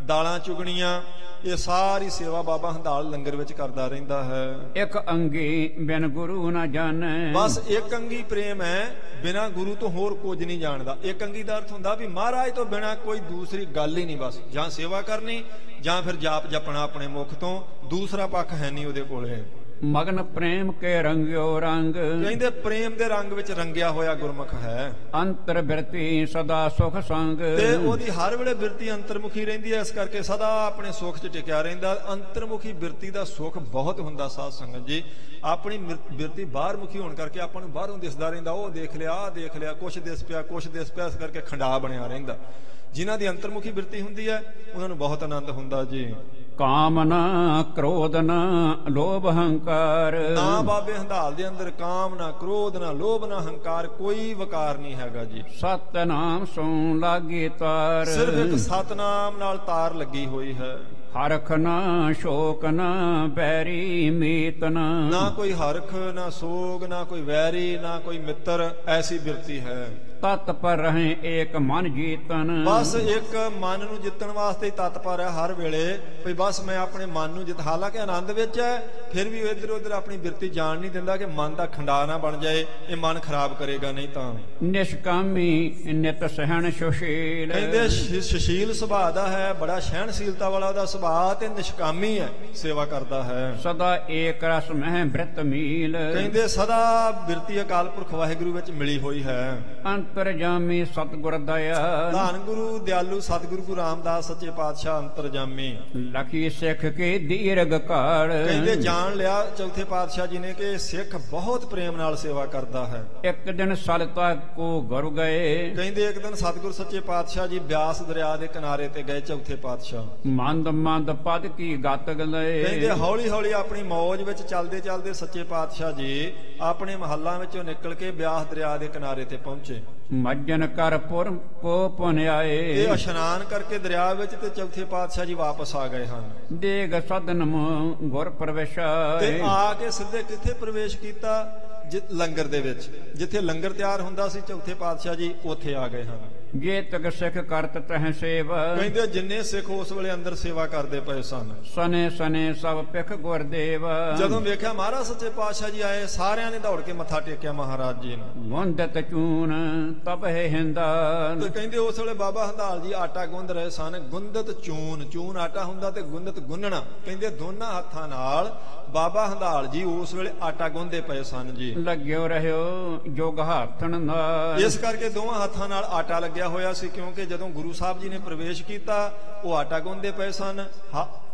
ਦਾਲਾਂ ਚੁਗਣੀਆਂ, ਇਹ ਸਾਰੀ ਸੇਵਾ ਬਾਬਾ ਹੰਦਾਲ ਲੰਗਰ ਵਿੱਚ ਕਰਦਾ ਰਹਿੰਦਾ ਹੈ। ਇਕ ਅੰਗੀ ਬਿਨ ਗੁਰੂ ਨਾ ਜਾਣੈ। ਬਸ ਇੱਕ ਅੰਗੀ ਪ੍ਰੇਮ ਹੈ, ਬਿਨਾਂ ਗੁਰੂ ਤੋਂ ਹੋਰ ਕੁਝ ਨਹੀਂ ਜਾਣਦਾ। ਇੱਕ ਅੰਗੀ ਦਾ ਅਰਥ ਹੁੰਦਾ ਵੀ ਮਹਾਰਾਜ ਤੋਂ ਬਿਨਾਂ ਕੋਈ ਦੂਸਰੀ ਗੱਲ ਹੀ ਨਹੀਂ। ਬਸ ਜਾਂ ਸੇਵਾ ਕਰਨੀ ਜਾਂ ਫਿਰ ਜਾਪ ਜਪਣਾ ਆਪਣੇ ਮੁਖ ਤੋਂ, ਦੂਸਰਾ ਪੱਖ ਹੈ ਨਹੀਂ ਉਹਦੇ ਕੋਲੇ। ਮਗਨ ਪ੍ਰੇਮ ਕੇ ਰੰਗਿਓ ਰੰਗ। ਕਹਿੰਦੇ ਪ੍ਰੇਮ ਦੇ ਰੰਗ ਵਿੱਚ ਰੰਗਿਆ ਹੋਇਆ ਗੁਰਮੁਖ ਹੈ। ਅੰਤਰ ਬਿਰਤੀ ਸਦਾ ਸੁਖ ਸੰਗ। ਤੇ ਉਹਦੀ ਹਰ ਵੇਲੇ ਬਿਰਤੀ ਅੰਤਰਮੁਖੀ ਰਹਿੰਦੀ ਹੈ, ਇਸ ਕਰਕੇ ਸਦਾ ਆਪਣੇ ਸੁਖ 'ਚ ਟਿਕਿਆ ਰਹਿੰਦਾ। ਅੰਤਰਮੁਖੀ ਬਿਰਤੀ ਦਾ ਸੁਖ ਬਹੁਤ ਹੁੰਦਾ ਸਾਧ ਸੰਗਤ ਜੀ। ਆਪਣੀ ਬਿਰਤੀ ਬਾਹਰ ਮੁਖੀ ਹੋਣ ਕਰਕੇ ਆਪਾਂ ਨੂੰ ਬਾਹਰੋਂ ਦਿਸਦਾ ਰਹਿੰਦਾ, ਉਹ ਦੇਖ ਲਿਆ, ਆਹ ਦੇਖ ਲਿਆ, ਕੁਛ ਦਿਸ ਪਿਆ, ਕੁਛ ਦਿਸ ਪਿਆ, ਇਸ ਕਰਕੇ ਖੰਡਾ ਬਣਿਆ ਰਹਿੰਦਾ। ਜਿਨ੍ਹਾਂ ਦੀ ਅੰਤਰਮੁਖੀ ਬਿਰਤੀ ਹੁੰਦੀ ਹੈ ਉਹਨਾਂ ਨੂੰ ਬਹੁਤ ਆਨੰਦ ਹੁੰਦਾ ਜੀ। ਕਾਮ ਨਾ ਕ੍ਰੋਧ ਨਾ ਲੋਭ ਹੰਕਾਰ। ਨਾ ਬਾਬੇ ਹੰਦਾਲ ਦੇ ਅੰਦਰ ਕਾਮ ਨਾ ਕ੍ਰੋਧ ਨਾ ਲੋਭ ਨਾ ਹੰਕਾਰ, ਕੋਈ ਵਕਾਰ ਨਹੀਂ ਹੈਗਾ ਜੀ। ਸਤਨਾਮ ਸੋਂ ਲਾਗੀ ਤਾਰ। ਸਿਰਫ ਇੱਕ ਸਤਨਾਮ ਨਾਲ ਤਾਰ ਲੱਗੀ ਹੋਈ ਹੈ। ਹਰਖ ਨਾ ਸ਼ੋਕ ਨਾ ਬੈਰੀ ਮੀਤ ਨਾ ਕੋਈ ਹਰਖ ਨਾ ਸੋਗ ਨਾ ਕੋਈ ਵੈਰੀ ਨਾ ਕੋਈ ਮਿੱਤਰ, ਐਸੀ ਬਿਰਤੀ ਹੈ। ਤਤ ਪਰ ਰਹੇ ਏਕ ਮਨ ਜੀਤਨ। ਬਸ ਇੱਕ ਮਨ ਨੂੰ ਜਿੱਤਣ ਵਾਸਤੇ ਹੀ ਤਤਪਰ ਹੈ ਹਰ ਵੇਲੇ ਵੀ ਬਸ ਮੈਂ ਆਪਣੇ ਮਨ ਨੂੰ ਜਿੱਤ। ਹਾਲਾਂਕਿ ਆਨੰਦ ਵਿੱਚ ਹੈ, ਫਿਰ ਵੀ ਇੱਧਰ ਉੱਧਰ ਆਪਣੀ ਬਿਰਤੀ ਜਾਣ ਨਹੀਂ ਦਿੰਦਾ ਕਿ ਮਨ ਦਾ ਖੰਡਾ ਨਾ ਬਣ ਜਾਏ, ਇਹ ਮਨ ਖਰਾਬ ਕਰੇਗਾ ਨਹੀਂ ਤਾਂ। ਨਿਸ਼ਕਾਮੀ ਨਿਤ ਸਹਿਣ ਸੁਸ਼ੀਲ। ਕਹਿੰਦੇ ਸੁਸ਼ੀਲ ਸੁਭਾਅ ਦਾ ਹੈ, ਬੜਾ ਸਹਿਣਸ਼ੀਲਤਾ ਵਾਲਾ ਉਹਦਾ ਸੁਭਾਅ, ਤੇ ਨਿਸ਼ਕਾਮੀ ਹੈ, ਸੇਵਾ ਕਰਦਾ ਹੈ। ਸਦਾ ਏਕ ਰਸ ਮਹਿ ਬ੍ਰਿਤ ਮੀਲ। ਕਹਿੰਦੇ ਸਦਾ ਬਿਰਤੀ ਅਕਾਲ ਪੁਰਖ ਵਾਹਿਗੁਰੂ ਵਿੱਚ ਮਿਲੀ ਹੋਈ ਹੈ। ਅੰਤਰਜਾਮੀ ਸਤਿਗੁਰ ਦਇਆ। ਧੰਨ ਗੁਰੂ ਦਿਆਲੂ ਸਤਿਗੁਰੂ ਗੁਰੂ ਰਾਮਦਾਸ ਸੱਚੇ ਪਾਤਸ਼ਾਹ ਅੰਤਰਜਾਮੀ। ਲਖੀ ਸਿੱਖ ਕੇ ਦੀਰਘ ਕਾਲ। ਕਹਿੰਦੇ ਜਾਣ ਲਿਆ ਚੌਥੇ ਪਾਤਸ਼ਾਹ ਜੀ ਨੇ ਕਿ ਸਿੱਖ ਬਹੁਤ ਪ੍ਰੇਮ ਨਾਲ ਸੇਵਾ ਕਰਦਾ ਹੈ। ਇੱਕ ਦਿਨ ਸਲਤਾ ਕੋ ਗੁਰ ਗਏ। ਕਹਿੰਦੇ ਇੱਕ ਦਿਨ ਸਤਿਗੁਰ ਸੱਚੇ ਪਾਤਸ਼ਾਹ ਜੀ ਬਿਆਸ ਦਰਿਆ ਦੇ ਕਿਨਾਰੇ ਤੇ ਗਏ ਚੌਥੇ ਪਾਤਸ਼ਾਹ। ਮੰਦ ਮੰਦ ਪਦ ਕੀ ਗਤ ਗਲੇ। ਕਹਿੰਦੇ ਹੌਲੀ ਹੌਲੀ ਆਪਣੀ ਮੌਜ ਵਿੱਚ ਚੱਲਦੇ ਚੱਲਦੇ ਸੱਚੇ ਪਾਤਸ਼ਾਹ ਜੀ ਆਪਣੇ ਮਹੱਲਾਂ ਵਿੱਚੋਂ ਨਿਕਲ ਕੇ ਬਿਆਸ ਦਰਿਆ ਦੇ ਕਿਨਾਰੇ ਤੇ ਪਹੁੰਚੇ। ਮੱਜਨ ਕਰ ਪੁਰ ਕੋ ਪੁਨ ਆਏ। ਇਹ ਇਸ਼ਨਾਨ ਕਰਕੇ ਦਰਿਆ ਵਿੱਚ ਤੇ ਚੌਥੇ ਪਾਤਸ਼ਾਹ ਜੀ ਵਾਪਸ ਆ ਗਏ ਹਨ। ਦੇਗ ਸਦਨ ਗੁਰ ਪ੍ਰਵੇਸ਼ਾਏ। ਤੇ ਆ ਕੇ ਸਿੱਧੇ ਕਿੱਥੇ ਪ੍ਰਵੇਸ਼ ਕੀਤਾ? ਲੰਗਰ ਦੇ ਵਿੱਚ, ਜਿੱਥੇ ਲੰਗਰ ਤਿਆਰ ਹੁੰਦਾ ਸੀ ਚੌਥੇ ਪਾਤਸ਼ਾਹ ਜੀ ਉੱਥੇ ਆ ਗਏ ਹਨ। ਜੇ ਤਕ ਸਿੱਖ ਕਰਤ ਤਹ ਸੇਵਾ। ਕਹਿੰਦੇ ਜਿੰਨੇ ਸਿੱਖ ਉਸ ਵੇਲੇ ਅੰਦਰ ਸੇਵਾ ਕਰਦੇ ਪਏ ਸਨ। ਸਨੇ ਸਨੇ ਸਭ ਪਿਖ ਗੁਰਦੇਵ। ਜਦੋਂ ਵੇਖਿਆ ਮਹਾਰਾਜ ਸੱਚੇ ਪਾਤਸ਼ਾਹ ਜੀ ਆਏ, ਸਾਰਿਆਂ ਨੇ ਦੌੜ ਕੇ ਮੱਥਾ ਟੇਕਿਆ ਮਹਾਰਾਜ ਜੀ ਨੂੰ। ਗੁੰਦਤ ਚੂਨ ਤਪ ਹੈ ਹਿੰਦਾ। ਤੇ ਕਹਿੰਦੇ ਉਸ ਵੇਲੇ ਬਾਬਾ ਹੰਦਾਲ ਜੀ ਆਟਾ ਗੁੰਦ ਰਹੇ ਸਨ। ਗੁੰਦਤ ਚੂਨ, ਚੂਨ ਆਟਾ ਹੁੰਦਾ ਤੇ ਗੁੰਦਤ ਗੁੰਨਣਾ। ਕਹਿੰਦੇ ਦੋਨਾਂ ਹੱਥਾਂ ਨਾਲ ਬਾਬਾ ਹੰਦਾਲ ਜੀ ਉਸ ਵੇਲੇ ਆਟਾ ਗੁੰਨਦੇ ਪਏ ਸਨ ਜੀ। ਲੱਗਿਓ ਰਹਿਓ ਜੋਗ ਹੱਥਣ ਨਾਲ। ਇਸ ਕਰਕੇ ਦੋਵਾਂ ਹੱਥਾਂ ਨਾਲ ਆਟਾ ਲੱਗਿਆ ਹੋਇਆ ਸੀ, ਕਿਉਂਕਿ ਜਦੋਂ ਗੁਰੂ ਸਾਹਿਬ ਜੀ ਨੇ ਪ੍ਰਵੇਸ਼ ਕੀਤਾ ਉਹ ਆਟਾ ਗੁੰਨਦੇ ਪਏ ਸਨ,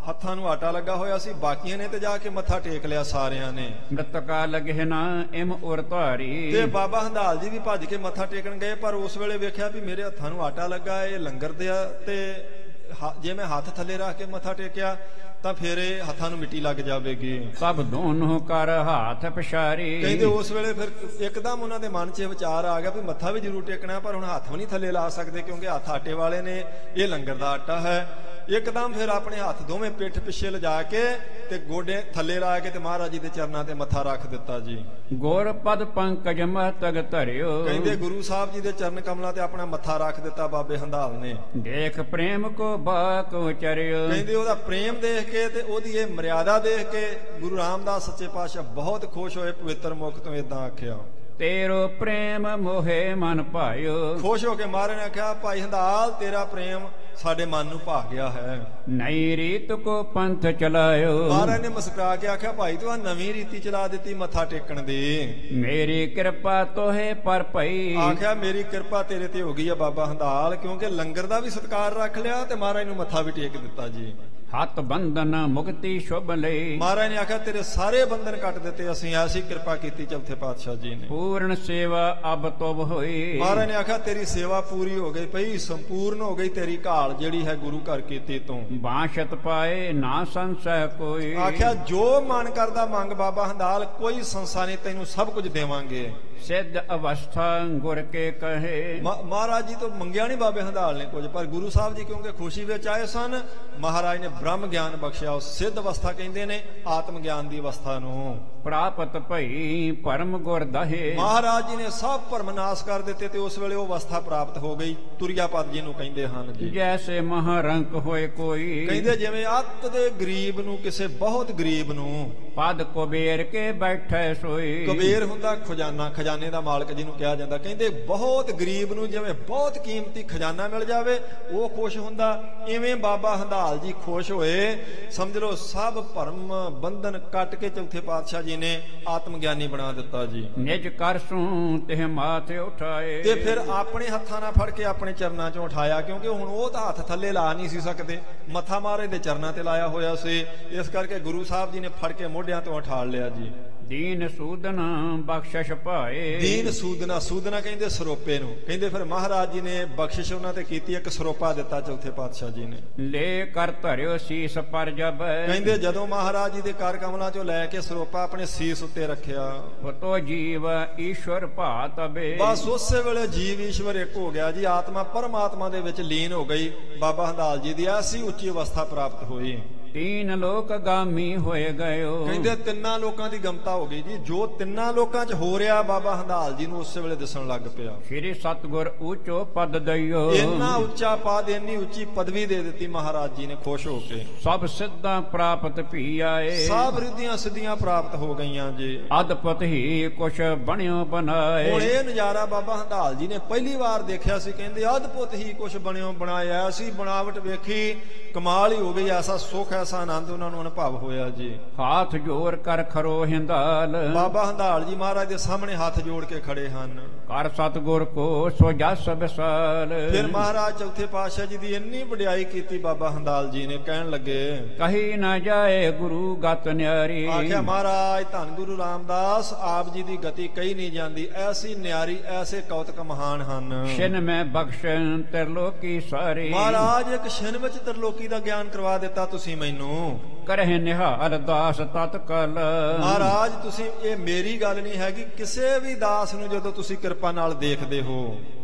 ਹੱਥਾਂ ਨੂੰ ਆਟਾ ਲੱਗਾ ਹੋਇਆ ਸੀ। ਬਾਕੀਆਂ ਨੇ ਤੇ ਜਾ ਕੇ ਮੱਥਾ ਟੇਕ ਲਿਆ ਸਾਰਿਆਂ ਨੇ। ਮ੍ਰਿਤਕਾ ਲਗੇ ਨਾ ਇਮ ਉਰ ਧਾਰੀ। ਤੇ ਬਾਬਾ ਹੰਦਾਲ ਜੀ ਵੀ ਭੱਜ ਕੇ ਮੱਥਾ ਟੇਕਣ ਗਏ, ਪਰ ਉਸ ਵੇਲੇ ਵੇਖਿਆ ਵੀ ਮੇਰੇ ਹੱਥਾਂ ਨੂੰ ਆਟਾ ਲੱਗਾ, ਇਹ ਲੰਗਰ ਦੇ ਆ, ਤੇ ਜੇ ਮੈਂ ਹੱਥ ਥੱਲੇ ਰੱਖ ਕੇ ਮੱਥਾ ਟੇਕਿਆ ਤਾਂ ਫਿਰ ਇਹ ਹੱਥਾਂ ਨੂੰ ਮਿੱਟੀ ਲੱਗ ਜਾਵੇਗੀ। ਸਭ ਦੋਨੋਂ ਕਰ ਹੱਥ ਪਛਾਰੀ। ਕਹਿੰਦੇ ਉਸ ਵੇਲੇ ਫਿਰ ਇੱਕਦਮ ਉਹਨਾਂ ਦੇ ਮਨ 'ਚ ਵਿਚਾਰ ਆ ਗਿਆ ਵੀ ਮੱਥਾ ਵੀ ਜ਼ਰੂਰ ਟੇਕਣਾ, ਪਰ ਹੁਣ ਹੱਥ ਵੀ ਨਹੀਂ ਥੱਲੇ ਲਾ ਸਕਦੇ ਕਿਉਂਕਿ ਹੱਥ ਆਟੇ ਵਾਲੇ ਨੇ, ਇਹ ਲੰਗਰ ਦਾ ਆਟਾ ਹੈ। ਇੱਕਦਮ ਫਿਰ ਆਪਣੇ ਹੱਥ ਦੋਵੇਂ ਪਿੱਠ ਪਿੱਛੇ ਲਿਜਾ ਕੇ ਤੇ ਗੋਡੇ ਥੱਲੇ ਲਾ ਕੇ ਤੇ ਮਹਾਰਾਜ ਜੀ ਦੇ ਚਰਨਾਂ ਤੇ ਮੱਥਾ ਰੱਖ ਦਿੱਤਾ ਜੀ। ਗੁਰ ਪਦ ਪੰਕਜ ਮਸਤਕ ਧਰਿਓ। ਕਹਿੰਦੇ ਗੁਰੂ ਸਾਹਿਬ ਜੀ ਦੇ ਚਰਨ ਕਮਲਾਂ ਤੇ ਆਪਣਾ ਮੱਥਾ ਰੱਖ ਦਿੱਤਾ ਬਾਬੇ ਹੰਦਾਲ ਨੇ। ਦੇਖ ਪ੍ਰੇਮ ਕੋ ਬਾਕ ਉਚਰਿਓ। ਕਹਿੰਦੇ ਉਹਦਾ ਪ੍ਰੇਮ ਦੇਖ ਕੇ ਤੇ ਉਹਦੀ ਇਹ ਮਰਿਆਦਾ ਦੇਖ ਕੇ ਗੁਰੂ ਰਾਮਦਾਸ ਸੱਚੇ ਪਾਤਸ਼ਾਹ ਬਹੁਤ ਖੁਸ਼ ਹੋਏ। ਪਵਿੱਤਰ ਮੁਖ ਤੋਂ ਏਦਾਂ ਆਖਿਆ, ਤੇਰੋ ਪ੍ਰੇਮ ਮੋਹੇ ਮਨ ਭਾਇਓ। ਖੁਸ਼ ਹੋ ਕੇ ਮਹਾਰਾਜ ਨੇ ਆਖਿਆ, ਭਾਈ ਹੰਦਾਲ ਤੇਰਾ ਪ੍ਰੇਮ ਸਾਡੇ ਮਨ ਨੂੰ ਭਾ ਗਿਆ ਹੈ। ਨਈ ਰੀਤ ਕੋ ਪੰਥ ਚਲਾਇਓ। ਮਹਾਰਾਜ ਨੇ ਮੁਸਕਰਾ ਕੇ ਆਖਿਆ, ਭਾਈ ਤੂੰ ਆ ਨਵੀਂ ਰੀਤੀ ਚਲਾ ਦਿੱਤੀ ਮੱਥਾ ਟੇਕਣ ਦੀ। ਮੇਰੀ ਕਿਰਪਾ ਤੋਹੇ ਪਰ ਭਈ। ਆਖਿਆ ਮੇਰੀ ਕਿਰਪਾ ਤੇਰੇ ਤੇ ਹੋ ਗਈ ਆ ਬਾਬਾ ਹੰਦਾਲ, ਕਿਉਂਕਿ ਲੰਗਰ ਦਾ ਵੀ ਸਤਿਕਾਰ ਰੱਖ ਲਿਆ ਤੇ ਮਹਾਰਾਜ ਨੂੰ ਮੱਥਾ ਵੀ ਟੇਕ ਦਿੱਤਾ ਜੀ। ਹੱਥ ਬੰਧਨ ਮੁਕਤੀ ਸ਼ੁਭ ਲਈ। ਮਹਾਰਾਜ ਨੇ ਆਖਿਆ ਤੇਰੇ ਸਾਰੇ ਬੰਧਨ ਕੱਟ ਦਿੱਤੇ ਅਸੀਂ, ਐਸੀ ਕਿਰਪਾ ਕੀਤੀ ਚੌਥੇ ਪਾਤਸ਼ਾਹ ਜੀ ਨੇ। ਪੂਰਨ ਸੇਵਾ ਅਬ ਤੁਬ ਹੋਈ। ਮਹਾਰਾਜ ਨੇ ਆਖਿਆ ਤੇਰੀ ਸੇਵਾ ਪੂਰੀ ਹੋ ਗਈ ਪਈ, ਸੰਪੂਰਨ ਹੋ ਗਈ ਤੇਰੀ ਘਾਲ ਜਿਹੜੀ ਹੈ ਗੁਰੂ ਘਰ ਕੀਤੀ ਤੋਂ। ਬਾਸ਼ਤ ਪਾਏ ਨਾ ਸੰਸੈ ਕੋਈ। ਆਖਿਆ ਜੋ ਮਨ ਕਰਦਾ ਮੰਗ ਬਾਬਾ ਹੰਦਾਲ, ਕੋਈ ਸੰਸਾ ਨਹੀਂ, ਤੈਨੂੰ ਸਭ ਕੁਝ ਦੇਵਾਂਗੇ। ਸਿੱਧ ਅਵਸਥਾ ਗੁਰ ਕੇ ਕਹੇ। ਮਹਾਰਾਜ ਜੀ ਤੋਂ ਮੰਗਿਆ ਨਹੀਂ ਬਾਬੇ ਹੰਦਾਲ ਨੇ ਕੁਝ, ਪਰ ਗੁਰੂ ਸਾਹਿਬ ਜੀ ਕਿਉਂਕਿ ਖੁਸ਼ੀ ਵਿੱਚ ਆਏ ਸਨ, ਮਹਾਰਾਜ ਨੇ ਬ੍ਰਹਮ ਗਿਆਨ ਬਖਸ਼ਿਆ। ਉਹ ਸਿੱਧ ਅਵਸਥਾ ਕਹਿੰਦੇ ਨੇ ਆਤਮ ਗਿਆਨ ਦੀ ਅਵਸਥਾ ਨੂੰ। ਪ੍ਰਾਪਤ ਭਈ ਪਰਮ ਗੁਰ ਦਹੇ। ਮਹਾਰਾਜ ਜੀ ਨੇ ਸਭ ਭਰਮ ਨਾਸ਼ ਕਰ ਦਿੱਤੇ ਤੇ ਉਸ ਵੇਲੇ ਉਹ ਅਵਸਥਾ ਪ੍ਰਾਪਤ ਹੋ ਗਈ, ਤੁਰਿਆ ਪਦ ਜਿਹਨੂੰ ਕਹਿੰਦੇ ਹਨ ਜੀ। ਜੈਸੇ ਮਹਾਰੰਕ ਹੋਏ ਕੋਈ, ਕਹਿੰਦੇ ਜਿਵੇਂ ਅੱਤ ਦੇ ਗਰੀਬ ਨੂੰ, ਕਿਸੇ ਬਹੁਤ ਗਰੀਬ ਨੂੰ ਪਦ ਕੁਬੇਰ ਕੇ ਬੈਠੇ ਸੋਈ। ਕੁਬੇਰ ਹੁੰਦਾ ਖਜ਼ਾਨਾ, ਖਜ਼ਾਨੇ ਦਾ ਮਾਲਕ ਜਿਹਨੂੰ ਕਿਹਾ ਜਾਂਦਾ। ਕਹਿੰਦੇ ਬਹੁਤ ਗਰੀਬ ਨੂੰ ਜਿਵੇਂ ਬਹੁਤ ਕੀਮਤੀ ਖਜ਼ਾਨਾ ਮਿਲ ਜਾਵੇ ਉਹ ਖੁਸ਼ ਹੁੰਦਾ, ਇਵੇਂ ਬਾਬਾ ਹੰਧਾਲ ਜੀ ਖੁਸ਼ ਹੋਏ। ਸਮਝ ਲਓ ਸਭ ਭਰਮ ਬੰਧਨ ਕੱਟ ਕੇ ਚੌਥੇ ਪਾਤਸ਼ਾਹ ਜੀ ਨੇ ਆਤਮ ਗਿਆਨੀ ਬਣਾ ਦਿੱਤਾ ਜੀ। ਨਿਜ ਕਰਸੂ ਤੇ ਮਾਥੇ ਉਠਾਏ, ਤੇ ਫਿਰ ਆਪਣੇ ਹੱਥਾਂ ਨਾਲ ਫੜ ਕੇ ਆਪਣੇ ਚਰਨਾਂ ਚੋਂ ਉਠਾਇਆ, ਕਿਉਂਕਿ ਹੁਣ ਉਹ ਤਾਂ ਹੱਥ ਥੱਲੇ ਲਾ ਨਹੀਂ ਸੀ ਸਕਦੇ, ਮੱਥਾ ਮਹਾਰਾਜ ਦੇ ਚਰਨਾਂ ਤੇ ਲਾਇਆ ਹੋਇਆ ਸੀ। ਇਸ ਕਰਕੇ ਗੁਰੂ ਸਾਹਿਬ ਜੀ ਨੇ ਫੜ ਕੇ ਮੋਢਿਆਂ ਤੋਂ ਉਠਾਲ ਲਿਆ ਜੀ। ਦੀਨ ਸੂਦਨਾ ਬਖਸ਼ਿਸ਼ ਪਾਏ। ਦੀਨ ਸੂਦਨਾ, ਸੂਦਨਾ ਕਹਿੰਦੇ ਸਰੋਪੇ ਨੂੰ। ਕਹਿੰਦੇ ਫਿਰ ਮਹਾਰਾਜ ਜੀ ਨੇ ਬਖਸ਼ਿਸ਼ ਉਹਨਾਂ ਤੇ ਕੀਤੀ, ਇੱਕ ਸਰੋਪਾ ਦਿੱਤਾ ਚੌਥੇ ਪਾਤਸ਼ਾਹ ਜੀ ਨੇ। ਲੈ ਕਰ ਧਰਿਓ ਸੀਸ ਪਰ ਜਬ, ਕਹਿੰਦੇ ਜਦੋਂ ਮਹਾਰਾਜ ਜੀ ਦੇ ਕਰ ਕਮਲਾਂ ਚੋਂ ਲੈ ਕੇ ਸਰੋਪਾ ਆਪਣੇ ਸੀਸ ਉੱਤੇ ਰੱਖਿਆ, ਤੋ ਜੀਵ ਈਸ਼ਵਰ ਭਾਤਬੇ। ਬਸ ਉਸੇ ਵੇਲੇ ਜੀਵ ਈਸ਼ਵਰ ਇੱਕ ਹੋ ਗਿਆ ਜੀ। ਆਤਮਾ ਪਰਮਾਤਮਾ ਦੇ ਵਿੱਚ ਲੀਨ ਹੋ ਗਈ। ਬਾਬਾ ਹੰਧਾਲ ਜੀ ਦੀ ਐਸੀ ਉੱਚੀ ਅਵਸਥਾ ਪ੍ਰਾਪਤ ਹੋਈ। ਤੀਨ ਲੋਕ ਗਾਮੀ ਹੋਏ ਗਇਓ। ਕਹਿੰਦੇ ਤਿੰਨਾਂ ਲੋਕਾਂ ਦੀ ਗਮਤਾ ਹੋ ਗਈ ਜੀ। ਜੋ ਤਿੰਨਾਂ ਲੋਕਾਂ 'ਚ ਹੋ ਰਿਹਾ ਬਾਬਾ ਹੰਧਾਲ ਜੀ ਨੂੰ ਉਸੇ ਵੇਲੇ ਦਿਸਣ ਲੱਗ ਪਿਆ। ਸ੍ਰੀ ਸਤਗੁਰ ਉੱਚੋ ਪਦ ਦਈਓ। ਇੰਨਾ ਉੱਚਾ ਪਦ, ਇੰਨੀ ਉੱਚੀ ਪਦਵੀ ਦੇ ਦਿੱਤੀ ਮਹਾਰਾਜ ਜੀ ਨੇ ਖੁਸ਼ ਹੋ ਕੇ। ਸਭ ਸਿੱਧਾਂ ਪ੍ਰਾਪਤ ਭੀ ਆਏ, ਸਭ ਰਿੱਧੀਆਂ ਸਿੱਧੀਆਂ ਪ੍ਰਾਪਤ ਹੋ ਗਈਆਂ ਜੀ। ਅਦਭੁਤ ਹੀ ਕੁਛ ਬਣਿਓ ਬਣਾਏ। ਹੁਣ ਇਹ ਨਜ਼ਾਰਾ ਬਾਬਾ ਹੰਧਾਲ ਜੀ ਨੇ ਪਹਿਲੀ ਵਾਰ ਦੇਖਿਆ ਸੀ। ਕਹਿੰਦੇ ਅਦਭੁਤ ਹੀ ਕੁਛ ਬਣਿਓ ਬਣਾਇਆ ਸੀ। ਬਣਾਵਟ ਵੇਖੀ, ਕਮਾਲ ਹੀ ਹੋ ਗਈ। ਐਸਾ ਸੁੱਖ, ਐਸਾ ਆਨੰਦ ਉਹਨਾਂ ਨੂੰ ਅਨੁਭਵ ਹੋਇਆ ਜੀ। ਹਾਥ ਜੋਰ ਕਰ ਖਰੋ ਹਿੰਦਾਲ। ਬਾਬਾ ਹੰਧਾਲ ਜੀ ਮਹਾਰਾਜ ਦੇ ਸਾਹਮਣੇ ਹੱਥ ਜੋੜ ਕੇ ਖੜੇ ਹਨ। ਕਰ ਸਤਗੁਰ ਕੋ ਸੋ ਜਸ ਵਿਸਾਲ। ਫਿਰ ਮਹਾਰਾਜ ਚੌਥੇ ਪਾਤਸ਼ਾਹ ਜੀ ਦੀ ਇੰਨੀ ਵਡਿਆਈ ਕੀਤੀ ਬਾਬਾ ਹੰਧਾਲ ਜੀ ਨੇ। ਕਹਿਣ ਲੱਗੇ ਕਹੀ ਨਾ ਜਾਏ ਗੁਰੂ ਗਤ ਨਿਆਰੀ। ਆਖਿਆ ਮਹਾਰਾਜ ਧੰਨ ਗੁਰੂ ਰਾਮਦਾਸ ਆਪ ਜੀ ਦੀ ਗਤੀ ਕਹੀ ਨਹੀਂ ਜਾਂਦੀ। ਐਸੀ ਨਿਆਰੀ, ਐਸੇ ਕੌਤਕ ਮਹਾਨ ਹਨ। ਛਿਨ ਮੈਂ ਬਖਸ਼ਨ ਤਰਲੋਕੀ ਸਾਰੇ। ਮਹਾਰਾਜ ਇੱਕ ਛਿਨ ਵਿੱਚ ਤਰਲੋਕੀ ਦਾ ਗਿਆਨ ਕਰਵਾ ਦਿੱਤਾ ਤੁਸੀਂ ਮੈਨੂੰ। ਕਰਹਿ ਨਿਹਾਲ ਦਾਸ ਤਤਕਾਲ। ਮਹਾਰਾਜ ਤੁਸੀਂ, ਇਹ ਮੇਰੀ ਗੱਲ ਨਹੀਂ ਹੈਗੀ, ਕਿਸੇ ਵੀ ਦਾਸ ਨੂੰ ਜਦੋਂ ਤੁਸੀਂ ਕਿਰਪਾ ਨਾਲ ਦੇਖਦੇ ਹੋ,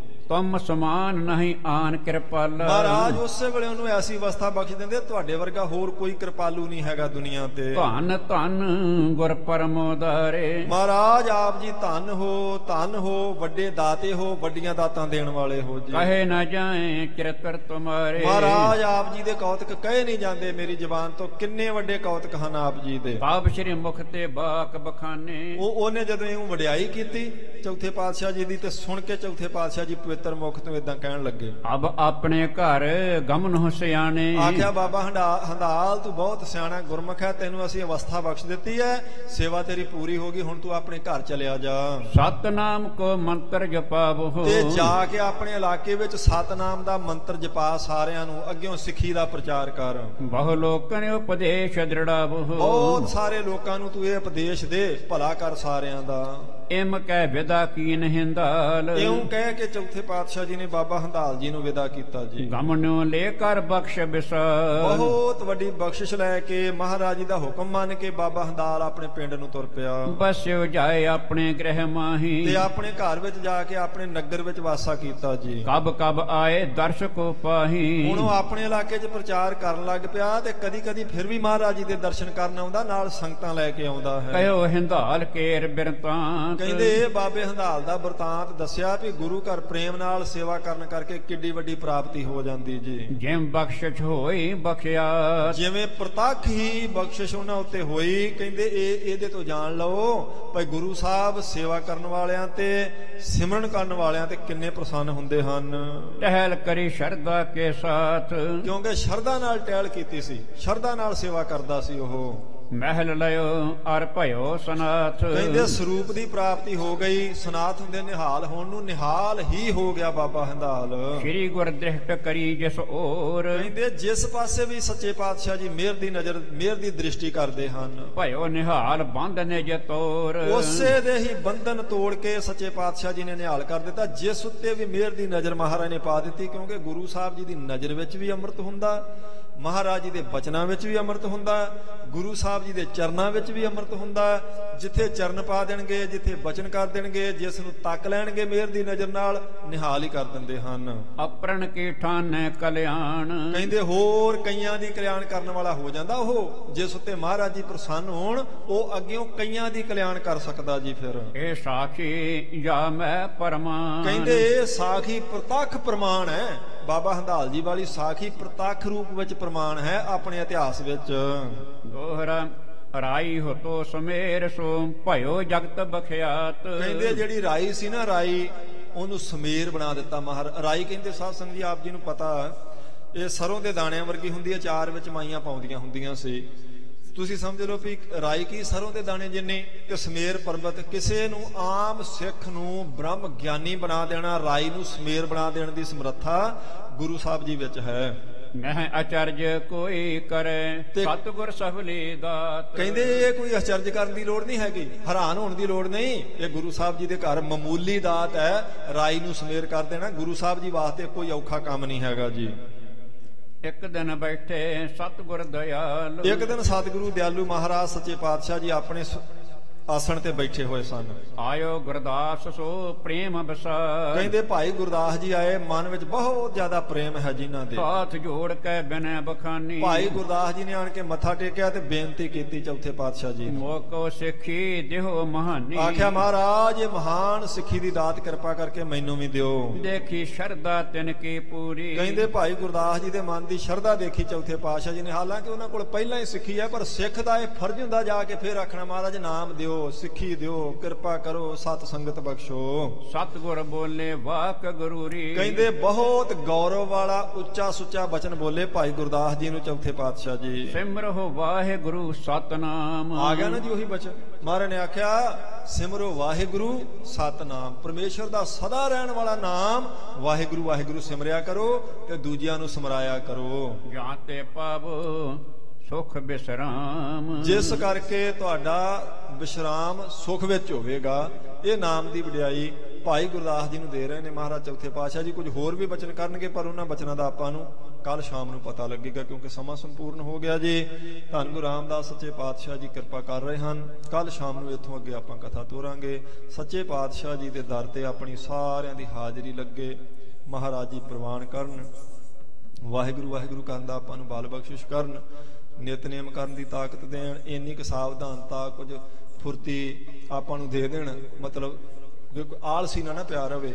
ਤੁਮ ਸਮਾਨ ਨਹੀਂ ਆਨ ਕਿਰਪਾਲ। ਮਹਾਰਾਜ ਉਸੇ ਵੇਲੇ ਉਹਨੂੰ ਐਸੀ ਅਵਸਥਾ ਬਖਸ਼ ਦਿੰਦੇ, ਤੁਹਾਡੇ ਵਰਗਾ ਹੋਰ ਕੋਈ ਕਿਰਪਾਲੂ ਨਹੀਂ ਹੈਗਾ ਦੁਨੀਆ ਤੇ। ਧੰਨ ਧੰਨ ਗੁਰ ਪਰਮ ਉਦਾਰੇ। ਮਹਾਰਾਜ ਆਪ ਜੀ ਧੰਨ ਹੋ, ਧੰਨ ਹੋ, ਵੱਡੇ ਦਾਤੇ ਹੋ, ਵੱਡੀਆਂ ਦਾਤਾਂ ਦੇਣ ਵਾਲੇ ਹੋ ਜੀ। ਕਹੇ ਨਾ ਜਾਏ ਕਿਰਤਰ ਤੁਮਾਰੇ। ਮਹਾਰਾਜ ਆਪ ਜੀ ਦੇ ਕੌਤਕ ਕਹੇ ਨਹੀਂ ਜਾਂਦੇ ਮੇਰੀ ਜ਼ਬਾਨ ਤੋਂ। ਕਿੰਨੇ ਵੱਡੇ ਕੌਤਕ ਹਨ ਆਪ ਜੀ ਦੇ। ਬਾਬ ਸ਼੍ਰੀ ਮੁਖ ਤੇ ਬਾਕ ਬਖਾਨੇ। ਉਹਨੇ ਜਦੋਂ ਇਹਨੂੰ ਵਡਿਆਈ ਕੀਤੀ ਚੌਥੇ ਪਾਤਸ਼ਾਹ ਜੀ ਦੀ, ਤੇ ਸੁਣ ਕੇ ਚੌਥੇ ਪਾਤਸ਼ਾਹ ਜੀ ਪਵਿੱਤਰ ਮੁਖ ਤੋਂ ਇਦਾਂ ਕਹਿਣ ਲੱਗੇ, ਅਬ ਆਪਣੇ ਘਰ ਗਮਨ ਹੋ ਸਿਆਣੇ। ਆਖਿਆ ਬਾਬਾ ਹੰਧਾਲ ਤੂੰ ਬਹੁਤ ਸਿਆਣਾ ਗੁਰਮੁਖ ਹੈ, ਤੈਨੂੰ ਅਸੀਂ ਅਵਸਥਾ ਬਖਸ਼ ਦਿੱਤੀ ਹੈ, ਸੇਵਾ ਤੇਰੀ ਪੂਰੀ ਹੋ ਗਈ, ਹੁਣ ਤੂੰ ਆਪਣੇ ਘਰ ਚਲਿਆ ਜਾ। ਸਤਨਾਮ ਕੋ ਮੰਤਰ ਜਪਾਵੋ। ਤੇ ਜਾ ਕੇ ਆਪਣੇ ਇਲਾਕੇ ਵਿੱਚ ਸਤਨਾਮ ਦਾ ਮੰਤਰ ਜਪਾ, ਸਾਰਿਆਂ ਨੂੰ ਅੱਗਿਓਂ ਸਿੱਖੀ ਦਾ ਪ੍ਰਚਾਰ ਕਰ। ਬਹੁ ਲੋਕਾਂ ਉਪਦੇਸ਼ ਦ੍ਰਿੜਾਵੋ। ਬਹੁਤ ਸਾਰੇ ਲੋਕਾਂ ਨੂੰ ਤੂੰ ਇਹ ਉਪਦੇਸ਼ ਦੇ, ਭਲਾ ਕਰ ਸਾਰਿਆਂ ਦਾ। ਇਮ ਕਹਿ ਵਿਦਾ ਕੀਨ ਹਿੰਦਾਲ। ਇਉਂ ਕਹਿ ਕੇ ਚੌਥੇ ਪਾਤਸ਼ਾਹ ਜੀ ਨੇ ਬਾਬਾ ਹੰਧਾਲ ਜੀ ਨੂੰ ਵਿਦਾ ਕੀਤਾ ਜੀ। ਗਮਨਿਓ ਲੈ ਕਰ ਬਖਸ਼ ਵਿਸਾਲ। ਬਹੁਤ ਵੱਡੀ ਬਖਸ਼ਿਸ਼ ਲੈ ਕੇ, ਮਹਾਰਾਜ ਜੀ ਦਾ ਹੁਕਮ ਮੰਨ ਕੇ ਬਾਬਾ ਹੰਧਾਲ ਆਪਣੇ ਪਿੰਡ ਨੂੰ ਤੁਰ ਪਿਆ। ਬਸਿਓ ਜਾਏ ਆਪਣੇ ਗ੍ਰਹਿ ਮਾਹੀ। ਤੇ ਆਪਣੇ ਘਰ ਵਿੱਚ ਜਾ ਕੇ ਆਪਣੇ ਨਗਰ ਵਿੱਚ ਵਾਸਾ ਕੀਤਾ ਜੀ। ਕਬ ਕਬ ਆਏ ਦਰਸ਼ਕੋ ਪਾਹੀ। ਹੁਣ ਉਹ ਆਪਣੇ ਇਲਾਕੇ 'ਚ ਪ੍ਰਚਾਰ ਕਰਨ ਲੱਗ ਪਿਆ, ਤੇ ਕਦੀ ਕਦੀ ਫਿਰ ਵੀ ਮਹਾਰਾਜ ਜੀ ਦੇ ਦਰਸ਼ਨ ਕਰਨ ਆਉਂਦਾ, ਨਾਲ ਸੰਗਤਾਂ ਲੈ ਕੇ ਆਉਂਦਾ ਹੈ। ਕਹਿਓ ਹਿੰਦਾਲ ਕੇਰ ਬਿਰਤਾਂਤ। ਕਹਿੰਦੇ ਇਹ ਬਾਬੇ ਹੰਧਾਲ ਦਾ ਬਿਰਤਾਂਤ ਦੱਸਿਆ ਵੀ ਗੁਰੂ ਘਰ ਪ੍ਰੇਮ ਨਾਲ ਸੇਵਾ ਕਰਨ ਕਰਕੇ ਕਿੱਡੀ ਵੱਡੀ ਪ੍ਰਾਪਤੀ ਹੋ ਜਾਂਦੀ ਜੀ। ਜਿਵੇਂ ਬਖਸ਼ਿਸ਼ ਹੋਈ ਬਖਸ਼ਿਆ। ਜਿਵੇਂ ਪ੍ਰਤੱਖ ਹੀ ਬਖਸ਼ਿਸ਼ ਉਹਨਾਂ ਉੱਤੇ ਹੋਈ। ਕਹਿੰਦੇ ਇਹਦੇ ਤੋਂ ਜਾਣ ਲਓ ਭਾਈ ਗੁਰੂ ਸਾਹਿਬ ਸੇਵਾ ਕਰਨ ਵਾਲਿਆਂ ਤੇ ਸਿਮਰਨ ਕਰਨ ਵਾਲਿਆਂ ਤੇ ਕਿੰਨੇ ਪ੍ਰਸੰਨ ਹੁੰਦੇ ਹਨ। ਟਹਿਲ ਕਰੀ ਸ਼ਰਧਾ ਕੇ ਸਾਥ। ਕਿਉਂਕਿ ਸ਼ਰਧਾ ਨਾਲ ਟਹਿਲ ਕੀਤੀ ਸੀ, ਸ਼ਰਧਾ ਨਾਲ ਸੇਵਾ ਕਰਦਾ ਸੀ ਉਹ। ਮਹਿਲ ਲਿਓ ਅਰ ਭਇਓ ਸਨਾਥ। ਕਹਿੰਦੇ ਸਰੂਪ ਦੀ ਪ੍ਰਾਪਤੀ ਹੋ ਗਈ। ਸਨਾਥ ਹੁੰਦੇ ਨਿਹਾਲ ਹੋਣ ਨੂੰ, ਨਿਹਾਲ ਹੀ ਹੋ ਗਿਆ ਬਾਬਾ ਹੰਧਾਲ। ਸ੍ਰੀ ਗੁਰ ਦ੍ਰਿਸ਼ਟ ਕਰੀ ਜਿਸ ਔਰ। ਕਹਿੰਦੇ ਜਿਸ ਪਾਸੇ ਵੀ ਸੱਚੇ ਪਾਤਸ਼ਾਹ ਜੀ ਮਿਹਰ ਦੀ ਨਜ਼ਰ, ਮਿਹਰ ਦੀ ਦ੍ਰਿਸ਼ਟੀ ਕਰਦੇ ਹਨ। ਭਇਓ ਨਿਹਾਲ ਬੰਧ ਨਿਜ ਤੋਰ। ਉਸੇ ਦੇ ਹੀ ਬੰਧਨ ਤੋੜ ਕੇ ਸੱਚੇ ਪਾਤਸ਼ਾਹ ਜੀ ਨੇ ਨਿਹਾਲ ਕਰ ਦਿੱਤਾ। ਜਿਸ ਉੱਤੇ ਵੀ ਮਿਹਰ ਦੀ ਨਜ਼ਰ ਮਹਾਰਾਜ ਨੇ ਪਾ ਦਿੱਤੀ, ਕਿਉਂਕਿ ਗੁਰੂ ਸਾਹਿਬ ਜੀ ਦੀ ਨਜ਼ਰ ਵਿੱਚ ਵੀ ਅੰਮ੍ਰਿਤ ਹੁੰਦਾ, ਮਹਾਰਾਜ ਜੀ ਦੇ ਬਚਨਾਂ ਵਿੱਚ ਵੀ ਅੰਮ੍ਰਿਤ ਹੁੰਦਾ ਹੈ, ਗੁਰੂ ਸਾਹਿਬ ਜੀ ਦੇ ਚਰਨਾਂ ਵਿੱਚ ਵੀ ਅੰਮ੍ਰਿਤ ਹੁੰਦਾ ਹੈ। ਜਿੱਥੇ ਚਰਨ ਪਾ ਦੇਣਗੇ, ਜਿੱਥੇ ਬਚਨ ਕਰ ਦੇਣਗੇ, ਜਿਸ ਨੂੰ ਤੱਕ ਲੈਣਗੇ ਮਿਹਰ ਦੀ ਨਜ਼ਰ ਨਾਲ, ਨਿਹਾਲ ਹੀ ਕਰ ਦਿੰਦੇ ਹਨ। ਆਪਰਣ ਕੀ ਠਾਨੈ ਕਲਿਆਣ, ਕਹਿੰਦੇ ਹੋਰ ਕਈਆਂ ਦੀ ਕਲਿਆਣ ਕਰਨ ਵਾਲਾ ਹੋ ਜਾਂਦਾ ਉਹ। ਜਿਸ ਉੱਤੇ ਮਹਾਰਾਜ ਜੀ ਪ੍ਰਸੰਨ ਹੋਣ, ਉਹ ਅੱਗਿਓਂ ਕਈਆਂ ਦੀ ਕਲਿਆਣ ਕਰ ਸਕਦਾ ਜੀ। ਫਿਰ ਇਹ ਸਾਖੀ ਜਾ ਮੈਂ ਪਰਮਾਨ, ਕਹਿੰਦੇ ਇਹ ਸਾਖੀ ਪ੍ਰਤੱਖ ਪ੍ਰਮਾਣ ਹੈ। ਬਾਬਾ ਹੰਦਾਲ ਜੀ ਵਾਲੀ ਸਾਖੀ ਪ੍ਰਤੱਖ ਰੂਪ ਵਿੱਚ ਪ੍ਰਮਾਣ ਹੈ ਆਪਣੇ ਇਤਿਹਾਸ ਵਿੱਚ। ਦੋਹਰਾ ਰਾਈ ਹੋਤੋ ਸਮੇਰ ਸੋ ਭਇਓ ਜਗਤ ਬਖਿਆਤ। ਕਹਿੰਦੇ ਜਿਹੜੀ ਰਾਈ ਸੀ ਨਾ, ਰਾਈ ਉਹਨੂੰ ਸਮੇਰ ਬਣਾ ਦਿੱਤਾ ਰਾਈ ਕਹਿੰਦੇ ਸਾਧ ਸੰਗਤ ਜੀ ਆਪ ਜੀ ਨੂੰ ਪਤਾ, ਇਹ ਸਰੋਂ ਦੇ ਦਾਣਿਆਂ ਵਰਗੀ ਹੁੰਦੀ ਹੈ, ਅਚਾਰ ਵਿੱਚ ਮਾਈਆਂ ਪਾਉਂਦੀਆਂ ਹੁੰਦੀਆਂ ਸੀ। ਤੁਸੀਂ ਸਮਝ ਲਓ ਵੀ ਰਾਈ ਕੀ ਸਰੋਂ ਦੇ ਦਾਣੇ ਜਿੰਨੇ, ਤੇ ਸਮੇਰ ਪਰਬਤ। ਕਿਸੇ ਨੂੰ ਆਮ ਸਿੱਖ ਨੂੰ ਬ੍ਰਹਮ ਗਿਆਨੀ ਬਣਾ ਦੇਣਾ, ਰਾਈ ਨੂੰ ਸਮੇਰ ਬਣਾ ਦੇਣ ਦੀ ਸਮਰੱਥਾ ਗੁਰੂ ਸਾਹਿਬ ਜੀ ਵਿੱਚ ਹੈ। ਮਹਿ ਅਚਰਜ ਕੋਈ ਕਰੇ ਸਤਿਗੁਰ ਸਫਲੀ ਦਾਤ। ਕਹਿੰਦੇ ਇਹ ਕੋਈ ਅਚਰਜ ਕਰਨ ਦੀ ਲੋੜ ਨਹੀਂ ਹੈਗੀ, ਹੈਰਾਨ ਹੋਣ ਦੀ ਲੋੜ ਨਹੀਂ। ਇਹ ਗੁਰੂ ਸਾਹਿਬ ਜੀ ਦੇ ਘਰ ਮਾਮੂਲੀ ਦਾਤ ਹੈ, ਰਾਈ ਨੂੰ ਸਮੇਰ ਕਰ ਦੇਣਾ। ਗੁਰੂ ਸਾਹਿਬ ਜੀ ਵਾਸਤੇ ਕੋਈ ਔਖਾ ਕੰਮ ਨਹੀਂ ਹੈਗਾ ਜੀ। ਇੱਕ ਦਿਨ ਬੈਠੇ ਸਤਿਗੁਰ ਦਇਆਲ, ਇੱਕ ਦਿਨ ਸਤਿਗੁਰੂ ਦਿਆਲੂ ਮਹਾਰਾਜ ਸੱਚੇ ਪਾਤਸ਼ਾਹ ਜੀ ਆਪਣੇ ਆਸਣ ਤੇ ਬੈਠੇ ਹੋਏ ਸਨ। ਆਇਓ ਗੁਰਦਾਸ ਸੋ ਪ੍ਰੇਮ ਬਸਾਰ। ਕਹਿੰਦੇ ਭਾਈ ਗੁਰਦਾਸ ਜੀ ਆਏ, ਮਨ ਵਿੱਚ ਬਹੁਤ ਜ਼ਿਆਦਾ ਪ੍ਰੇਮ ਹੈ ਜਿਨ੍ਹਾਂ ਦੇ। ਹੱਥ ਜੋੜ ਕੇ ਬਿਨੈ ਬਖਾਨੀ, ਭਾਈ ਗੁਰਦਾਸ ਜੀ ਨੇ ਆਣ ਕੇ ਮੱਥਾ ਟੇਕਿਆ ਤੇ ਬੇਨਤੀ ਕੀਤੀ ਚੌਥੇ ਪਾਤਸ਼ਾਹ ਜੀ ਨੂੰ। ਮੋਕੋ ਸਿੱਖੀ ਦਿਓ ਮਹਾਨੀ, ਆਖਿਆ ਮਹਾਰਾਜ ਇਹ ਮਹਾਨ ਸਿੱਖੀ ਦੀ ਦਾਤ ਕਿਰਪਾ ਕਰਕੇ ਮੈਨੂੰ ਵੀ ਦਿਓ। ਦੇਖੀ ਸ਼ਰਧਾ ਤਿਨ ਕੀ ਪੂਰੀ। ਕਹਿੰਦੇ ਭਾਈ ਗੁਰਦਾਸ ਜੀ ਦੇ ਮਨ ਦੀ ਸ਼ਰਧਾ ਦੇਖੀ ਚੌਥੇ ਪਾਤਸ਼ਾਹ ਜੀ ਨੇ। ਹਾਲਾਂਕਿ ਉਹਨਾਂ ਕੋਲ ਪਹਿਲਾਂ ਹੀ ਸਿੱਖੀ ਹੈ, ਪਰ ਸਿੱਖ ਦਾ ਇਹ ਫਰਜ਼ ਹੁੰਦਾ ਜਾ ਕੇ ਫੇਰ ਆਖਣਾ ਮਹਾਰਾਜ ਨਾਮ ਦਿਓ, ਸਿੱਖੀ ਦਿਓ, ਕਿਰਪਾ ਕਰੋ, ਸਤ ਸੰਗਤ ਬਖਸ਼ੋ। ਸਤਿਗੁਰ ਬੋਲੇ ਵਾਕ ਗੁਰੂਰੀ। ਕਹਿੰਦੇ ਬਹੁਤ ਗੌਰਵ ਵਾਲਾ ਉੱਚਾ ਸੁੱਚਾ ਬਚਨ ਬੋਲੇ ਭਾਈ ਗੁਰਦਾਸ ਜੀ ਨੂੰ ਚੌਥੇ ਪਾਤਸ਼ਾਹ ਜੀ। ਸਿਮਰੋ ਵਾਹਿਗੁਰੂ ਸਤਨਾਮ। ਆ ਗਿਆ ਨਾ ਜੀ ਉਹੀ ਬਚਨ। ਮਹਾਰਾਜ ਨੇ ਆਖਿਆ ਸਿਮਰੋ ਵਾਹਿਗੁਰੂ ਸਤਨਾਮ। ਪਰਮੇਸ਼ਰ ਦਾ ਸਦਾ ਰਹਿਣ ਵਾਲਾ ਨਾਮ ਵਾਹਿਗੁਰੂ ਵਾਹਿਗੁਰੂ ਸਿਮਰਿਆ ਕਰੋ ਤੇ ਦੂਜਿਆਂ ਨੂੰ ਸਮਰਾਇਆ ਕਰੋ। ਜਾਂ ਤੇ ਪਾਵੋ ਸੁਖ ਬਿਸਰਾਮ, ਜਿਸ ਕਰਕੇ ਤੁਹਾਡਾ ਵਿਸ਼ਰਾਮ ਸੁਖ ਵਿੱਚ ਹੋਵੇਗਾ। ਇਹ ਨਾਮ ਦੀ ਵਡਿਆਈ ਭਾਈ ਗੁਰਦਾਸ ਜੀ ਨੂੰ ਦੇ ਰਹੇ ਨੇ ਮਹਾਰਾਜ ਚੌਥੇ ਪਾਤਸ਼ਾਹ ਜੀ। ਕੁਝ ਹੋਰ ਵੀ ਬਚਨ ਕਰਨਗੇ, ਪਰ ਉਹਨਾਂ ਬਚਨਾਂ ਦਾ ਆਪਾਂ ਨੂੰ ਕੱਲ ਸ਼ਾਮ ਨੂੰ ਪਤਾ ਲੱਗੇਗਾ, ਕਿਉਂਕਿ ਸਮਾਂ ਸੰਪੂਰਨ ਹੋ ਗਿਆ ਜੀ। ਧੰਨ ਗੁਰੂ ਰਾਮਦਾਸ ਸੱਚੇ ਪਾਤਸ਼ਾਹ ਜੀ ਕਿਰਪਾ ਕਰ ਰਹੇ ਹਨ। ਕੱਲ ਸ਼ਾਮ ਨੂੰ ਇੱਥੋਂ ਅੱਗੇ ਆਪਾਂ ਕਥਾ ਤੋਰਾਂਗੇ। ਸੱਚੇ ਪਾਤਸ਼ਾਹ ਜੀ ਦੇ ਦਰ ਤੇ ਆਪਣੀ ਸਾਰਿਆਂ ਦੀ ਹਾਜ਼ਰੀ ਲੱਗੇ। ਮਹਾਰਾਜ ਜੀ ਪ੍ਰਵਾਨ ਕਰਨ, ਵਾਹਿਗੁਰੂ ਵਾਹਿਗੁਰੂ ਕਰਨ ਦਾ ਆਪਾਂ ਨੂੰ ਬਲ ਬਖਸ਼ਿਸ਼ ਕਰਨ, ਨਿਤਨੇਮ ਕਰਨ ਦੀ ਤਾਕਤ ਦੇਣ, ਇੰਨੀ ਕੁ ਸਾਵਧਾਨਤਾ, ਕੁਝ ਫੁਰਤੀ ਆਪਾਂ ਨੂੰ ਦੇ ਦੇਣ। ਮਤਲਬ ਆਲਸੀ ਨਾ ਪਿਆ ਰਵੇ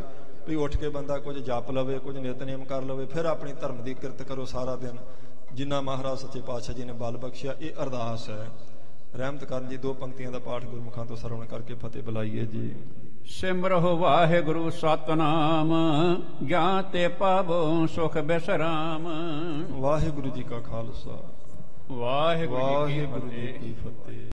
ਵੀ ਉੱਠ ਕੇ ਬੰਦਾ ਕੁਝ ਜਪ ਲਵੇ, ਕੁਝ ਨਿਤਨੇਮ ਕਰ ਲਵੇ, ਫਿਰ ਆਪਣੀ ਧਰਮ ਦੀ ਕਿਰਤ ਕਰੋ ਸਾਰਾ ਦਿਨ। ਜਿੰਨਾ ਮਹਾਰਾਜ ਸੱਚੇ ਪਾਤਸ਼ਾਹ ਜੀ ਨੇ ਬਲ ਬਖਸ਼ਿਆ, ਇਹ ਅਰਦਾਸ ਹੈ। ਰਹਿਮਤ ਕਰਨ ਜੀ। 2 ਪੰਕਤੀਆਂ ਦਾ ਪਾਠ ਗੁਰਮੁਖਾਂ ਤੋਂ ਸਰਵਣ ਕਰਕੇ ਫਤਿਹ ਬੁਲਾਈਏ ਜੀ। ਸਿਮਰੋ ਵਾਹਿਗੁਰੂ ਸਤਨਾਮ, ਜਾਂ ਤੇ ਪਾਵੋ ਸੁਖ ਬਿਸਰਾਮ। ਵਾਹਿਗੁਰੂ ਜੀ ਕਾ ਖਾਲਸਾ, ਵਾਹਿਗੁਰੂ ਜੀ ਕੀ ਫਤਿਹ।